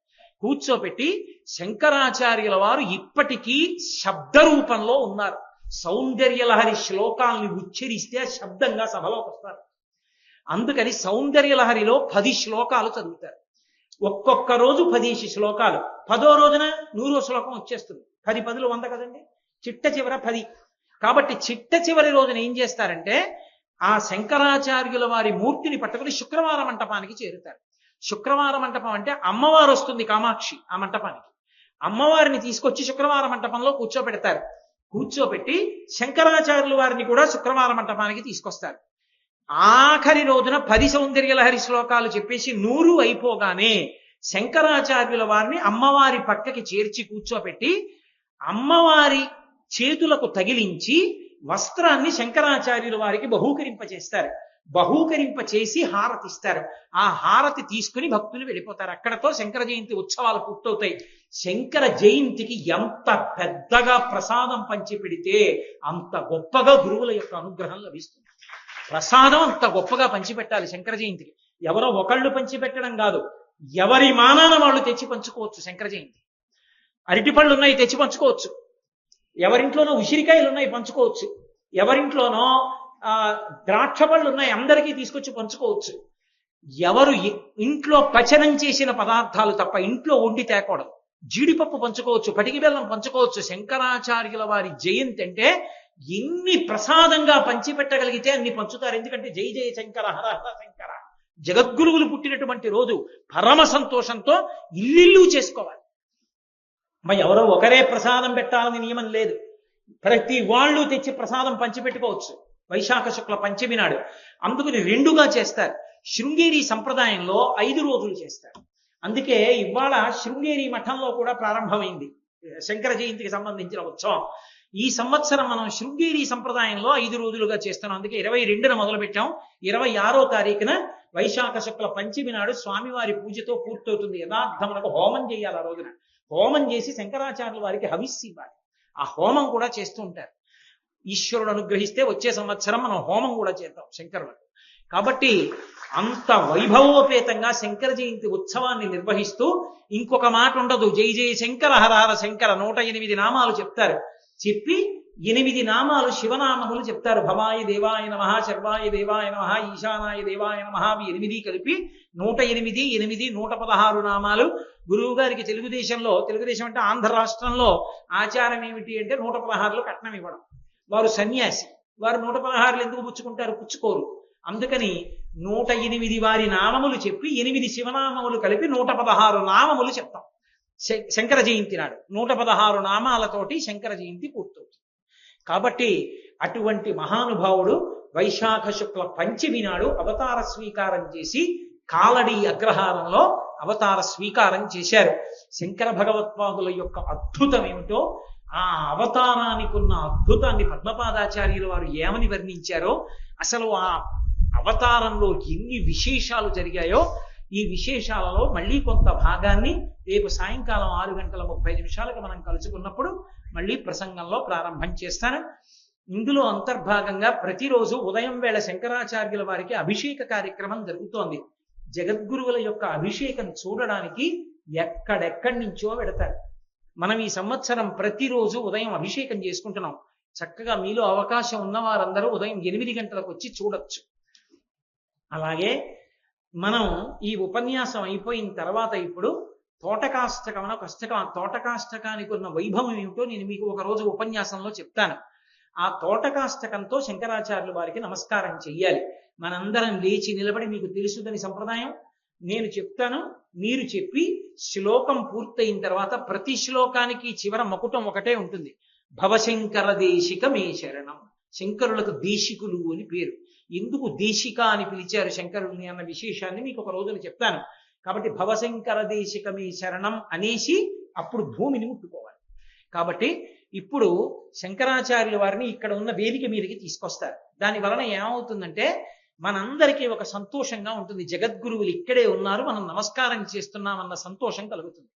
కూర్చోబెట్టి శంకరాచార్యుల వారు ఇప్పటికీ శబ్ద రూపంలో ఉన్నారు. సౌందర్యలహరి శ్లోకాల్ని ఉచ్చరిస్తే శబ్దంగా సభలోకి వస్తారు. అందుకని సౌందర్యలహరిలో 10 శ్లోకాలు చదువుతారు. ఒక్కొక్క రోజు 10 శ్లోకాలు. 10వ రోజున 100వ శ్లోకం వచ్చేస్తుంది. 10 10లు 100 కదండి, చిట్ట చివర 10. కాబట్టి చిట్ట చివరి రోజున ఏం చేస్తారంటే ఆ శంకరాచార్యుల వారి మూర్తిని పట్టుకుని శుక్రవార మంటపానికి చేరుతారు. శుక్రవార మంటపం అంటే అమ్మవారు వస్తుంది కామాక్షి ఆ మంటపానికి. అమ్మవారిని తీసుకొచ్చి శుక్రవార మంటపంలో కూర్చోబెడతారు. కూర్చోబెట్టి శంకరాచార్యుల వారిని కూడా శుక్రవార మంటపానికి తీసుకొస్తారు. ఆఖరి రోజున 10 సౌందర్యలహరి శ్లోకాలు చెప్పేసి 100 అయిపోగానే శంకరాచార్యుల వారిని అమ్మవారి పక్కకి చేర్చి కూర్చోబెట్టి అమ్మవారి చేతులకు తగిలించి వస్త్రాన్ని శంకరాచార్యుల వారికి బహూకరింపచేస్తారు. బహూకరింపచేసి హారతిస్తారు. ఆ హారతి తీసుకుని భక్తులు వెళ్ళిపోతారు. అక్కడతో శంకర జయంతి ఉత్సవాలు పూర్తవుతాయి. శంకర జయంతికి ఎంత పెద్దగా ప్రసాదం పంచిపెడితే అంత గొప్పగా గురువుల యొక్క అనుగ్రహం లభిస్తుంది. ప్రసాదం అంత గొప్పగా పంచిపెట్టాలి శంకర జయంతికి. ఎవరో ఒకళ్ళు పంచిపెట్టడం కాదు, ఎవరి మానాన వాళ్ళు తెచ్చి పంచుకోవచ్చు. శంకర జయంతి అరటిపళ్ళు ఉన్నాయి తెచ్చి పంచుకోవచ్చు, ఎవరింట్లోనో ఉసిరికాయలు ఉన్నాయి పంచుకోవచ్చు, ఎవరింట్లోనో ద్రాక్ష పళ్ళు ఉన్నాయి అందరికీ తీసుకొచ్చి పంచుకోవచ్చు. ఎవరు ఇంట్లో పచనం చేసిన పదార్థాలు తప్ప ఇంట్లో వండి తేకూడదు. జీడిపప్పు పంచుకోవచ్చు, పటికి బెల్లం పంచుకోవచ్చు. శంకరాచార్యుల వారి జయంతి అంటే ఎన్ని ప్రసాదంగా పంచిపెట్టగలిగితే అన్ని పంచుతారు. ఎందుకంటే జై జయ శంకర హర హర శంకర జగద్గురువులు పుట్టినటువంటి రోజు. పరమ సంతోషంతో ఇల్లు చేసుకోవాలి. మరి ఎవరో ఒకరే ప్రసాదం పెట్టాలని నియమం లేదు. ప్రతి వాళ్ళు తెచ్చి ప్రసాదం పంచిపెట్టుకోవచ్చు వైశాఖ శుక్ల పంచమి నాడు. అందుకని 2గా చేస్తారు. శృంగేరి సంప్రదాయంలో 5 రోజులు చేస్తారు. అందుకే ఇవాళ శృంగేరి మఠంలో కూడా ప్రారంభమైంది శంకర జయంతికి సంబంధించిన ఉత్సవం. ఈ సంవత్సరం మనం శృంగేరి సంప్రదాయంలో 5 రోజులుగా చేస్తున్నాం. అందుకే 22న మొదలు పెట్టాం. 26వ తారీఖున వైశాఖ శుక్ల పంచమి నాడు స్వామివారి పూజతో పూర్తవుతుంది. యథార్థమునకు హోమం చేయాలి. ఆ రోజున హోమం చేసి శంకరాచార్యుల వారికి హవిస్సు ఇవ్వాలి. ఆ హోమం కూడా చేస్తూ ఉంటారు. ఈశ్వరుడు అనుగ్రహిస్తే వచ్చే సంవత్సరం మనం హోమం కూడా చేద్దాం శంకరులకు. కాబట్టి అంత వైభవోపేతంగా శంకర జయంతి ఉత్సవాన్ని నిర్వహిస్తూ ఇంకొక మాట ఉండదు. జై జయ శంకర హర హర శంకర 108 నామాలు చెప్తారు. చెప్పి 8 నామాలు శివనామములు చెప్తారు. భవాయ దేవాయ నమః, శర్వాయ దేవాయ నమః, ఈశానాయ దేవాయ నమః, 8 కలిపి 108 116 నామాలు. గురువు గారికి తెలుగుదేశం అంటే ఆంధ్ర రాష్ట్రంలో ఆచారం ఏమిటి అంటే 116 కట్నం ఇవ్వడం. వారు సన్యాసి, వారు 116 ఎందుకు పుచ్చుకుంటారు? పుచ్చుకోరు. అందుకని 108 వారి నామములు చెప్పి 8 శివనామములు కలిపి 116 నామములు చెప్తాం శంకర జయంతి నాడు. 116 నామాలతోటి శంకర జయంతి పూర్తవుతుంది. కాబట్టి అటువంటి మహానుభావుడు వైశాఖ శుక్ల పంచమి నాడు అవతార స్వీకారం చేసి కాలడి అగ్రహారంలో అవతార స్వీకారం చేశారు. శంకర భగవత్పాదుల యొక్క అద్భుతం ఏమిటో, ఆ అవతారానికి ఉన్న అద్భుతాన్ని పద్మపాదాచార్యుల వారు ఏమని వర్ణించారో, అసలు ఆ అవతారంలో ఎన్ని విశేషాలు జరిగాయో, ఈ విశేషాలలో మళ్ళీ కొంత భాగాన్ని రేపు సాయంకాలం 6:30 మనం కలుసుకున్నప్పుడు మళ్ళీ ప్రసంగంలో ప్రారంభం చేస్తాను. ఇందులో అంతర్భాగంగా ప్రతిరోజు ఉదయం వేళ శంకరాచార్యుల వారికి అభిషేక కార్యక్రమం జరుగుతోంది. జగద్గురువుల యొక్క అభిషేకం చూడడానికి ఎక్కడెక్కడి నుంచో పెడతారు. మనం ఈ సంవత్సరం ప్రతిరోజు ఉదయం అభిషేకం చేసుకుంటున్నాం. చక్కగా మీలో అవకాశం ఉన్న వారందరూ ఉదయం 8 గంటలకు వచ్చి చూడొచ్చు. అలాగే మనం ఈ ఉపన్యాసం అయిపోయిన తర్వాత ఇప్పుడు తోటకాష్టకం అని ఒక అష్టకం, తోటకాష్టకానికి ఉన్న వైభవం ఏమిటో నేను మీకు ఒక రోజు ఉపన్యాసంలో చెప్తాను. ఆ తోటకాష్టకంతో శంకరాచార్యుల వారికి నమస్కారం చెయ్యాలి. మనందరం లేచి నిలబడి, మీకు తెలుసుదని సంప్రదాయం, నేను చెప్తాను, మీరు చెప్పి శ్లోకం పూర్తయిన తర్వాత ప్రతి శ్లోకానికి చివర మకుటం ఒకటే ఉంటుంది. భవశంకర దేశిక మే శరణం. శంకరులకు దేశికులు అని పేరు. ఎందుకు దేశిక అని పిలిచారు శంకరుల్ని అన్న విశేషాన్ని మీకు ఒక రోజున చెప్తాను. కాబట్టి భవశంకర దేశిక మే శరణం అనేసి అప్పుడు భూమిని ముట్టుకోవాలి. కాబట్టి ఇప్పుడు శంకరాచార్యుల వారిని ఇక్కడ ఉన్న వేదిక మీదకి తీసుకొస్తారు. దాని వలన ఏమవుతుందంటే మనందరికీ ఒక సంతోషంగా ఉంటుంది. జగద్గురువులు ఇక్కడే ఉన్నారు, మనం నమస్కారం చేస్తున్నామన్న సంతోషం కలుగుతుంది.